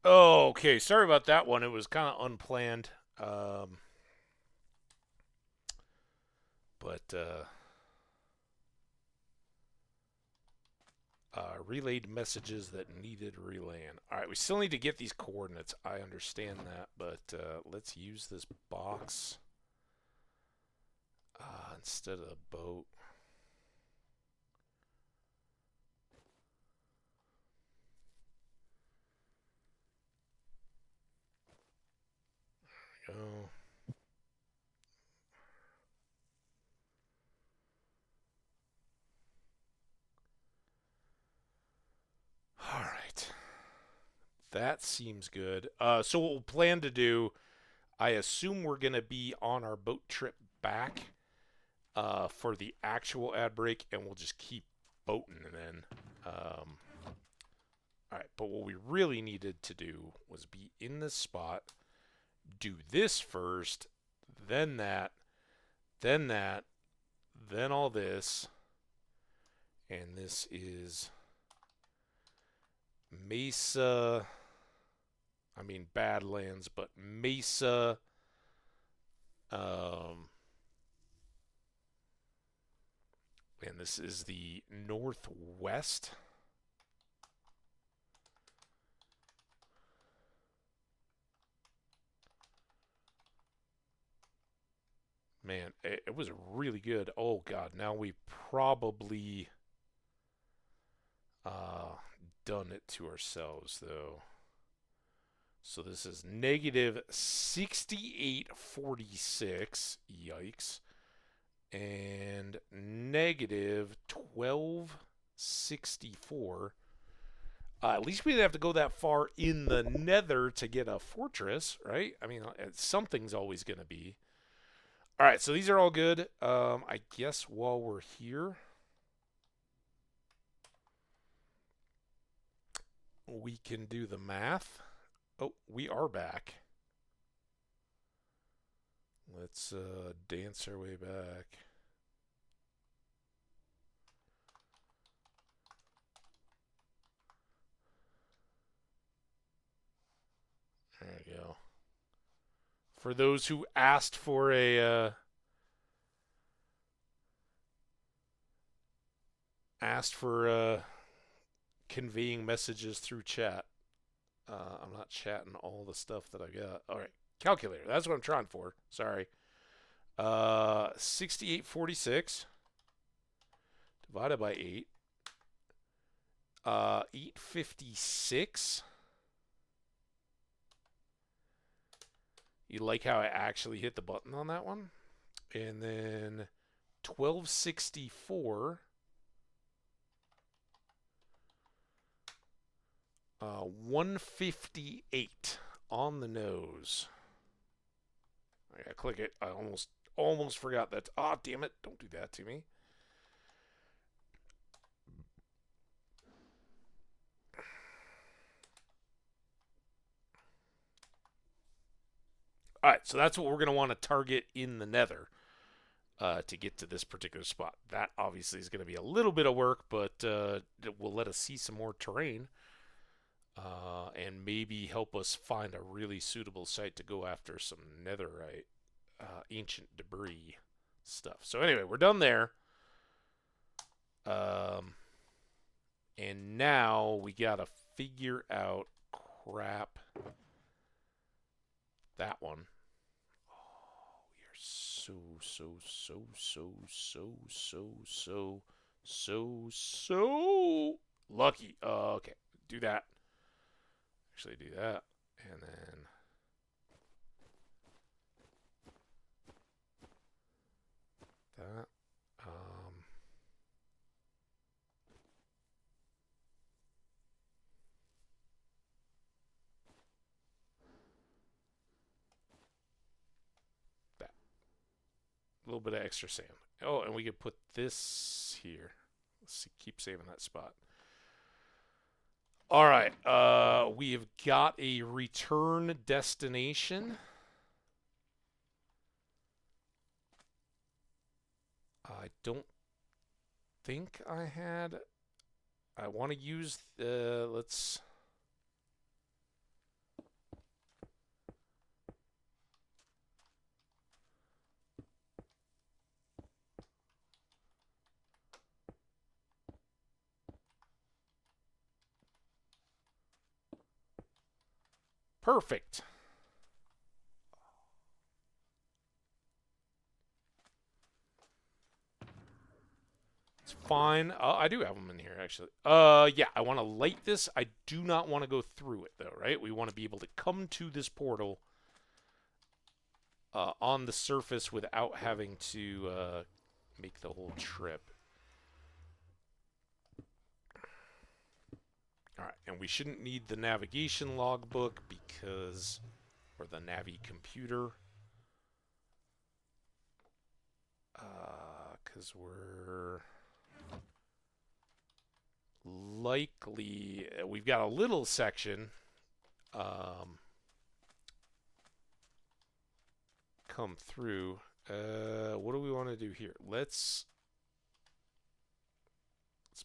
Oh, okay. Sorry about that one. It was kind of unplanned. But relayed messages that needed relaying. All right, we still need to get these coordinates. I understand that, but let's use this box instead of the boat. There we go. All right. That seems good. So what we'll plan to do, I assume we're going to be on our boat trip back for the actual ad break, and we'll just keep boating then. All right, but what we really needed to do was be in this spot, do this first, then that, then that, then all this, and this is Mesa. I mean Badlands, but Mesa. Um, and this is the Northwest. Man, it was really good. Oh God, now we probably uh, done it to ourselves though. So this is negative 6846. Yikes. And negative 1264. At least we didn't have to go that far in the nether to get a fortress, right? I mean, something's always going to be. All right, so these are all good. I guess while we're here, we can do the math. Oh, we are back. Let's dance our way back. There we go. For those who asked for conveying messages through chat. I'm not chatting all the stuff that I got. All right, calculator. That's what I'm trying for. Sorry. 6846 divided by 8. 856. You like how I actually hit the button on that one? And then 1264. 158 on the nose. I gotta click it. I almost forgot that. Ah, damn it! Don't do that to me. All right, so that's what we're gonna want to target in the Nether to get to this particular spot. That obviously is gonna be a little bit of work, but it will let us see some more terrain. And maybe help us find a really suitable site to go after some netherite, ancient debris stuff. So anyway, we're done there. And now we gotta figure out crap. That one. Oh, we are so lucky. Okay, do that. Actually, do that, and then that. That. A little bit of extra sand. Oh, and we could put this here. Let's see, keep saving that spot. All right, we have got a return destination. I don't think I had. I want to use the. Let's. Perfect. It's fine. I do have them in here, actually. Yeah, I want to light this. I do not want to go through it, though, right? We want to be able to come to this portal on the surface without having to make the whole trip. All right, and we shouldn't need the navigation logbook because, or the Navi computer, because we're likely, we've got a little section come through. What do we want to do here? Let's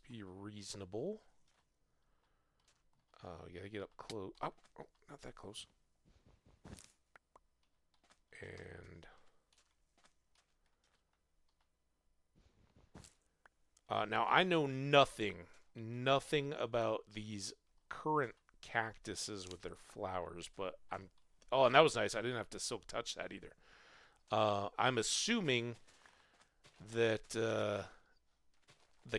be reasonable. We gotta get up close. Oh, not that close. And now I know nothing about these current cactuses with their flowers, but I'm. Oh, and that was nice. I didn't have to silk touch that either. I'm assuming that the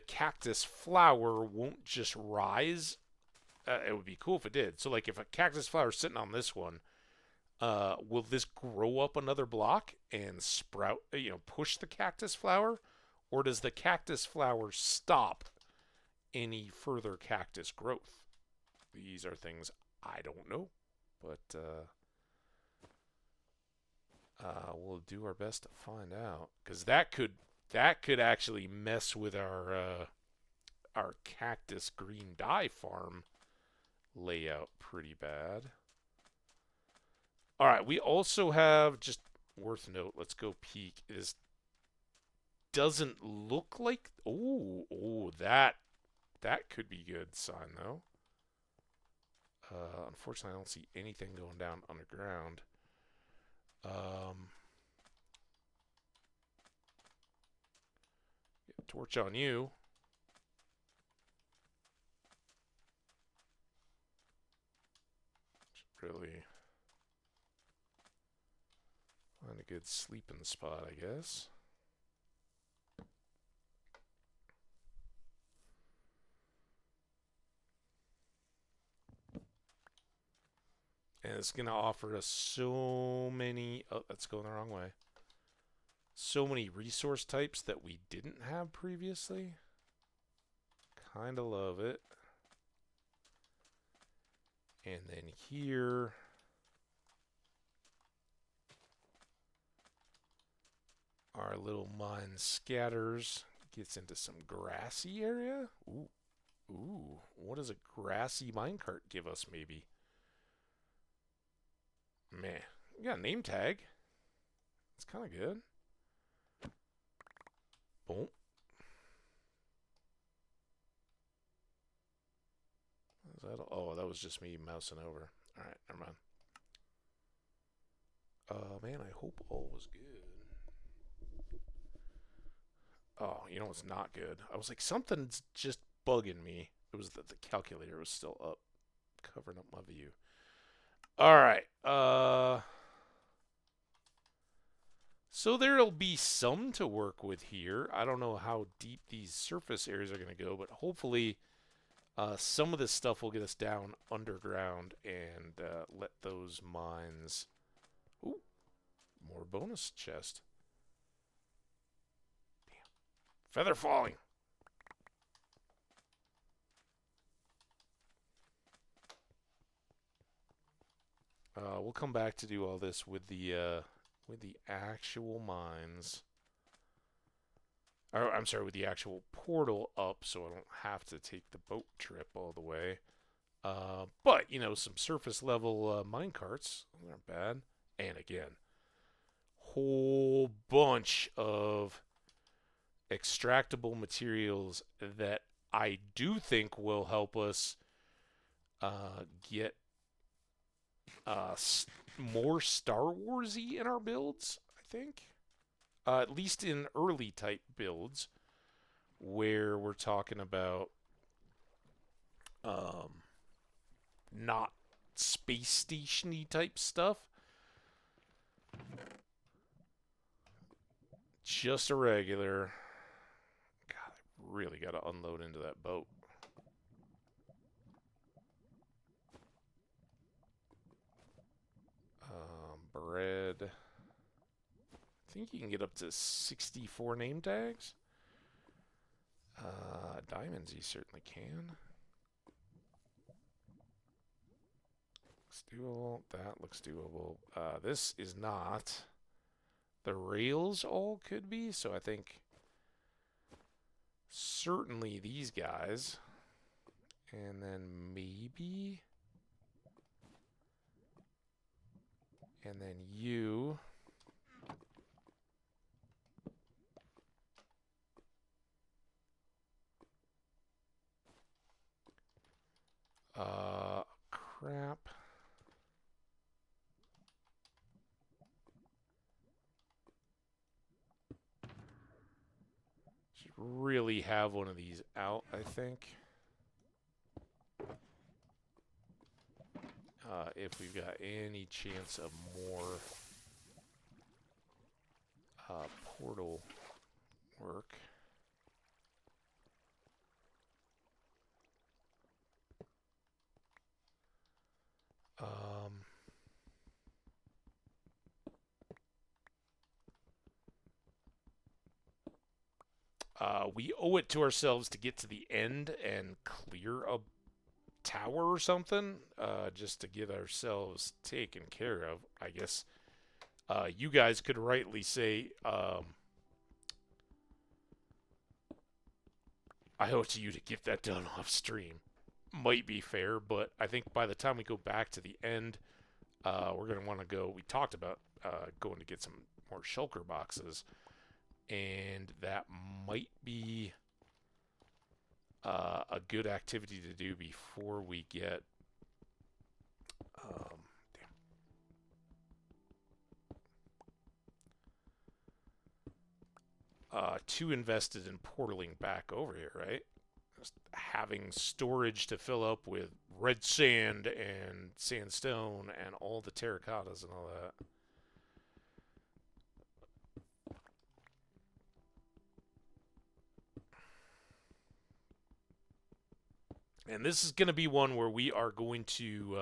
cactus flower won't just rise. It would be cool if it did. So, like, if a cactus flower is sitting on this one, will this grow up another block and sprout? Push the cactus flower, or does the cactus flower stop any further cactus growth? These are things I don't know, but we'll do our best to find out, because that could actually mess with our cactus green dye farm layout pretty bad. All right, we also have, just worth note, let's go peek. It doesn't look like, oh, that could be good sign though. Unfortunately, I don't see anything going down underground. Torch on you. Really find a good sleeping spot, I guess. And it's going to offer us so many... Oh, that's going the wrong way. So many resource types that we didn't have previously. Kind of love it. And then here... our little mine scatters. Gets into some grassy area. Ooh. What does a grassy minecart give us, maybe? Man, we got a name tag. It's kind of good. Boom. Is that oh, that was just me mousing over. All right, never mind. Man, I hope all was good. Oh, you know what's not good? I was like, something's just bugging me. It was that the calculator was still up, covering up my view. All right. So there'll be some to work with here. I don't know how deep these surface areas are going to go, but hopefully some of this stuff will get us down underground and let those mines... Ooh, more bonus chest. Damn. Feather falling. We'll come back to do all this with the actual mines. Or, I'm sorry, with the actual portal up, so I don't have to take the boat trip all the way. But, some surface level mine carts aren't bad. And again, whole bunch of extractable materials that I do think will help us get more Star Warsy in our builds, I think. At least in early type builds, where we're talking about not space station-y type stuff. Just a regular. God, I really got to unload into that boat. Bread. I think you can get up to 64 name tags. Diamonds, you certainly can. Looks doable. That looks doable. This is not. The rails all could be, so I think certainly these guys. And then maybe. And then you. Crap. Should really have one of these out, I think. If we've got any chance of more portal work. We owe it to ourselves to get to the end and clear a tower or something, just to get ourselves taken care of. I guess you guys could rightly say, I owe it to you to get that done off stream. Might be fair, but I think by the time we go back to the end, we're going to want to go. We talked about going to get some more shulker boxes, and that might be a good activity to do before we get. Too invested in portaling back over here, right? Just having storage to fill up with red sand and sandstone and all the terracottas and all that. And this is going to be one where we are going to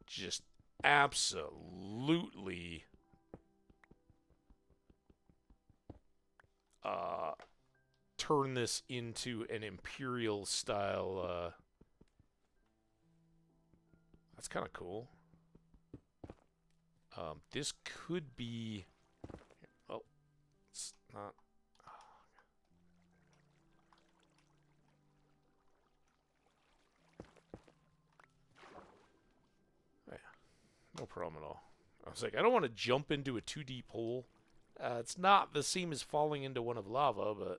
just absolutely turn this into an Imperial style. That's kind of cool. This could be. Oh, it's not. Yeah, no problem at all. I was like, I don't want to jump into a too deep hole. It's not the same as falling into one of lava, but.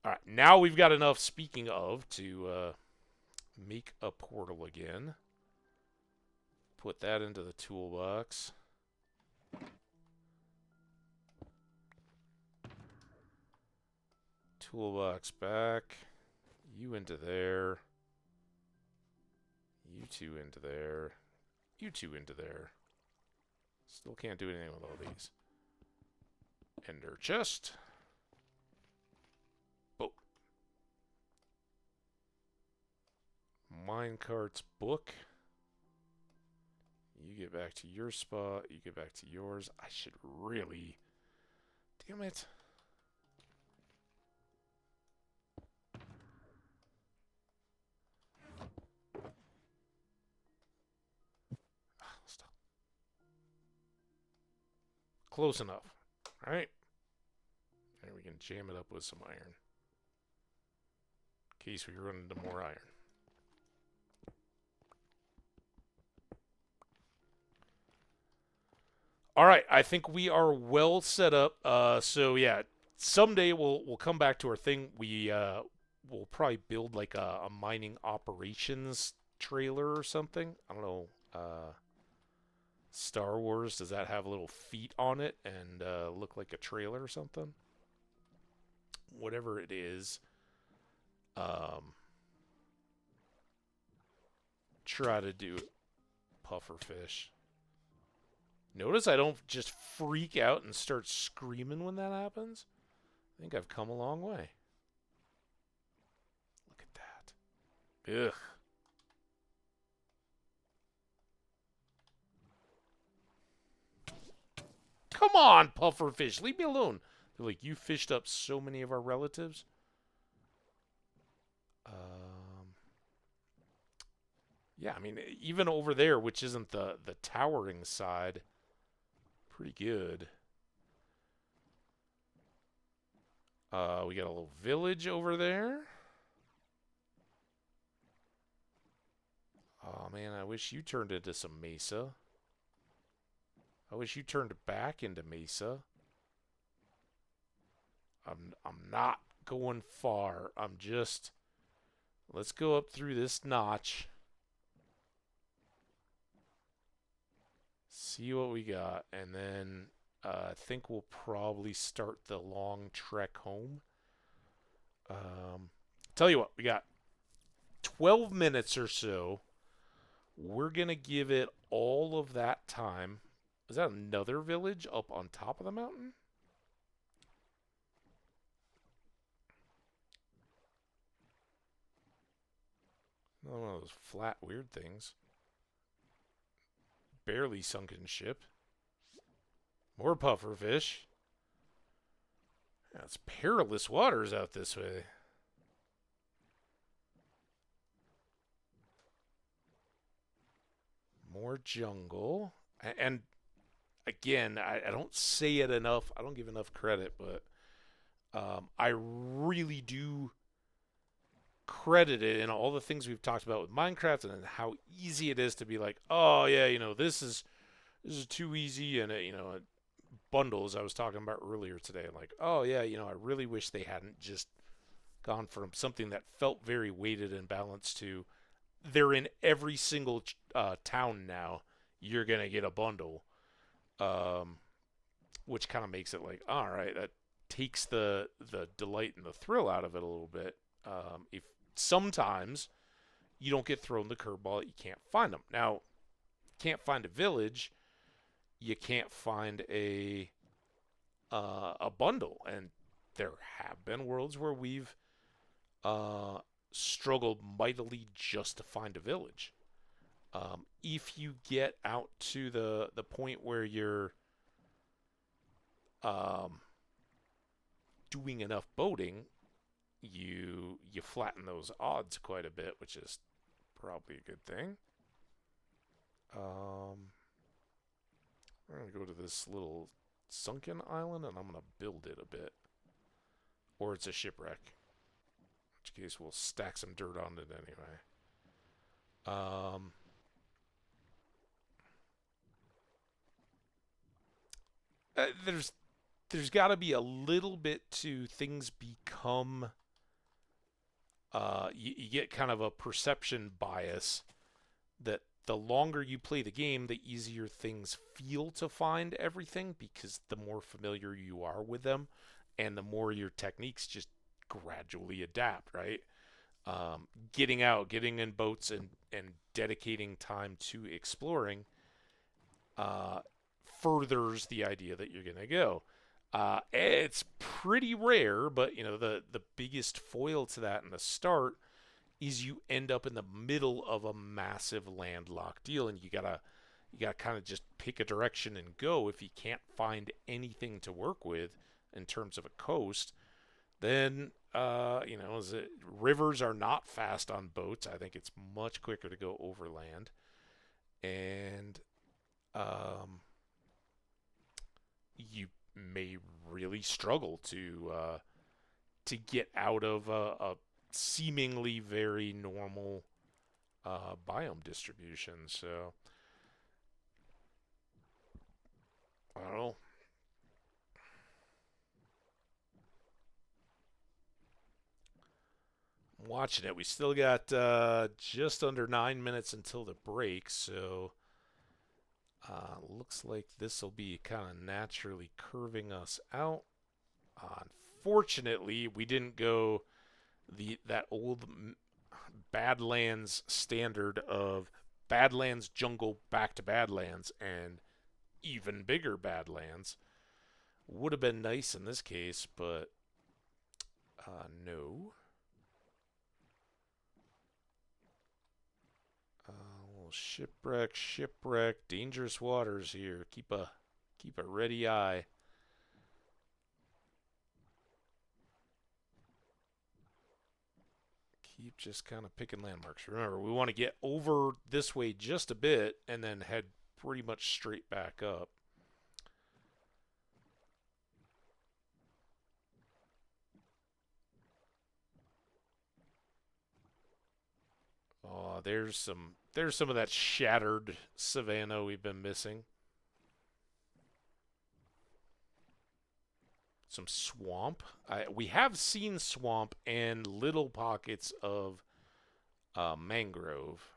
Alright, now we've got enough, speaking of, to make a portal again. Put that into the toolbox. Toolbox back. You into there. You two into there. You two into there. Still can't do anything with all these. Ender chest. Boom. Minecart's book. You get back to your spot. You get back to yours. I should really... Damn it. Stop. Close enough. Alright. And we can jam it up with some iron. In case we run into more iron. Alright, I think we are well set up. So yeah, someday we'll come back to our thing. We'll probably build like a mining operations trailer or something. I don't know. Star Wars, does that have little feet on it and look like a trailer or something? Whatever it is, Um, try to do pufferfish. Notice I don't just freak out and start screaming when that happens. I think I've come a long way. Look at that. Ugh. Come on, pufferfish. Leave me alone. They're like, you fished up so many of our relatives. Yeah, I mean, even over there, which isn't the towering side, pretty good. We got a little village over there. Oh man, I wish you turned into some mesa. I wish you turned back into mesa. I'm not going far. I'm just, let's go up through this notch. See what we got, and then I think we'll probably start the long trek home. Tell you what, we got 12 minutes or so. We're gonna give it all of that time. Is that another village up on top of the mountain? Another one of those flat weird things. Barely sunken ship. More pufferfish. Yeah, it's perilous waters out this way. More jungle. And again, I don't say it enough. I don't give enough credit, but I really do credit it in all the things we've talked about with Minecraft and how easy it is to be like, oh yeah, this is too easy, and bundles I was talking about earlier today. Like, oh yeah, I really wish they hadn't just gone from something that felt very weighted and balanced to they're in every single town now. You're gonna get a bundle, um, which kind of makes it like, all right, that takes the delight and the thrill out of it a little bit. If sometimes you don't get thrown the curveball, you can't find them. Now, can't find a village, you can't find a bundle, and there have been worlds where we've struggled mightily just to find a village. If you get out to the point where you're um, doing enough boating, you flatten those odds quite a bit, which is probably a good thing. We're gonna go to this little sunken island, and I'm gonna build it a bit, or it's a shipwreck. In which case, we'll stack some dirt on it anyway. Um, there's got to be a little bit to things become. You get kind of a perception bias that the longer you play the game, the easier things feel to find everything because the more familiar you are with them, and the more your techniques just gradually adapt, right? Getting out, getting in boats, and dedicating time to exploring furthers the idea that you're going to go. It's pretty rare, but the biggest foil to that in the start is you end up in the middle of a massive landlocked deal, and you gotta kind of just pick a direction and go. If you can't find anything to work with in terms of a coast, then rivers are not fast on boats. I think it's much quicker to go overland, and you may really struggle to get out of a seemingly very normal biome distribution. So I don't know. I'm watching it. We still got just under 9 minutes until the break, so looks like this will be kind of naturally curving us out. Unfortunately, we didn't go that old Badlands standard of Badlands jungle back to Badlands and even bigger Badlands. Would have been nice in this case, but no. Well, shipwreck, dangerous waters here. Keep a ready eye. Keep just kind of picking landmarks. Remember, we want to get over this way just a bit and then head pretty much straight back up. Oh, there's some of that shattered savanna we've been missing. Some swamp. We have seen swamp and little pockets of mangrove.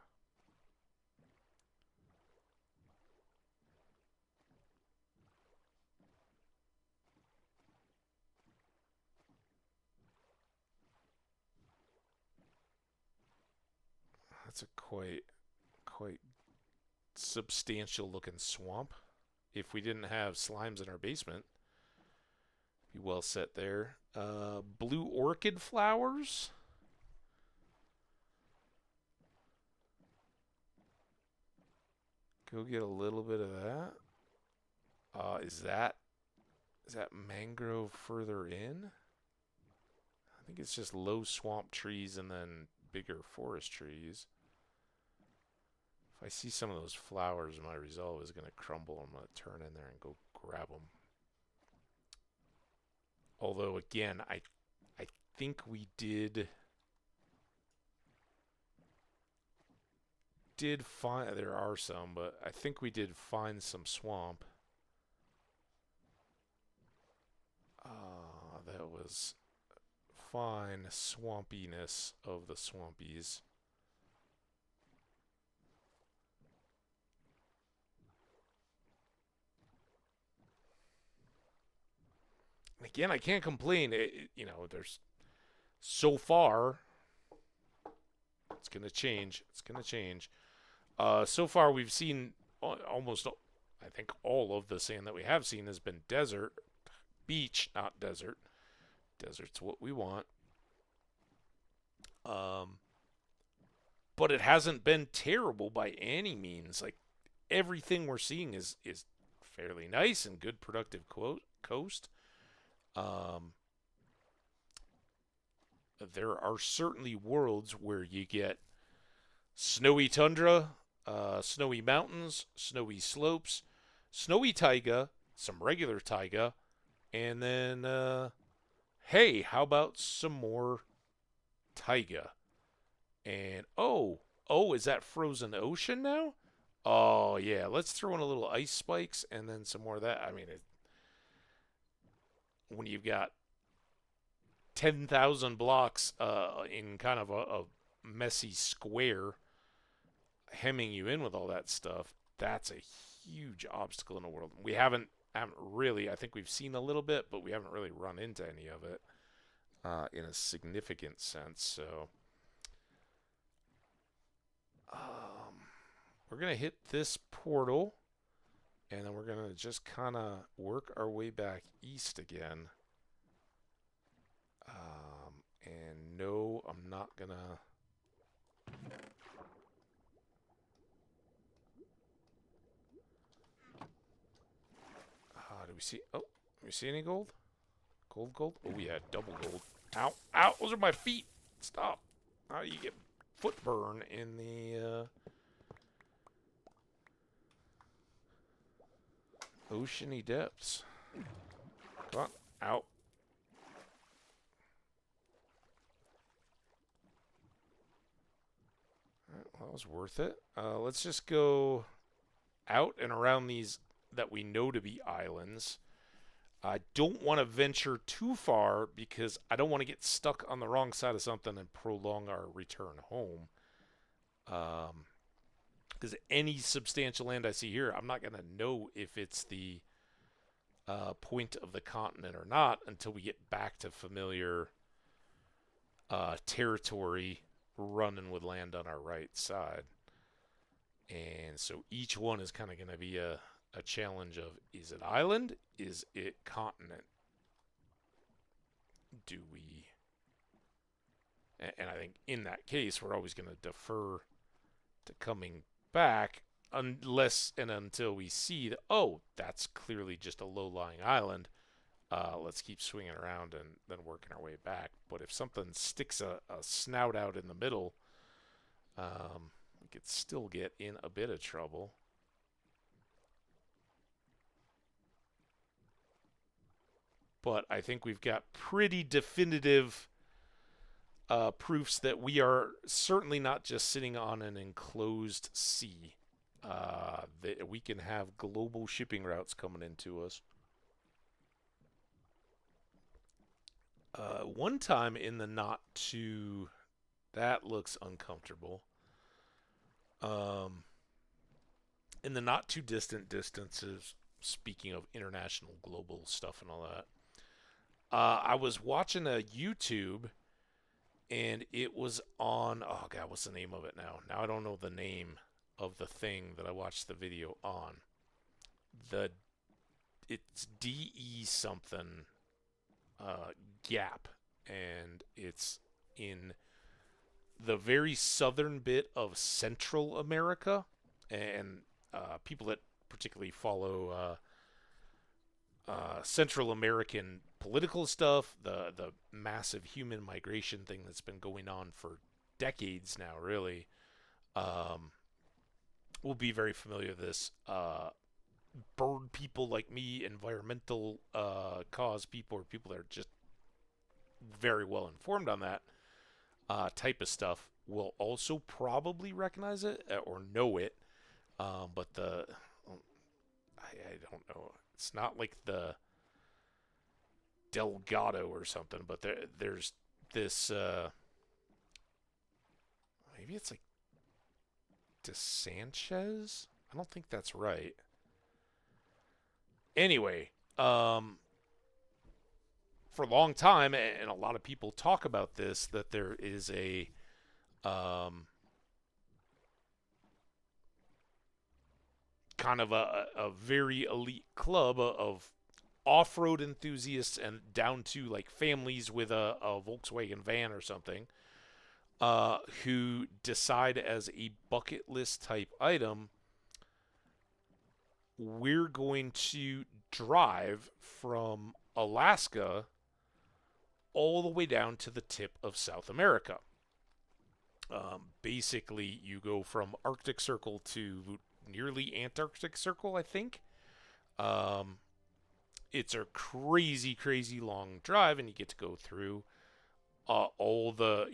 That's a quite substantial looking swamp. If we didn't have slimes in our basement, be well set there. Blue orchid flowers. Go get a little bit of that. Is that mangrove further in? I think it's just low swamp trees and then bigger forest trees. If I see some of those flowers, my resolve is going to crumble. I'm going to turn in there and go grab them. Although, again, I think we did find, there are some, but I think we did find some swamp. That was fine swampiness of the swampies. Again, I can't complain. There's so far. It's gonna change. It's gonna change. So far, we've seen almost, I think, all of the sand that we have seen has been desert, beach, not desert. Desert's what we want. But it hasn't been terrible by any means. Like everything we're seeing is fairly nice and good, productive coast. There are certainly worlds where you get snowy tundra, snowy mountains, snowy slopes, snowy taiga, some regular taiga, and then, hey, how about some more taiga? And is that frozen ocean now? Oh yeah, let's throw in a little ice spikes and then some more of that. I mean, when you've got 10,000 blocks in kind of a messy square hemming you in with all that stuff, that's a huge obstacle in the world. We haven't really, I think we've seen a little bit, but we haven't really run into any of it in a significant sense. So we're going to hit this portal, and then we're going to just kind of work our way back east again. And no, I'm not going to... do we see any gold? Gold? Oh, yeah, double gold. Ow, ow, those are my feet. Stop. You get foot burn in the oceany depths. Come on, out. Alright, well, that was worth it. Let's just go out and around these that we know to be islands. I don't want to venture too far because I don't want to get stuck on the wrong side of something and prolong our return home. Because any substantial land I see here, I'm not going to know if it's the point of the continent or not until we get back to familiar territory running with land on our right side. And so each one is kind of going to be a challenge of, is it island? Is it continent? Do we. And I think in that case, we're always going to defer to coming back unless and until we see that, oh, that's clearly just a low lying island. Let's keep swinging around and then working our way back. But if something sticks a snout out in the middle, we could still get in a bit of trouble. But I think we've got pretty definitive proofs that we are certainly not just sitting on an enclosed sea. That we can have global shipping routes coming into us. One time in the not too, that looks uncomfortable. Um, in the not too distant distances, speaking of international global stuff and all that, I was watching a YouTube and it was on, oh god, what's the name of it now? Now I don't know the name of the thing that I watched the video on. The it's DE something gap, and it's in the very southern bit of Central America, and people that particularly follow Central American political stuff, the massive human migration thing that's been going on for decades now, really, will be very familiar with this. Bird people like me, environmental cause people, or people that are just very well informed on that type of stuff will also probably recognize it or know it. But I don't know. It's not like the Delgado or something, but there's this. Maybe it's like DeSanchez. I don't think that's right. Anyway, for a long time, and a lot of people talk about this, that there is a kind of a very elite club of off-road enthusiasts and down to like families with a Volkswagen van or something, who decide as a bucket list type item, we're going to drive from Alaska all the way down to the tip of South America. Basically, you go from Arctic Circle to nearly Antarctic Circle, I think. Um, it's a crazy, crazy long drive, and you get to go through all the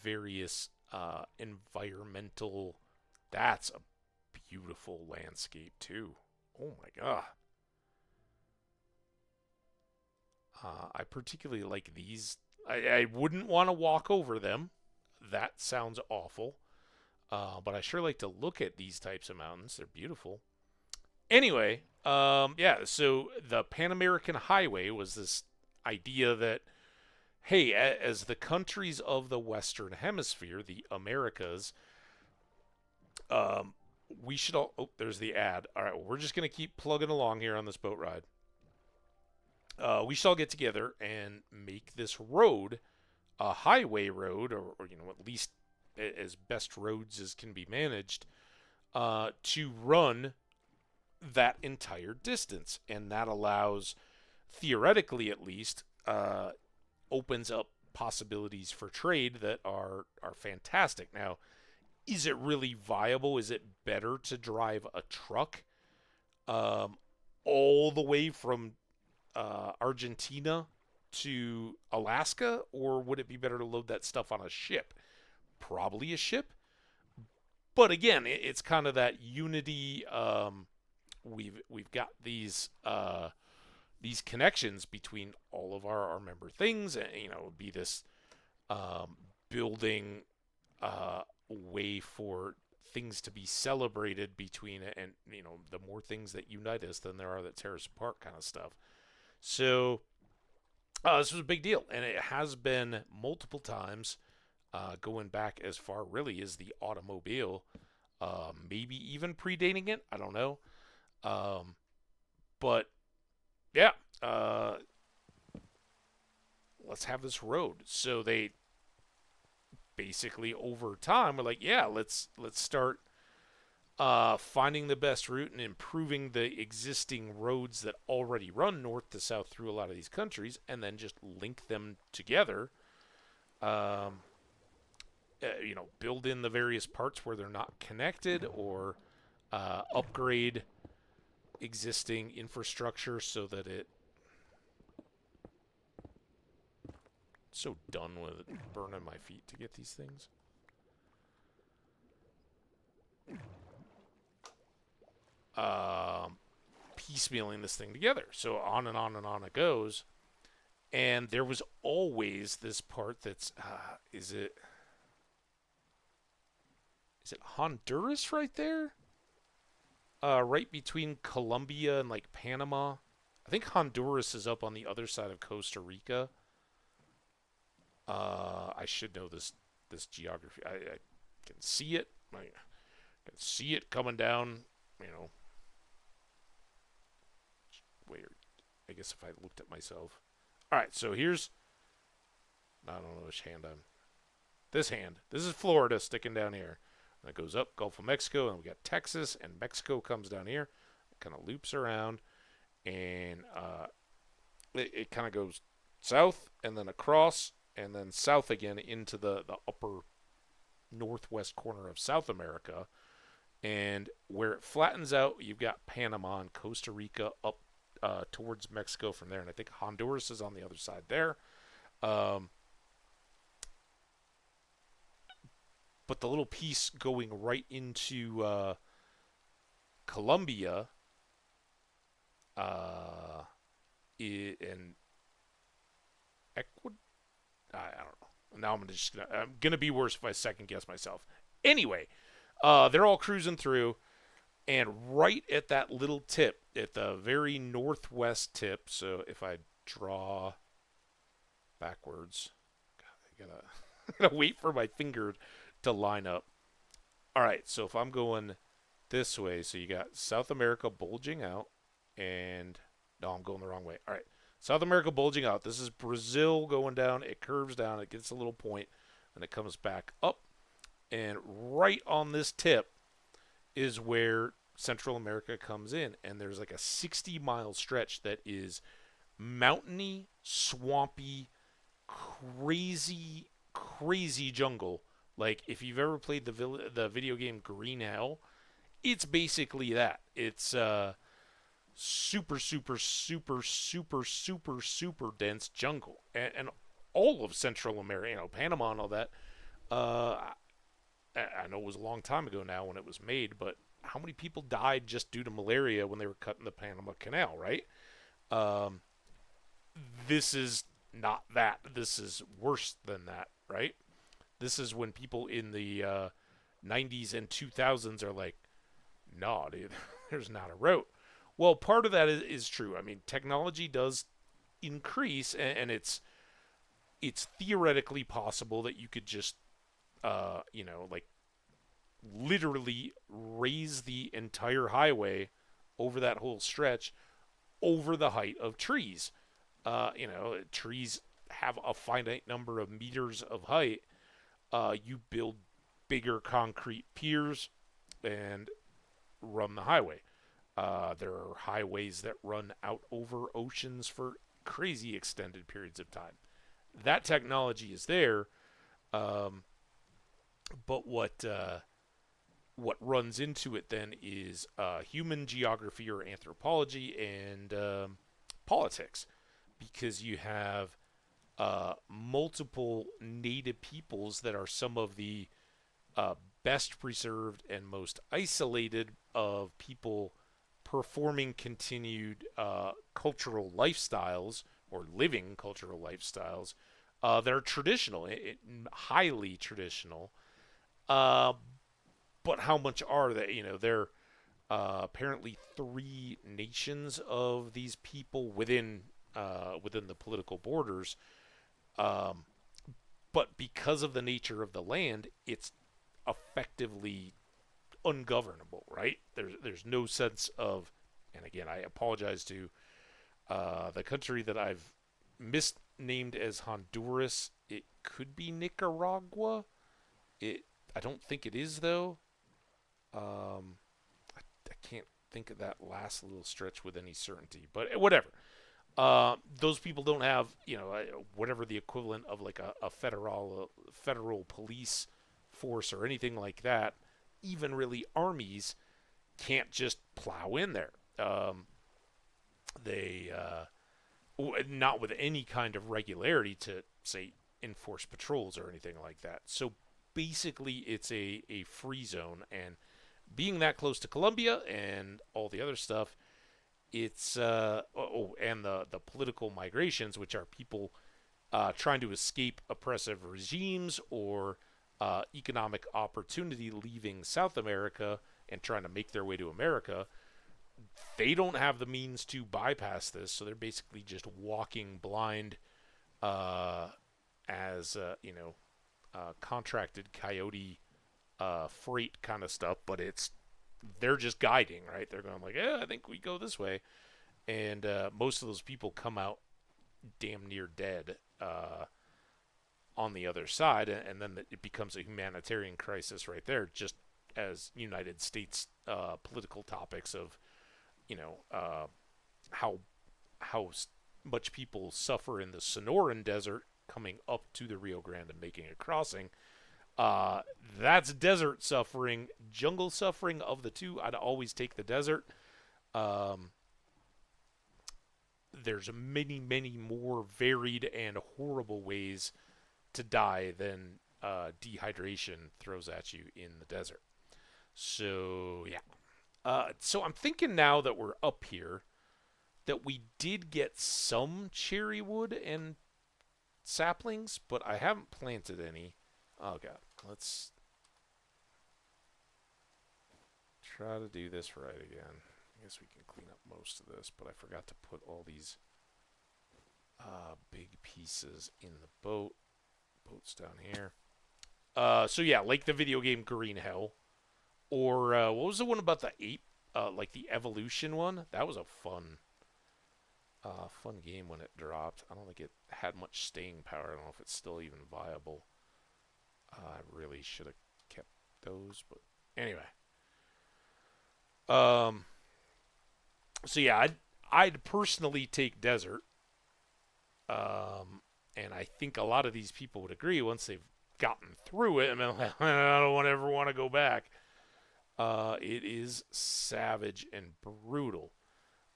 various environmental. That's a beautiful landscape too. Oh my god. I particularly like these. I wouldn't want to walk over them. That sounds awful. But I sure like to look at these types of mountains. They're beautiful. Anyway, yeah, so the Pan American Highway was this idea that, hey, as the countries of the Western Hemisphere, the Americas, um, we should all. Oh, there's the ad. All right, well, we're just going to keep plugging along here on this boat ride. We should all get together and make this road a highway road, or at least as best roads as can be managed, to run that entire distance, and that allows, theoretically at least, opens up possibilities for trade that are fantastic. Now, is it really viable? Is it better to drive a truck all the way from Argentina to Alaska, or would it be better to load that stuff on a ship? Probably a ship. But again, it's kind of that unity. We've got these connections between all of our member things, and it would be this building way for things to be celebrated between it, and the more things that unite us than there are that tear us apart, kind of stuff. So This was a big deal, and it has been multiple times, going back as far really as the automobile, maybe even predating it. I don't know. Um, but yeah, uh, let's have this road. So they basically over time were like, yeah, let's start finding the best route and improving the existing roads that already run north to south through a lot of these countries, and then just link them together. Um, build in the various parts where they're not connected, or upgrade existing infrastructure so that it. So done with it, burning my feet to get these things. Um, Piecemealing this thing together. So on and on and on it goes. And there was always this part that's is it Honduras right there? Right between Colombia and like Panama. I think Honduras is up on the other side of Costa Rica. I should know this geography. I can see it. I can see it coming down. You know, where I guess if I looked at myself. All right, so here's I don't know which hand I'm. This hand. This is Florida sticking down here. And it goes up Gulf of Mexico, and we got Texas, and Mexico comes down here. It kind of loops around, and it kind of goes south, and then across, and then south again into the upper northwest corner of South America. And where it flattens out, you've got Panama and Costa Rica up towards Mexico from there. And I think Honduras is on the other side there. Um, but the little piece going right into Colombia and Ecuador. I don't know. Now I'm gonna be worse if I second guess myself. Anyway, they're all cruising through, and right at that little tip, at the very northwest tip. So if I draw backwards, God, I gotta wait for my finger to line up. All right, so if I'm going this way, so you got South America bulging out, and no, I'm going the wrong way. All right, South America bulging out. This is Brazil going down. It curves down. It gets a little point, and it comes back up. And right on this tip is where Central America comes in. And there's like a 60-mile stretch that is mountainy, swampy, crazy, crazy jungle. Like if you've ever played the video game Green Hell, it's basically that. It's super, super, super, super, super, super dense jungle, and all of Central America, Panama and all that. Uh, I know it was a long time ago now when it was made, but how many people died just due to malaria when they were cutting the Panama Canal, right? Um, this is not that. This is worse than that, right? This is when people in the 90s and 2000s are like, no, dude, there's not a road. Well, part of that is true. I mean, technology does increase, and it's theoretically possible that you could just, like literally raise the entire highway over that whole stretch over the height of trees. Trees have a finite number of meters of height. You build bigger concrete piers and run the highway. There are highways that run out over oceans for crazy extended periods of time. That technology is there, um, but what runs into it then is human geography or anthropology and politics, because you have multiple native peoples that are some of the uh, best preserved and most isolated of people performing continued cultural lifestyles or living cultural lifestyles that are traditional, highly traditional. Uh, but how much are they? There are apparently three nations of these people within within the political borders. Um, but because of the nature of the land, it's effectively ungovernable, right? There's no sense of, and again, I apologize to the country that I've misnamed as Honduras. It could be Nicaragua. It I don't think it is though. I can't think of that last little stretch with any certainty, but whatever. Those people don't have, whatever the equivalent of like a federal police force or anything like that. Even really armies can't just plow in there. They not with any kind of regularity to say enforce patrols or anything like that. So basically, it's a free zone, and being that close to Colombia and all the other stuff, it's and the political migrations, which are people trying to escape oppressive regimes or economic opportunity leaving South America and trying to make their way to America. They don't have the means to bypass this, so they're basically just walking blind uh, as contracted coyote freight kind of stuff. But they're just guiding, right? They're going like, yeah, I think we go this way, and most of those people come out damn near dead on the other side, and then it becomes a humanitarian crisis right there, just as United States political topics of how how much people suffer in the Sonoran Desert coming up to the Rio Grande and making a crossing. That's desert suffering. Jungle suffering, of the two, I'd always take the desert. Um, there's many, many more varied and horrible ways to die than dehydration throws at you in the desert. So, yeah. So I'm thinking now that we're up here that we did get some cherry wood and saplings, but I haven't planted any. Oh god, let's try to do this right again. I guess we can clean up most of this, but I forgot to put all these big pieces in the boat. Boat's down here. So yeah, like the video game Green Hell, or what was the one about the ape? Like the evolution one. That was a fun game when it dropped. I don't think it had much staying power. I don't know if it's still even viable. I really should have kept those, but anyway. Um. So yeah, I'd personally take desert. And I think a lot of these people would agree once they've gotten through it. I mean, I don't ever want to go back. It is savage and brutal.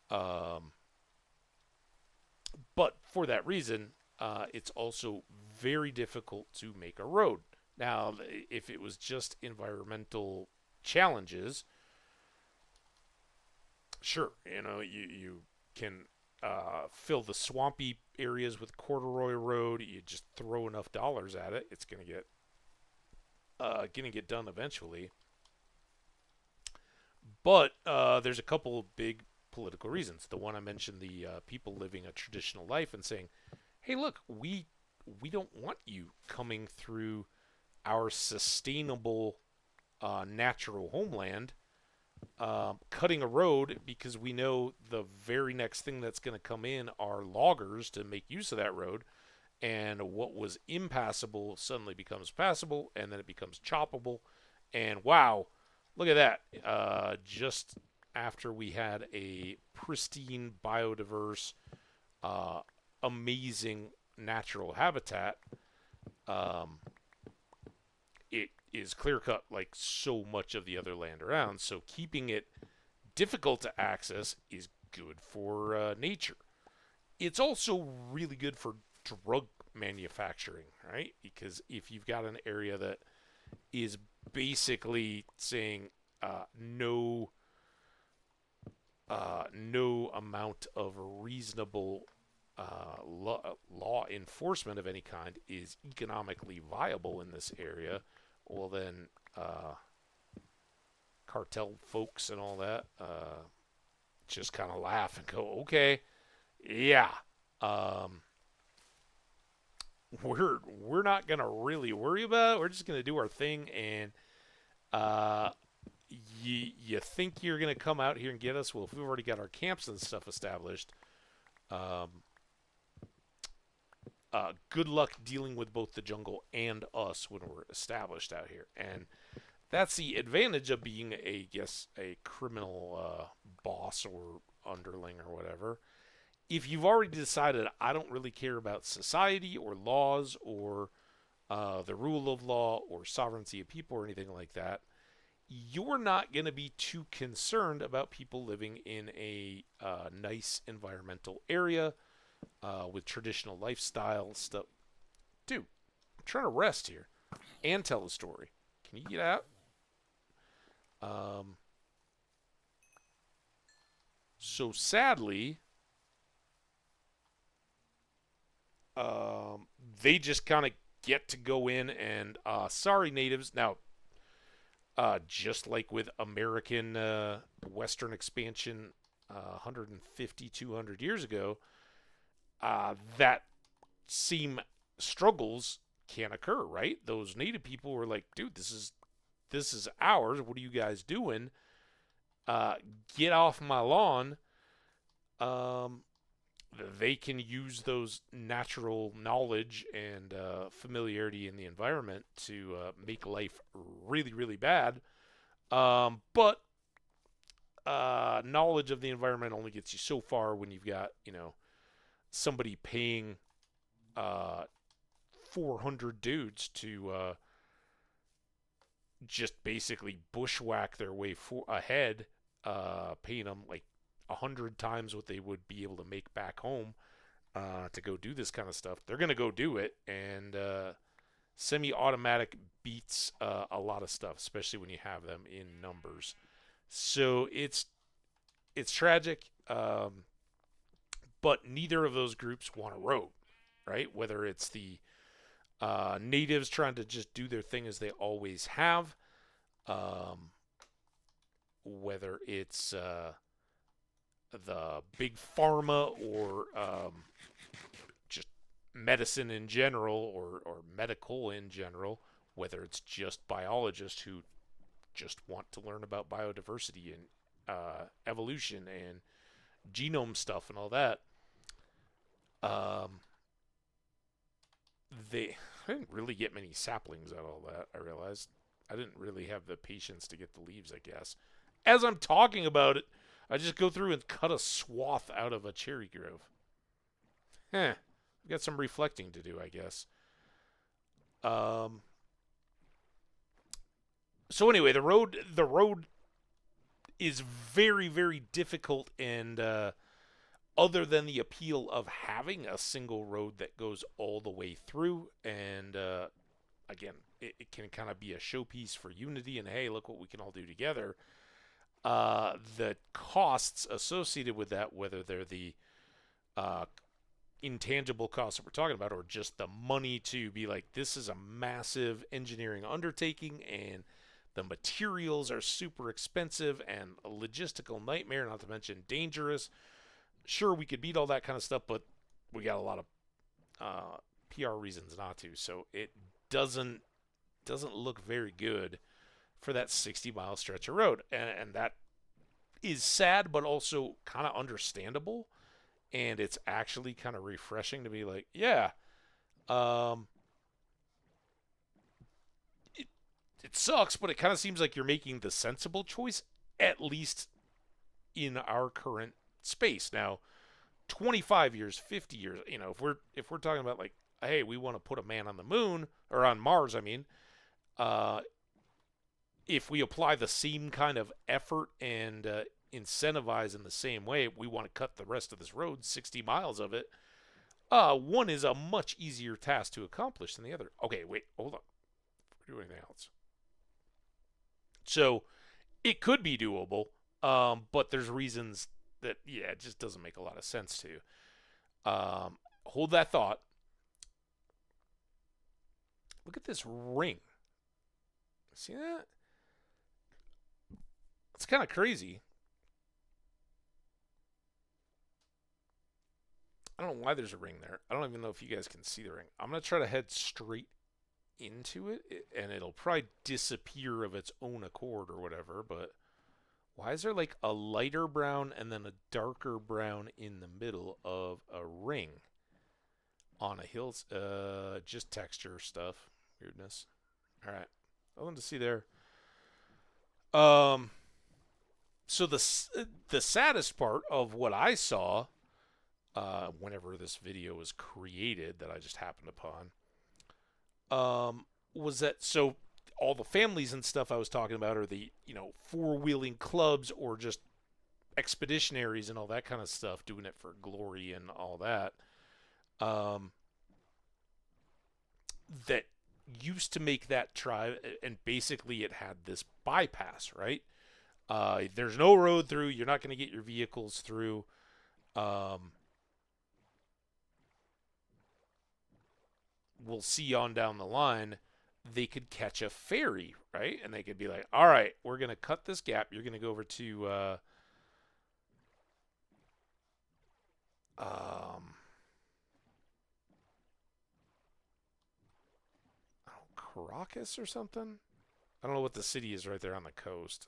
Um, but for that reason, it's also very difficult to make a road. Now, if it was just environmental challenges, sure, you can fill the swampy areas with corduroy road. You just throw enough dollars at it, it's gonna get done eventually. But there's a couple of big political reasons. The one I mentioned, the people living a traditional life and saying, "Hey, look, we don't want you coming through our sustainable natural homeland, cutting a road because we know the very next thing that's going to come in are loggers to make use of that road, and what was impassable suddenly becomes passable, and then it becomes choppable, and wow, look at that! Just after we had a pristine, biodiverse, uh, amazing natural habitat, um, it is clear cut like so much of the other land around. So keeping it difficult to access is good for nature. It's also really good for drug manufacturing, right? Because if you've got an area that is basically saying no amount of reasonable law enforcement of any kind is economically viable in this area, well then cartel folks and all that just kind of laugh and go, okay, yeah, um, we're not gonna really worry about it. We're just gonna do our thing, and uh, you think you're gonna come out here and get us? Well, if we've already got our camps and stuff established, um, good luck dealing with both the jungle and us when we're established out here. And that's the advantage of being a criminal boss or underling or whatever. If you've already decided I don't really care about society or laws or the rule of law or sovereignty of people or anything like that, you're not going to be too concerned about people living in a nice environmental area with traditional lifestyle stuff. Dude, I'm trying to rest here and tell a story. Can you get out? Um, so sadly, they just kind of get to go in and sorry natives. Now, just like with American Western expansion 150, 200 years ago, that same struggles can occur, right? Those native people were like, dude, this is ours. What are you guys doing? Get off my lawn. Um, they can use those natural knowledge and familiarity in the environment to make life really, really bad. But knowledge of the environment only gets you so far when you've got, somebody paying 400 dudes to just basically bushwhack their way ahead, paying them like 100 times what they would be able to make back home to go do this kind of stuff. They're gonna go do it, and semi-automatic beats a lot of stuff, especially when you have them in numbers. So it's tragic, but neither of those groups want a road, right? Whether it's the natives trying to just do their thing as they always have, um, whether it's the big pharma or just medicine in general or medical in general, whether it's just biologists who just want to learn about biodiversity and evolution and genome stuff and all that. Um, I didn't really get many saplings out of all that. I realized I didn't really have the patience to get the leaves, I guess. As I'm talking about it, I just go through and cut a swath out of a cherry grove. I've got some reflecting to do, I guess. Um, so anyway, the road is very, very difficult, and other than the appeal of having a single road that goes all the way through, and again, it can kind of be a showpiece for unity, and hey, look what we can all do together. The costs associated with that, whether they're the uh, intangible costs that we're talking about, or just the money to be like, this is a massive engineering undertaking, and the materials are super expensive and a logistical nightmare, not to mention dangerous. Sure, we could beat all that kind of stuff, but we got a lot of PR reasons not to. So it doesn't look very good for that 60-mile stretch of road, and that is sad, but also kind of understandable. And it's actually kind of refreshing to be like, yeah, um, it it sucks, but it kind of seems like you're making the sensible choice, at least in our current space. Now, 25 years, 50 years, if we're talking about like, hey, we want to put a man on the moon or on Mars, I mean, uh, if we apply the same kind of effort and incentivize in the same way, we want to cut the rest of this road, 60 miles of it. One is a much easier task to accomplish than the other. Okay, wait, hold on. We're doing anything else. So it could be doable, but there's reasons that, yeah, it just doesn't make a lot of sense to. Hold that thought. Look at this ring. See that? It's kind of crazy. I I don't know why there's a ring there. I don't even know if you guys can see the ring. I'm going to try to head straight into it, and it'll probably disappear of its own accord or whatever, but why is there like a lighter brown and then a darker brown in the middle of a ring on a hill? Just texture stuff. Weirdness. All right. Nothing to see there. Um, so the saddest part of what I saw, whenever this video was created, that I just happened upon, was that so all the families and stuff I was talking about are the four-wheeling clubs or just expeditionaries and all that kind of stuff, doing it for glory and all that. That used to make that tribe, and basically it had this bypass, right? There's no road through. You're not going to get your vehicles through. We'll see on down the line. They could catch a ferry, right? And they could be like, all right, we're going to cut this gap. You're going to go over to Caracas or something. I don't know what the city is right there on the coast.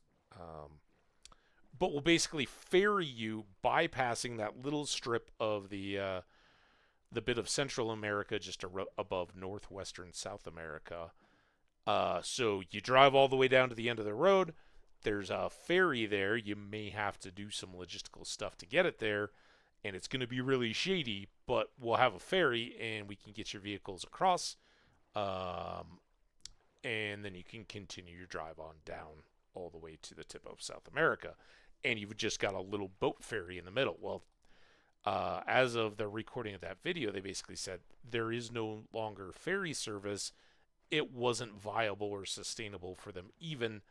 But we'll basically ferry you, bypassing that little strip of the bit of Central America just above northwestern South America. So you drive all the way down to the end of the road. There's a ferry there. You may have to do some logistical stuff to get it there, and it's going to be really shady, but we'll have a ferry, and we can get your vehicles across, and then you can continue your drive on down all the way to the tip of South America, and you've just got a little boat ferry in the middle. Well, as of the recording of that video, they basically said there is no longer ferry service. It wasn't viable or sustainable for them even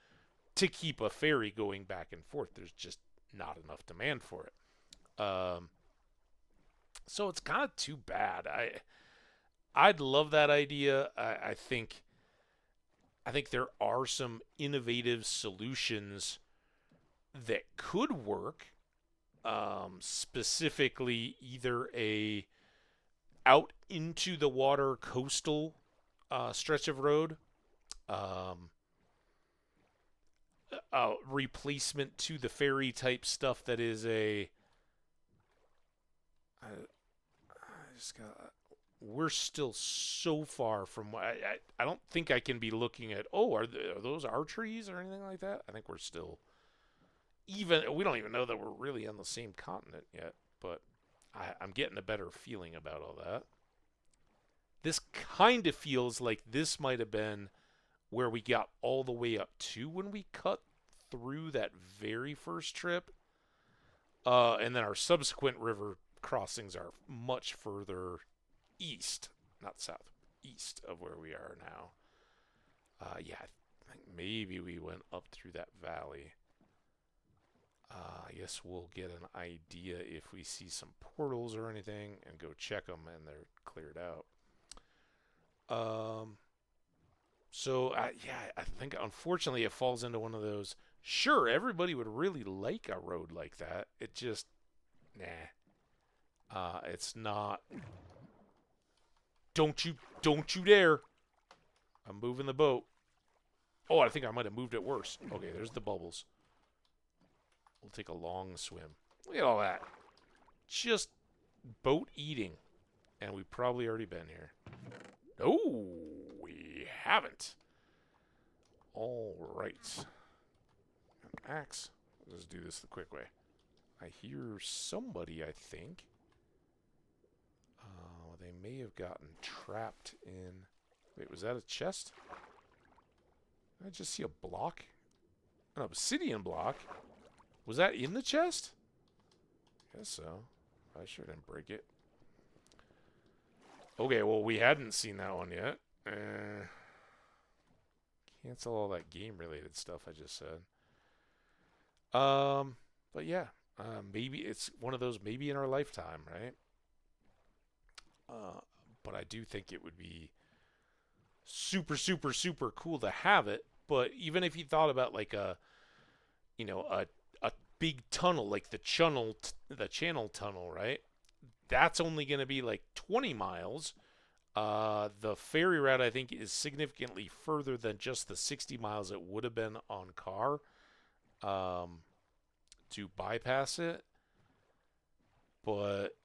to keep a ferry going back and forth. There's just not enough demand for it. So it's kind of too bad. I'd love that idea. I think there are some innovative solutions that could work. Specifically, either a out into the water coastal stretch of road, replacement to the ferry type stuff that is we're still so far from. I don't think I can be looking at. Oh, are those our trees or anything like that? I think we're still. We don't even know that we're really on the same continent yet, but I'm getting a better feeling about all that. This kind of feels like this might have been where we got all the way up to when we cut through that very first trip. And then our subsequent river crossings are much further east, not south, east of where we are now. Yeah, I think maybe we went up through that valley. I guess we'll get an idea if we see some portals or anything and go check them and they're cleared out. Yeah, I think unfortunately it falls into one of those. Sure, everybody would really like a road like that. It just, nah. It's not. Don't you dare! I'm moving the boat. Oh, I think I might have moved it worse. Okay, there's the bubbles. We'll take a long swim. Look at all that. Just boat eating. And we've probably already been here. No, we haven't. All right. An axe. Let's do this the quick way. I hear somebody, I think. They may have gotten trapped in... Wait, was that a chest? Did I just see a block? An obsidian block? Was that in the chest? Guess so. I sure didn't break it. Okay, well, we hadn't seen that one yet. Cancel all that game-related stuff I just said. But yeah, maybe it's one of those maybe in our lifetime, right? But I do think it would be super, super, super cool to have it. But even if you thought about like a big tunnel, like the channel tunnel, right? that's only going to be like 20 miles. The ferry route, I think, is significantly further than just the 60 miles it would have been on car um, to bypass it. But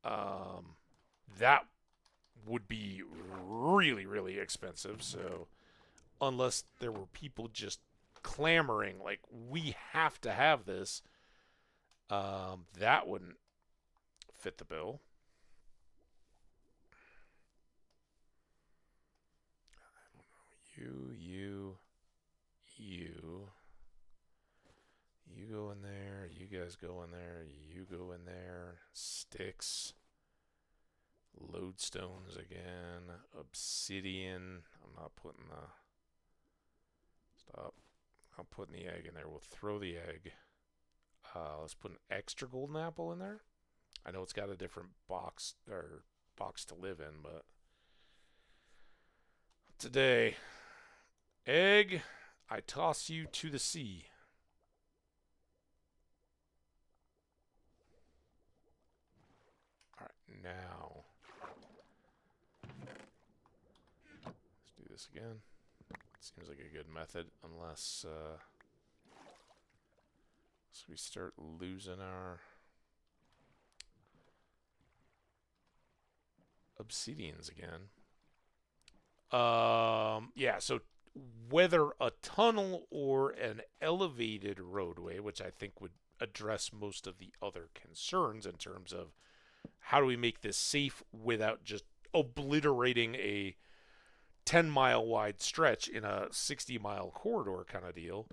um, that would be really, really expensive. So, unless there were people just clamoring, like, we have to have this, that wouldn't fit the bill. You, you, you. You go in there. You guys go in there. You go in there. Sticks. Lodestones again. Obsidian. I'm not putting the. Stop. I'm putting the egg in there. We'll throw the egg. Let's put an extra golden apple in there. I know it's got a different box to live in, but today, egg, I toss you to the sea. All right, now let's do this again. Seems like a good method, unless so we start losing our obsidians again. Yeah, so whether a tunnel or an elevated roadway, which I think would address most of the other concerns in terms of how do we make this safe without just obliterating a 10-mile wide stretch in a 60-mile corridor kind of deal,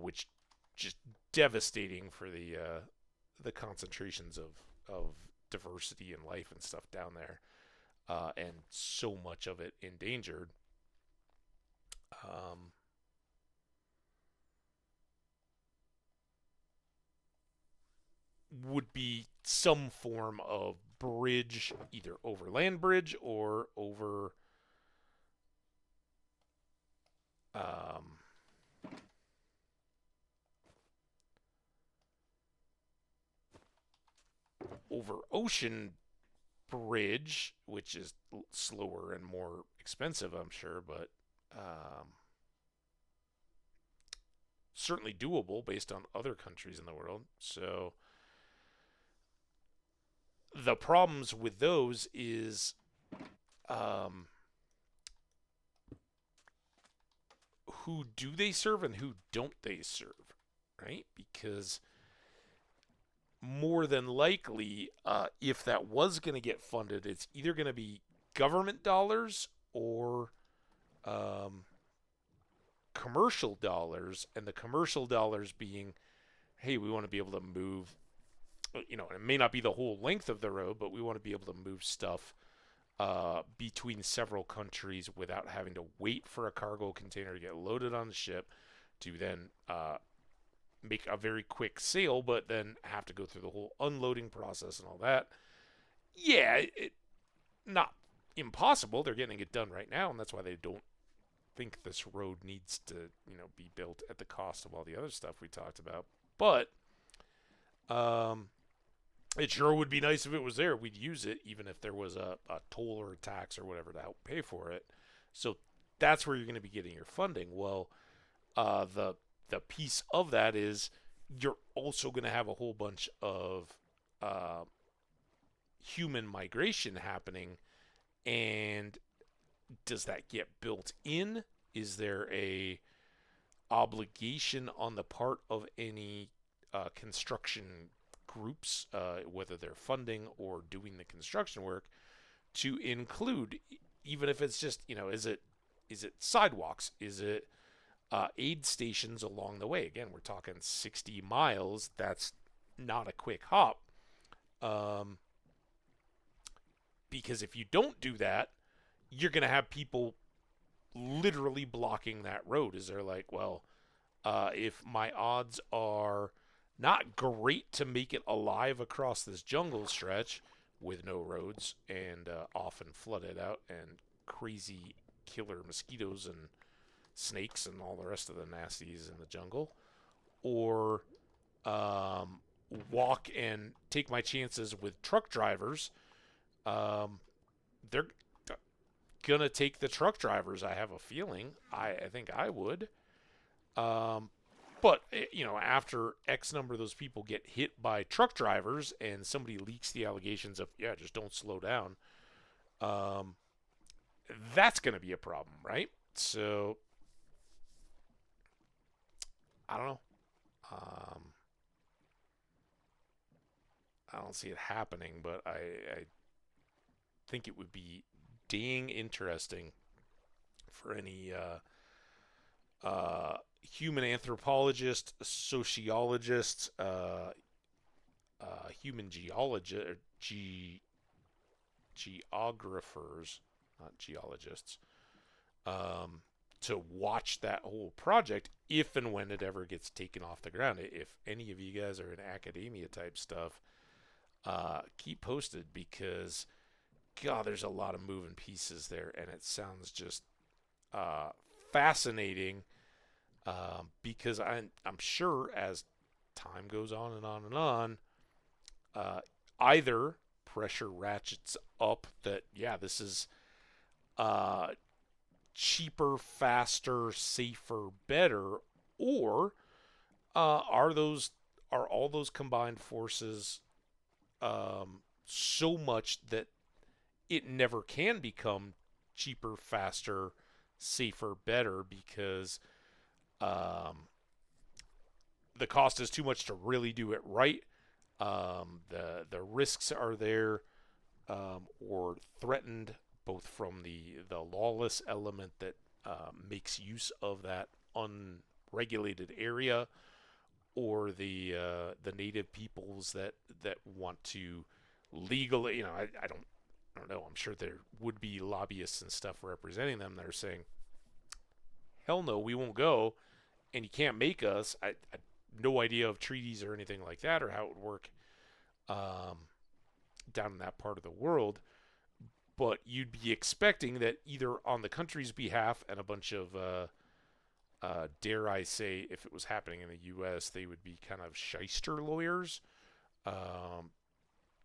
which just devastating for the concentrations of diversity and life and stuff down there, and so much of it endangered. Um, would be some form of bridge, either over land bridge or um, over ocean bridge, which is slower and more expensive, I'm sure, but certainly doable based on other countries in the world. So the problems with those is um, who do they serve and who don't they serve, right? Because more than likely, if that was going to get funded, it's either going to be government dollars or um, commercial dollars, and the commercial dollars being, hey, we want to be able to move, it may not be the whole length of the road, but we want to be able to move stuff between several countries without having to wait for a cargo container to get loaded on the ship to then make a very quick sale, but then have to go through the whole unloading process and all that. Yeah, not impossible. They're getting it done right now, and that's why they don't think this road needs to, be built at the cost of all the other stuff we talked about. But it sure would be nice if it was there. We'd use it, even if there was a toll or a tax or whatever to help pay for it. So that's where you're going to be getting your funding. Well, the piece of that is you're also going to have a whole bunch of human migration happening, and does that get built in? Is there a obligation on the part of any construction groups, whether they're funding or doing the construction work, to include, even if it's just, is it sidewalks? Is it aid stations along the way? Again, we're talking 60 miles. That's not a quick hop. Because if you don't do that, you're going to have people literally blocking that road. Is they're like, well, if my odds are not great to make it alive across this jungle stretch with no roads and often flooded out and crazy killer mosquitoes and snakes and all the rest of the nasties in the jungle, or walk and take my chances with truck drivers, they're gonna take the truck drivers. I have a feeling. I think I would. Um, but after X number of those people get hit by truck drivers, and somebody leaks the allegations of just don't slow down, um, that's gonna be a problem, right? So I don't know. Um, I don't see it happening, but I think it would be dang interesting for any human anthropologist, sociologist, human geologist, geographers, not geologists, um, to watch that whole project if and when it ever gets taken off the ground. If any of you guys are in academia type stuff, keep posted because, God, there's a lot of moving pieces there, and it sounds just uh, fascinating. Because I'm sure as time goes on and on and on, either pressure ratchets up that this is uh, cheaper, faster, safer, better, or are all those combined forces so much that it never can become cheaper, faster, safer, better because the cost is too much to really do it right. The risks are there or threatened both from the lawless element that makes use of that unregulated area or the native peoples that want to legally, I don't know. I'm sure there would be lobbyists and stuff representing them that are saying, "Hell no, we won't go," and you can't make us. I no idea of treaties or anything like that or how it would work um, down in that part of the world. But you'd be expecting that either on the country's behalf and a bunch of, dare I say, if it was happening in the U.S., they would be kind of shyster lawyers, um,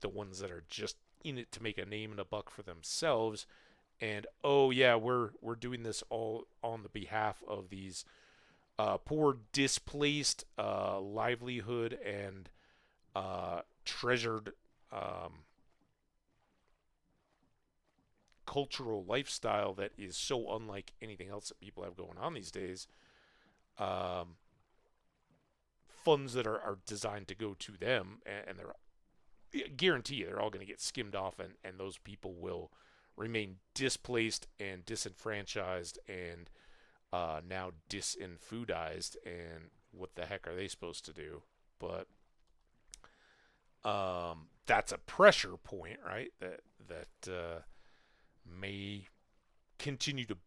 the ones that are just in it to make a name and a buck for themselves. And oh yeah, we're doing this all on the behalf of these poor, displaced livelihood and treasured cultural lifestyle that is so unlike anything else that people have going on these days. Um, Funds that are designed to go to them, and they're guarantee they're all going to get skimmed off, and those people will remain displaced and disenfranchised and now disinfoodized. And what the heck are they supposed to do? But that's a pressure point, right? That may continue to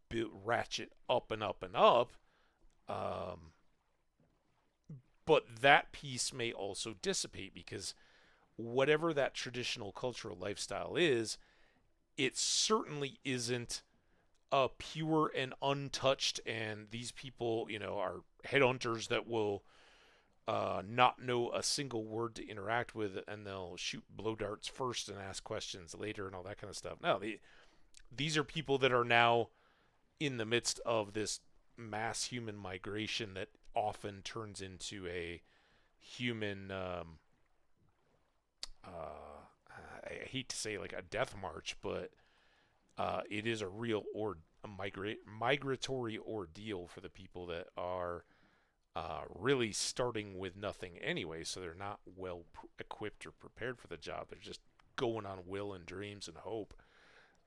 ratchet up and up and up. Um, but that piece may also dissipate because whatever that traditional cultural lifestyle is, it certainly isn't pure and untouched. And these people, are headhunters that will not know a single word to interact with, and they'll shoot blow darts first and ask questions later and all that kind of stuff. No, these are people that are now in the midst of this mass human migration that often turns into a human I hate to say like a death march, but it is a real migratory ordeal for the people that are really starting with nothing anyway, so they're not well equipped or prepared for the job. They're just going on will and dreams and hope.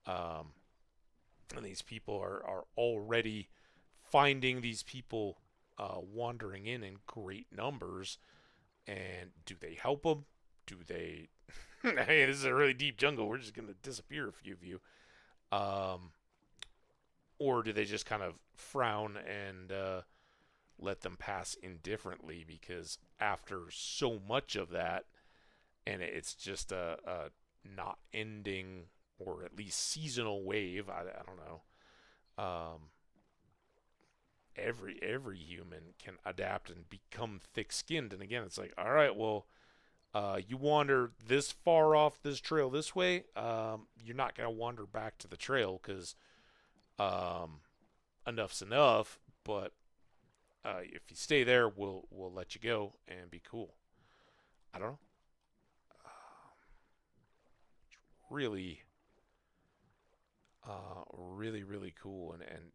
Um, and these people are already finding these people wandering in great numbers. And do they help them? Do they? Hey, this is a really deep jungle. We're just going to disappear a few of you. Um, or do they just kind of frown and let them pass indifferently? Because after so much of that, and it's just a not ending or at least seasonal wave. I don't know. Um, every human can adapt and become thick skinned. And again, it's like, all right, well, You wander this far off this trail this way, you're not going to wander back to the trail because um, enough's enough. But if you stay there, we'll let you go and be cool. I don't know. Really, really cool, and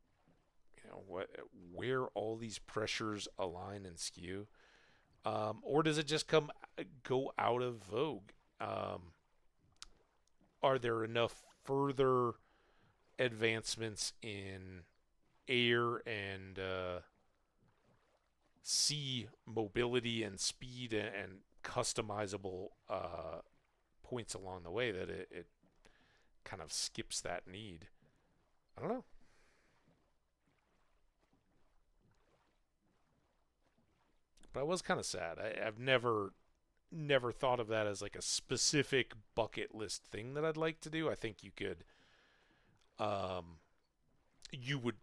you know what, where all these pressures align and skew, or does it just go out of vogue? Um, are there enough further advancements in air and sea mobility and speed and customizable points along the way that it kind of skips that need? I don't know. But I was kind of sad. I've never thought of that as like a specific bucket list thing that I'd like to do. I think um, you would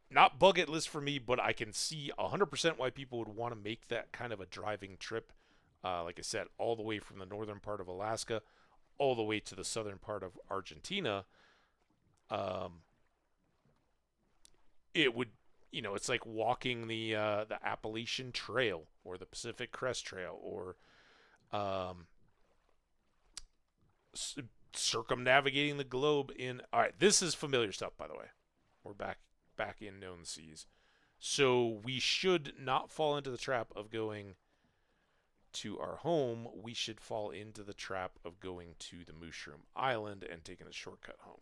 not bucket list for me, but I can see 100% why people would want to make that kind of a driving trip. Like I said, all the way from the northern part of Alaska, all the way to the southern part of Argentina. Um, it would, it's like walking the Appalachian Trail or the Pacific Crest Trail or um, circumnavigating the globe in. All right, this is familiar stuff, by the way. We're back in known seas, so we should not fall into the trap of going to our home. We should fall into the trap of going to the Mushroom Island and taking a shortcut home.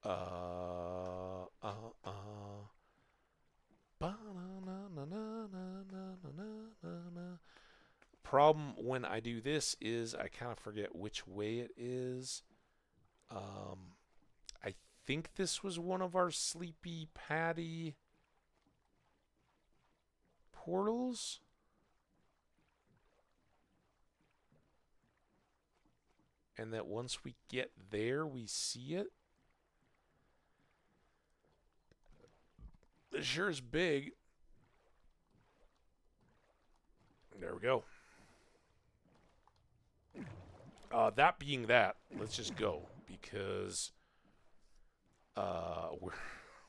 Uh, uh, uh. Problem when I do this is I kind of forget which way it is. I think this was one of our Sleepy Patty portals. And that once we get there, we see it. It sure is big. There we go. That being that, let's just go because we're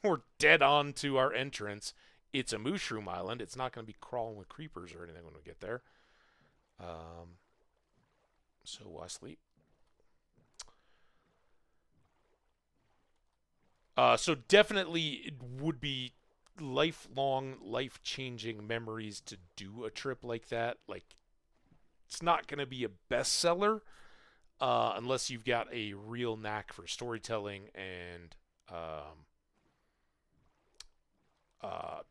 we're dead on to our entrance. It's a mushroom island. It's not going to be crawling with creepers or anything when we get there. So why sleep? So definitely it would be lifelong, life-changing memories to do a trip like that. Like it's not going to be a bestseller unless you've got a real knack for storytelling and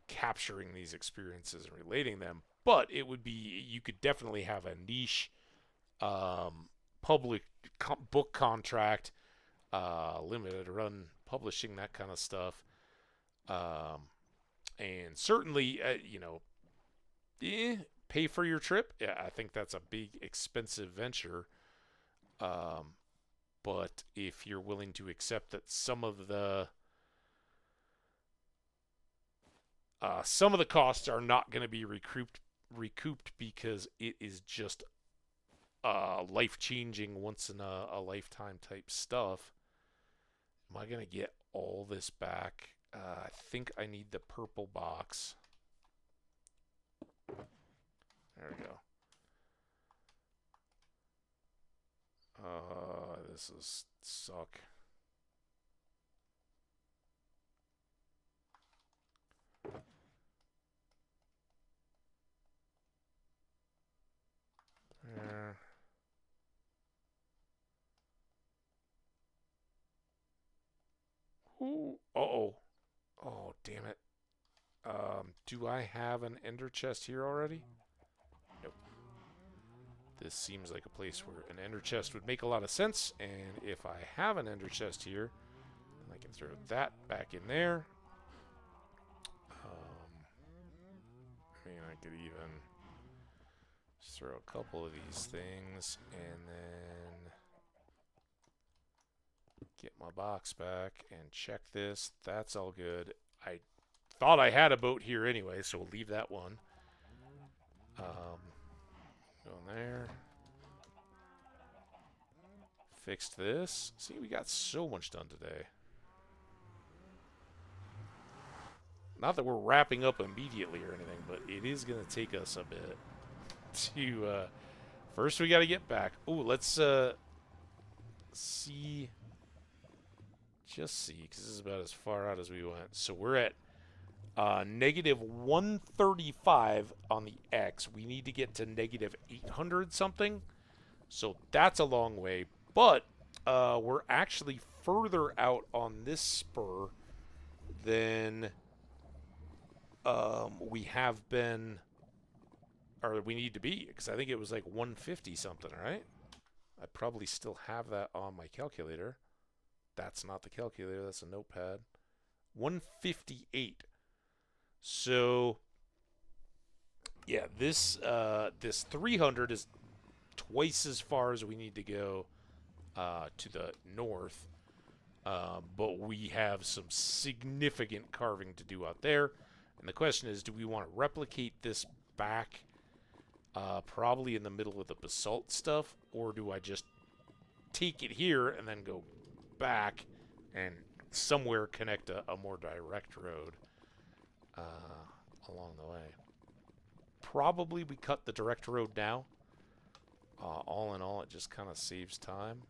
capturing these experiences and relating them. But it would be, you could definitely have a niche public book contract, limited run publishing, that kind of stuff. Um, and certainly, pay for your trip. Yeah, I think that's a big, expensive venture. Um, but if you're willing to accept that some of the costs are not going to be recouped because it is just life changing, once in a lifetime type stuff. Am I going to get all this back? I think I need the purple box. There we go. This is suck. There. Ooh. Uh-oh. Oh, damn it. Do I have an ender chest here already? Nope. This seems like a place where an ender chest would make a lot of sense, and if I have an ender chest here, I can throw that back in there. I mean, I could even just throw a couple of these things, and then get my box back and check this. That's all good. I thought I had a boat here anyway, so we'll leave that one. there. Fixed this. See, we got so much done today. Not that we're wrapping up immediately or anything, but it is going to take us a bit to... first, we got to get back. Ooh, let's see... Just see, because this is about as far out as we went. So we're at negative 135 on the X. We need to get to negative 800 something. So that's a long way. But we're actually further out on this spur than we have been, or we need to be. Because I think it was like 150 something, right? I probably still have that on my calculator. That's not the calculator, that's a notepad. 158. So, yeah, this 300 is twice as far as we need to go to the north. But we have some significant carving to do out there. And the question is, do we want to replicate this back probably in the middle of the basalt stuff? Or do I just take it here and then go back and somewhere connect a more direct road along the way? Probably we cut the direct road now. All in all, it just kind of saves time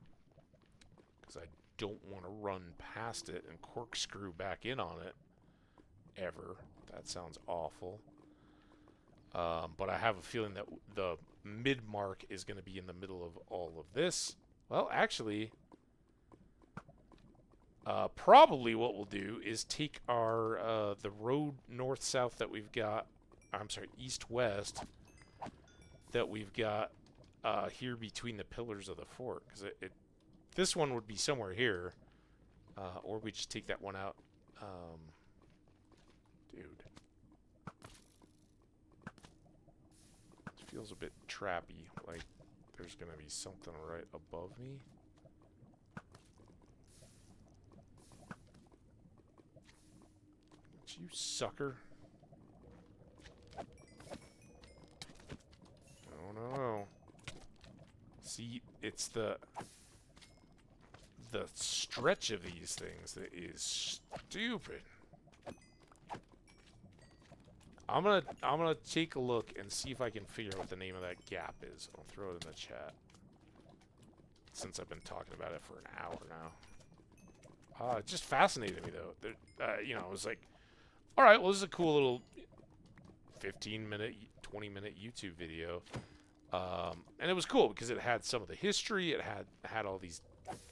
because I don't want to run past it and corkscrew back in on it ever. That sounds awful. But I have a feeling that the mid mark is going to be in the middle of all of this. Well, actually, probably what we'll do is take our the road north-south that we've got, I'm sorry, east-west that we've got here between the pillars of the fort. Because this one would be somewhere here, or we just take that one out. Dude. It feels a bit trappy, like there's going to be something right above me. You sucker. Oh no. See, it's the stretch of these things that is stupid. I'm gonna take a look and see if I can figure out what the name of that gap is. I'll throw it in the chat. Since I've been talking about it for an hour now. It just fascinated me though. You know, it was like, all right, well, this is a cool little 15-minute, 20-minute YouTube video. And it was cool because it had some of the history. It had all these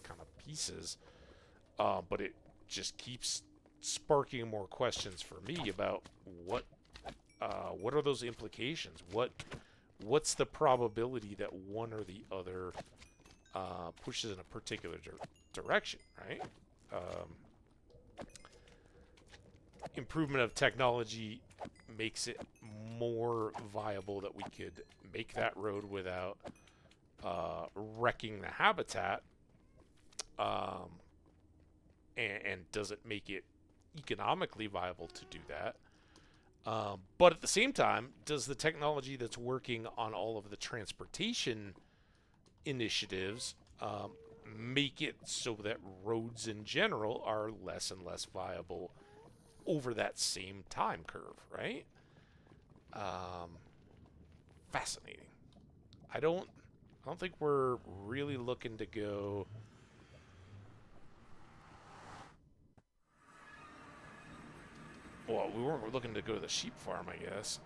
kind of pieces. But it just keeps sparking more questions for me about what are those implications? What's the probability that one or the other pushes in a particular direction, right? Improvement of technology makes it more viable that we could make that road without wrecking the habitat. And does it make it economically viable to do that? But at the same time, does the technology that's working on all of the transportation initiatives make it so that roads in general are less and less viable over that same time curve, right? Fascinating. I don't think we're really looking to go. Well, we weren't looking to go to the sheep farm, I guess.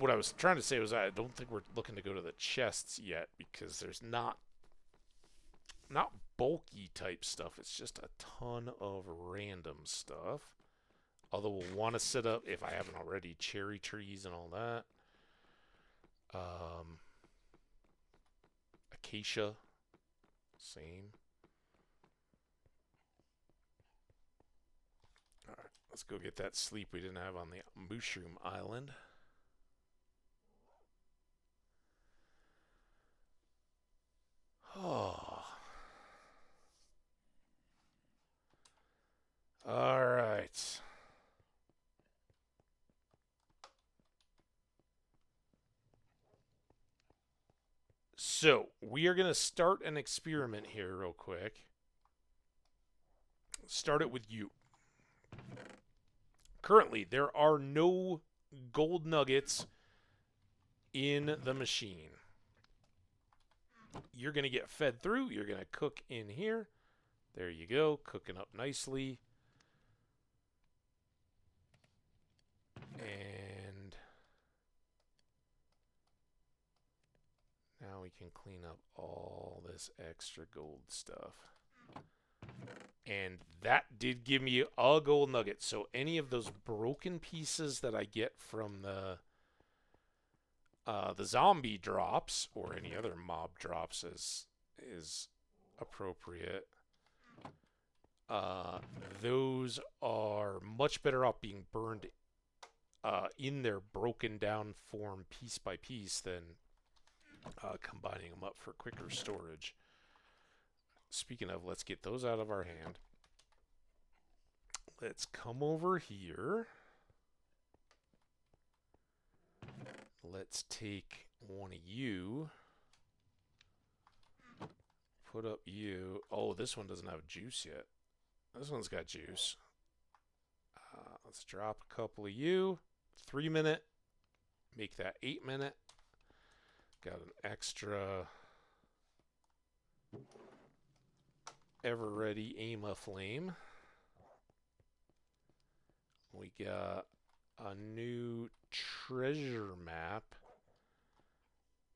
What I was trying to say was I don't think we're looking to go to the chests yet because there's not bulky type stuff. It's just a ton of random stuff. Although we'll want to set up, if I haven't already, cherry trees and all that. Acacia, same. Alright, let's go get that sleep we didn't have on the Mushroom Island. Oh. Alright. So, we are going to start an experiment here real quick. Start it with you. Currently, there are no gold nuggets in the machine. You're going to get fed through. You're going to cook in here. There you go, cooking up nicely. And now we can clean up all this extra gold stuff. And that did give me a gold nugget. So any of those broken pieces that I get from the zombie drops, or any other mob drops as is appropriate, those are much better off being burned in their broken down form piece by piece than combining them up for quicker storage. Speaking of, let's get those out of our hand. Let's come over here. Let's take one of you. Put up you. Oh, this one doesn't have juice yet. This one's got juice. Let's drop a couple of you. 3 minute. Make that 8 minute. Got an extra ever ready aim-a flame. We got a new treasure map.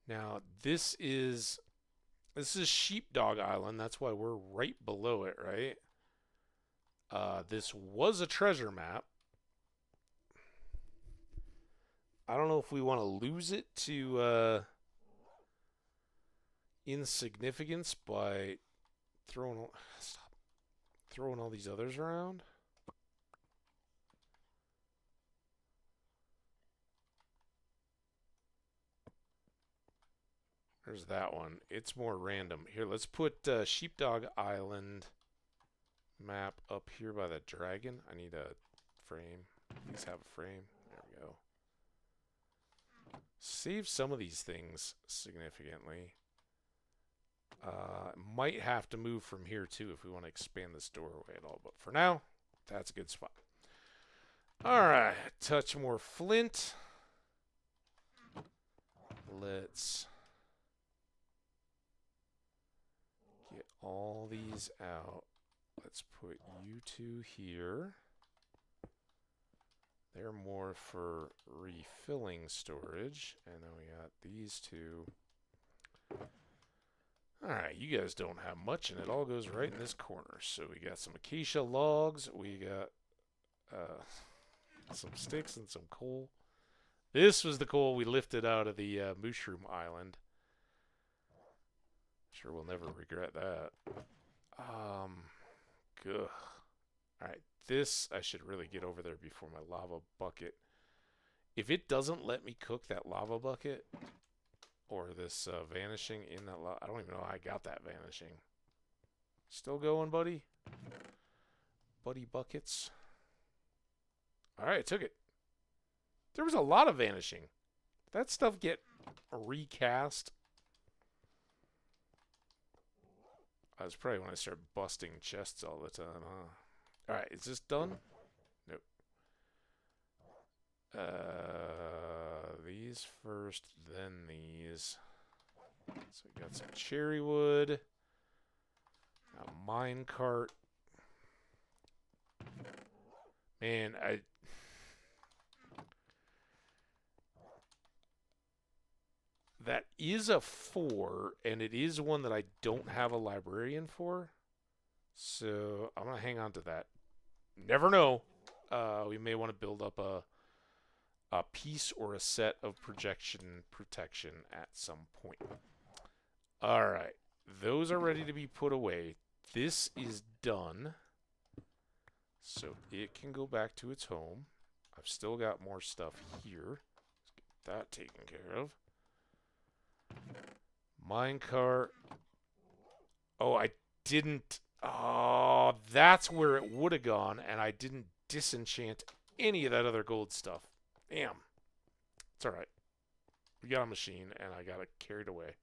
Now this is Sheepdog Island. That's why we're right below it, right? This was a treasure map. I don't know if we want to lose it to insignificance by throwing all these others around. There's that one. It's more random. Here, let's put Sheepdog Island map up here by the dragon. I need a frame. Please have a frame. There we go. Save some of these things significantly. Might have to move from here too if we want to expand this doorway at all. But for now, that's a good spot. Alright, touch more flint. Let's get all these out. Let's put you two here. They're more for refilling storage. And then we got these two. Alright, you guys don't have much, and it all goes right in this corner. So we got some acacia logs. We got some sticks and some coal. This was the coal we lifted out of the mushroom island. Sure we'll never regret that. Good. Alright, this I should really get over there before my lava bucket. If it doesn't let me cook that lava bucket, or this vanishing in that lava, I don't even know how I got that vanishing. Still going, buddy? Buddy buckets. Alright, took it. There was a lot of vanishing. That stuff get recast. That was probably when I started busting chests all the time, huh? Alright, is this done? Nope. These first, then these. So we got some cherry wood. A mine cart. Man, that is a 4, and it is one that I don't have a librarian for. So I'm going to hang on to that. Never know. We may want to build up a piece or a set of projection protection at some point. Alright. Those are ready to be put away. This is done. So it can go back to its home. I've still got more stuff here. Let's get that taken care of. Minecart. Oh, I didn't. Oh, that's where it would have gone, and I didn't disenchant any of that other gold stuff. Damn. It's alright. We got a machine, and I got it carried away.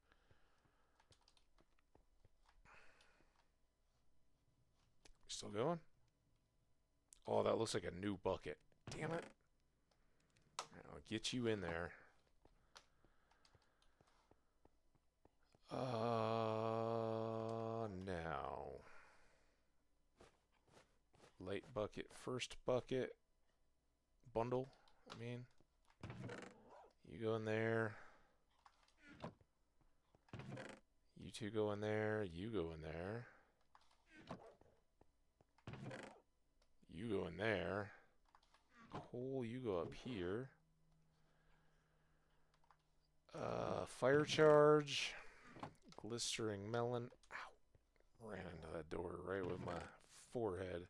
Still going? Oh, that looks like a new bucket. Damn it. I'll get you in there. Now. Light bucket, first bucket. Bundle, I mean. You go in there. You two go in there. You go in there. You go in there. Cole, you go up here. Fire charge. Glistering melon. Ow. Ran into that door right with my forehead.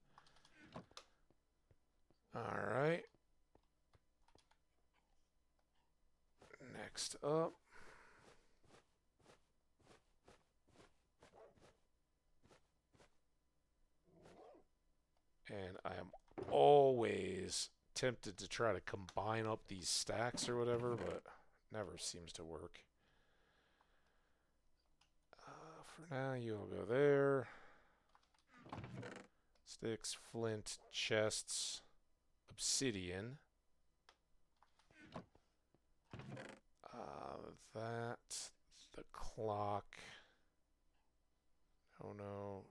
Alright. Next up. And I am always tempted to try to combine up these stacks or whatever, but never seems to work. For now, you'll go there. Sticks, flint, chests, obsidian. That, the clock. Oh no,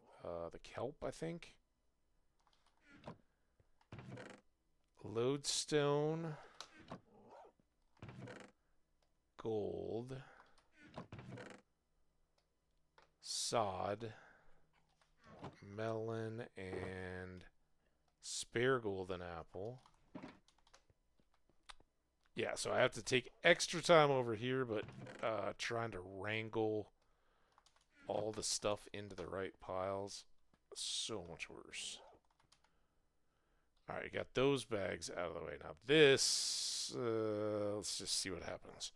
the kelp, I think. Lodestone, gold, sod, melon, and spare golden apple. Yeah, so I have to take extra time over here, but trying to wrangle all the stuff into the right piles, so much worse. Alright, got those bags out of the way. Now this, let's just see what happens.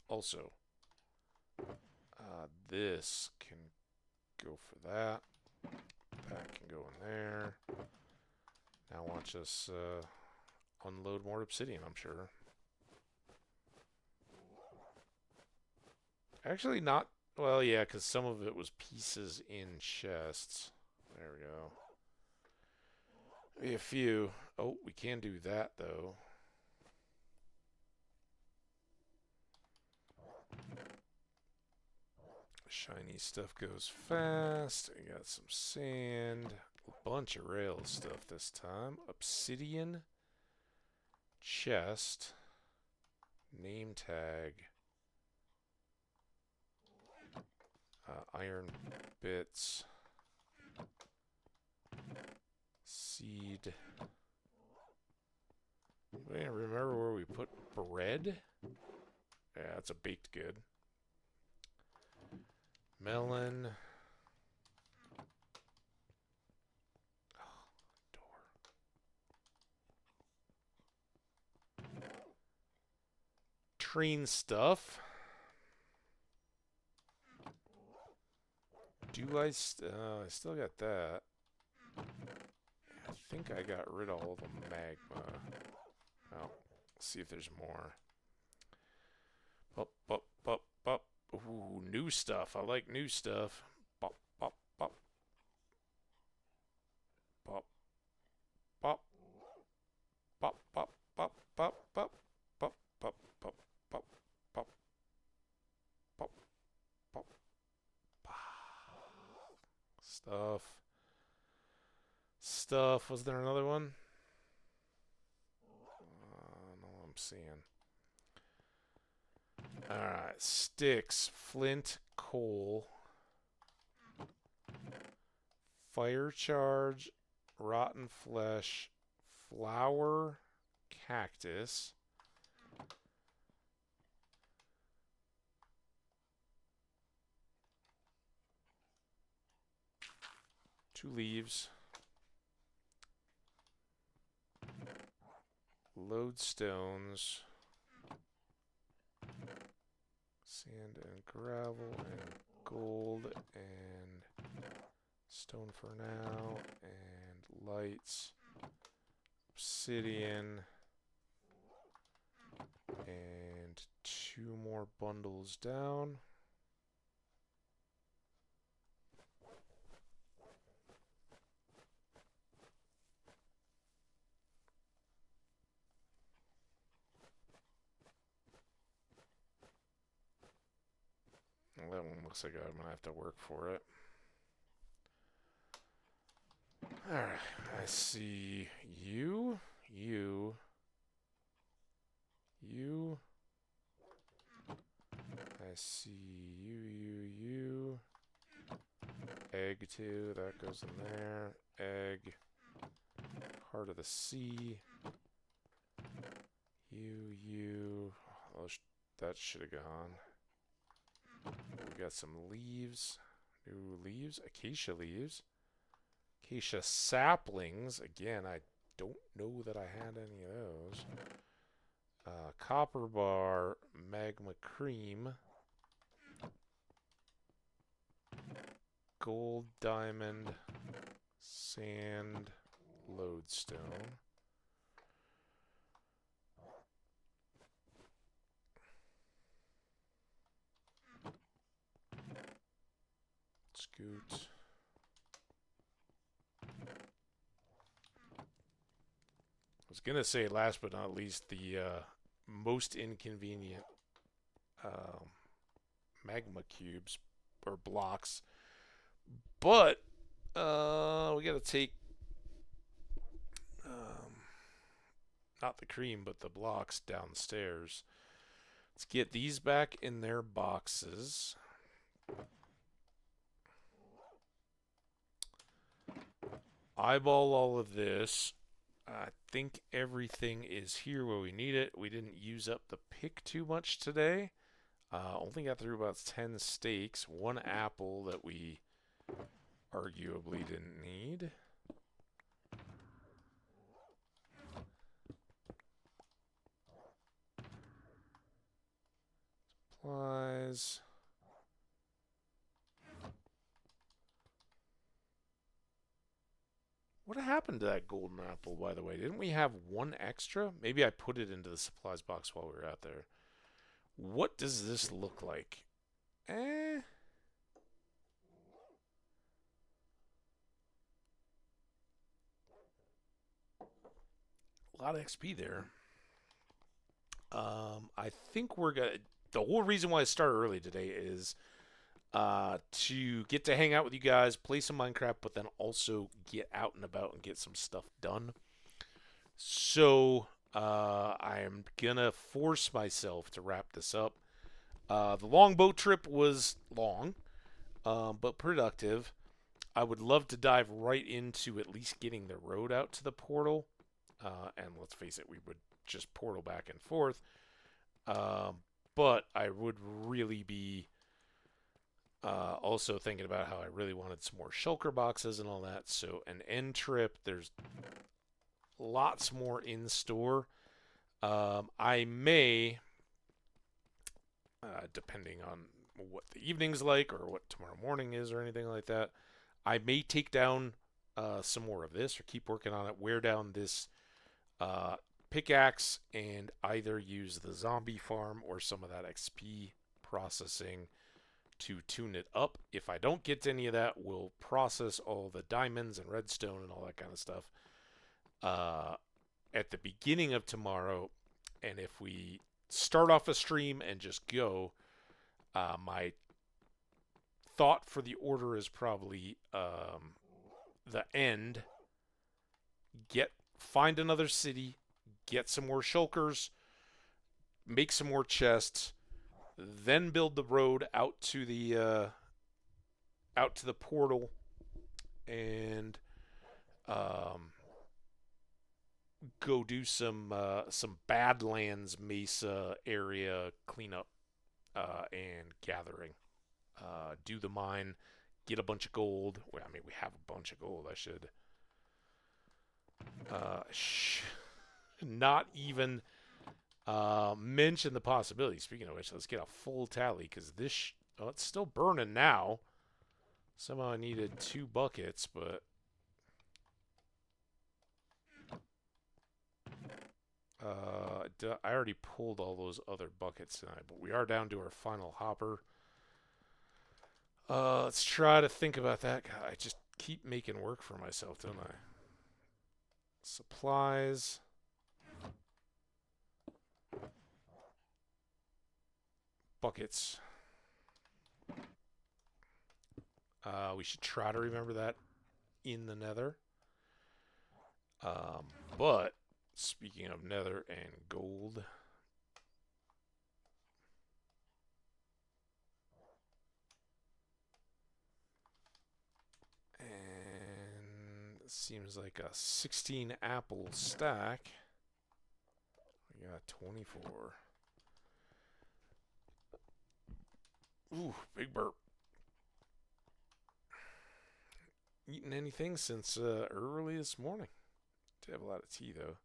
Also, this can go for that. That can go in there. Now watch us unload more obsidian, I'm sure. Actually not, well yeah, because some of it was pieces in chests. There we go. Maybe a few. Oh, we can do that though. Shiny stuff goes fast. We got some sand. A bunch of rail stuff this time. Obsidian. Chest. Name tag. Iron bits. Seed. Anybody remember where we put bread? Yeah, that's a baked good. Melon. Oh, door. Train stuff. Do I still got that. I think I got rid of all the magma. Well, let's see if there's more. Up, up, up, up. Ooh, new stuff. I like new stuff. Pop, pop, pop. Pop, pop. Pop, pop, pop, pop, pop. Pop, pop, pop, pop, pop. Pop, pop. Stuff. Stuff. Was there another one? No, I'm seeing. Alright, sticks, flint, coal, fire charge, rotten flesh, flower, cactus, two leaves, lodestones, sand and gravel and gold and stone for now and lights, obsidian, and two more bundles down. that one looks like I'm going to have to work for it. Alright, I see you, you, you. I see you. Egg too, that goes in there. Egg. Heart of the sea. You. Oh, that should have gone. We got some leaves. New leaves. Acacia leaves. Acacia saplings. Again, I don't know that I had any of those. Copper bar. Magma cream. Gold, diamond, sand, lodestone. Scoot. I was going to say, last but not least, the most inconvenient magma cubes or blocks. But we got to take not the cream, but the blocks downstairs. Let's get these back in their boxes. Eyeball all of this. I think everything is here where we need it. We didn't use up the pick too much today. Only got through about 10 steaks. 1 apple that we arguably didn't need. Supplies. What happened to that golden apple, by the way? Didn't we have 1 extra? Maybe I put it into the supplies box while we were out there. What does this look like? A lot of XP there. I think we're gonna. The whole reason why I started early today is to get to hang out with you guys, play some Minecraft, but then also get out and about and get some stuff done. So I'm gonna force myself to wrap this up. The long boat trip was long, but productive. I would love to dive right into at least getting the road out to the portal. And let's face it, we would just portal back and forth. But I would really be also thinking about how I really wanted some more shulker boxes and all that. So an end trip, there's lots more in store. I may, depending on what the evening's like or what tomorrow morning is or anything like that, I may take down some more of this or keep working on it, wear down this pickaxe, and either use the zombie farm or some of that XP processing to tune it up. If I don't get to any of that, we'll process all the diamonds and redstone and all that kind of stuff at the beginning of tomorrow. And if we start off a stream and just go, my thought for the order is probably the end. Find another city, get some more shulkers, make some more chests, then build the road out to the portal, and go do some Badlands Mesa area cleanup and gathering. Do the mine, get a bunch of gold. Well, I mean, we have a bunch of gold. I should not even mention the possibility. Speaking of which, let's get a full tally, because this it's still burning now. Somehow I needed 2 buckets, but I already pulled all those other buckets tonight. But we are down to our final hopper. Let's try to think about that. God, I just keep making work for myself, don't I? Supplies. Buckets. We should try to remember that in the nether. But speaking of nether and gold, and it seems like a 16 apple stack. We got 24. Ooh, big burp. Eaten anything since early this morning. Did have a lot of tea though.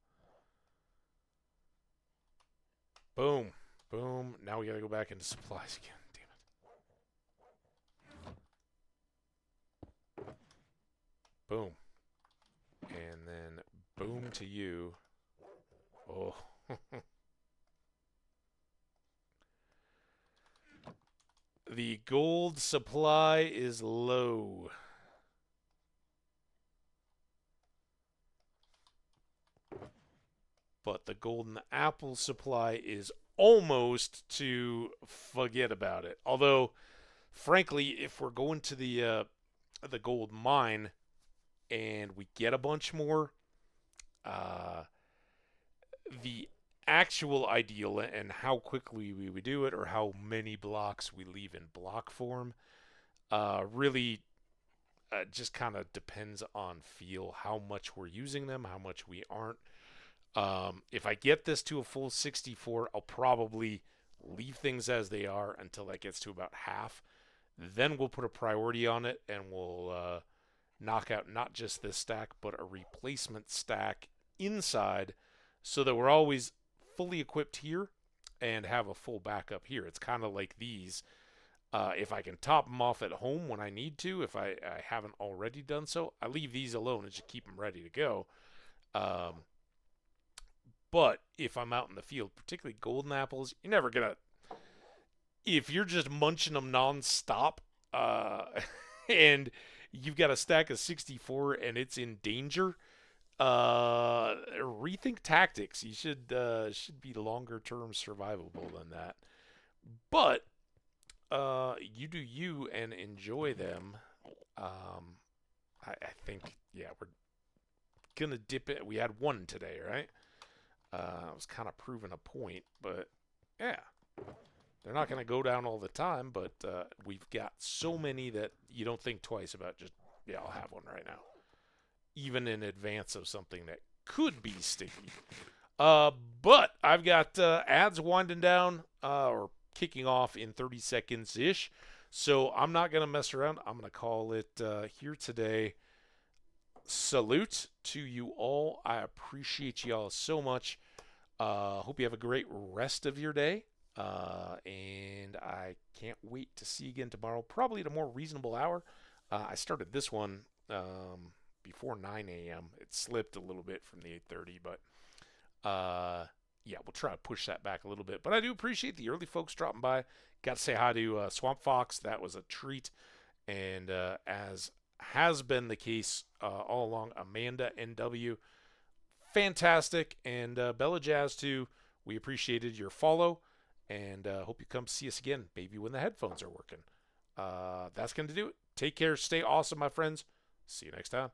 Boom. Boom. Now we gotta go back into supplies again. Damn it. Boom. And then boom to you. Oh. The gold supply is low. But the golden apple supply is almost to forget about it. Although, frankly, if we're going to the gold mine and we get a bunch more, uh, the actual ideal and how quickly we would do it, or how many blocks we leave in block form, really just kind of depends on feel, how much we're using them, how much we aren't. If I get this to a full 64, I'll probably leave things as they are until that gets to about half. Then we'll put a priority on it, and we'll knock out not just this stack, but a replacement stack inside, so that we're always fully equipped here and have a full backup here. It's kind of like these. If I can top them off at home when I need to, if I haven't already done so, I leave these alone and just keep them ready to go. But if I'm out in the field, particularly golden apples, you're never going to, if you're just munching them nonstop, and you've got a stack of 64 and it's in danger, rethink tactics. You should be longer term survivable than that. But you do you and enjoy them. I think, yeah, we're gonna dip it. We had one today, right? I was kind of proving a point, but yeah, they're not gonna go down all the time. But we've got so many that you don't think twice about. Just, yeah, I'll have one right now, even in advance of something that could be sticky. But I've got ads winding down, or kicking off in 30 seconds ish. So I'm not going to mess around. I'm going to call it here today. Salute to you all. I appreciate you all so much. Hope you have a great rest of your day. And I can't wait to see you again tomorrow, probably at a more reasonable hour. I started this one before 9 a.m. It slipped a little bit from the 8:30, but yeah, we'll try to push that back a little bit. But I do appreciate the early folks dropping by. Got to say hi to Swamp Fox. That was a treat. And as has been the case all along, Amanda NW, fantastic. And Bella Jazz, too. We appreciated your follow. And hope you come see us again, maybe when the headphones are working. That's going to do it. Take care. Stay awesome, my friends. See you next time.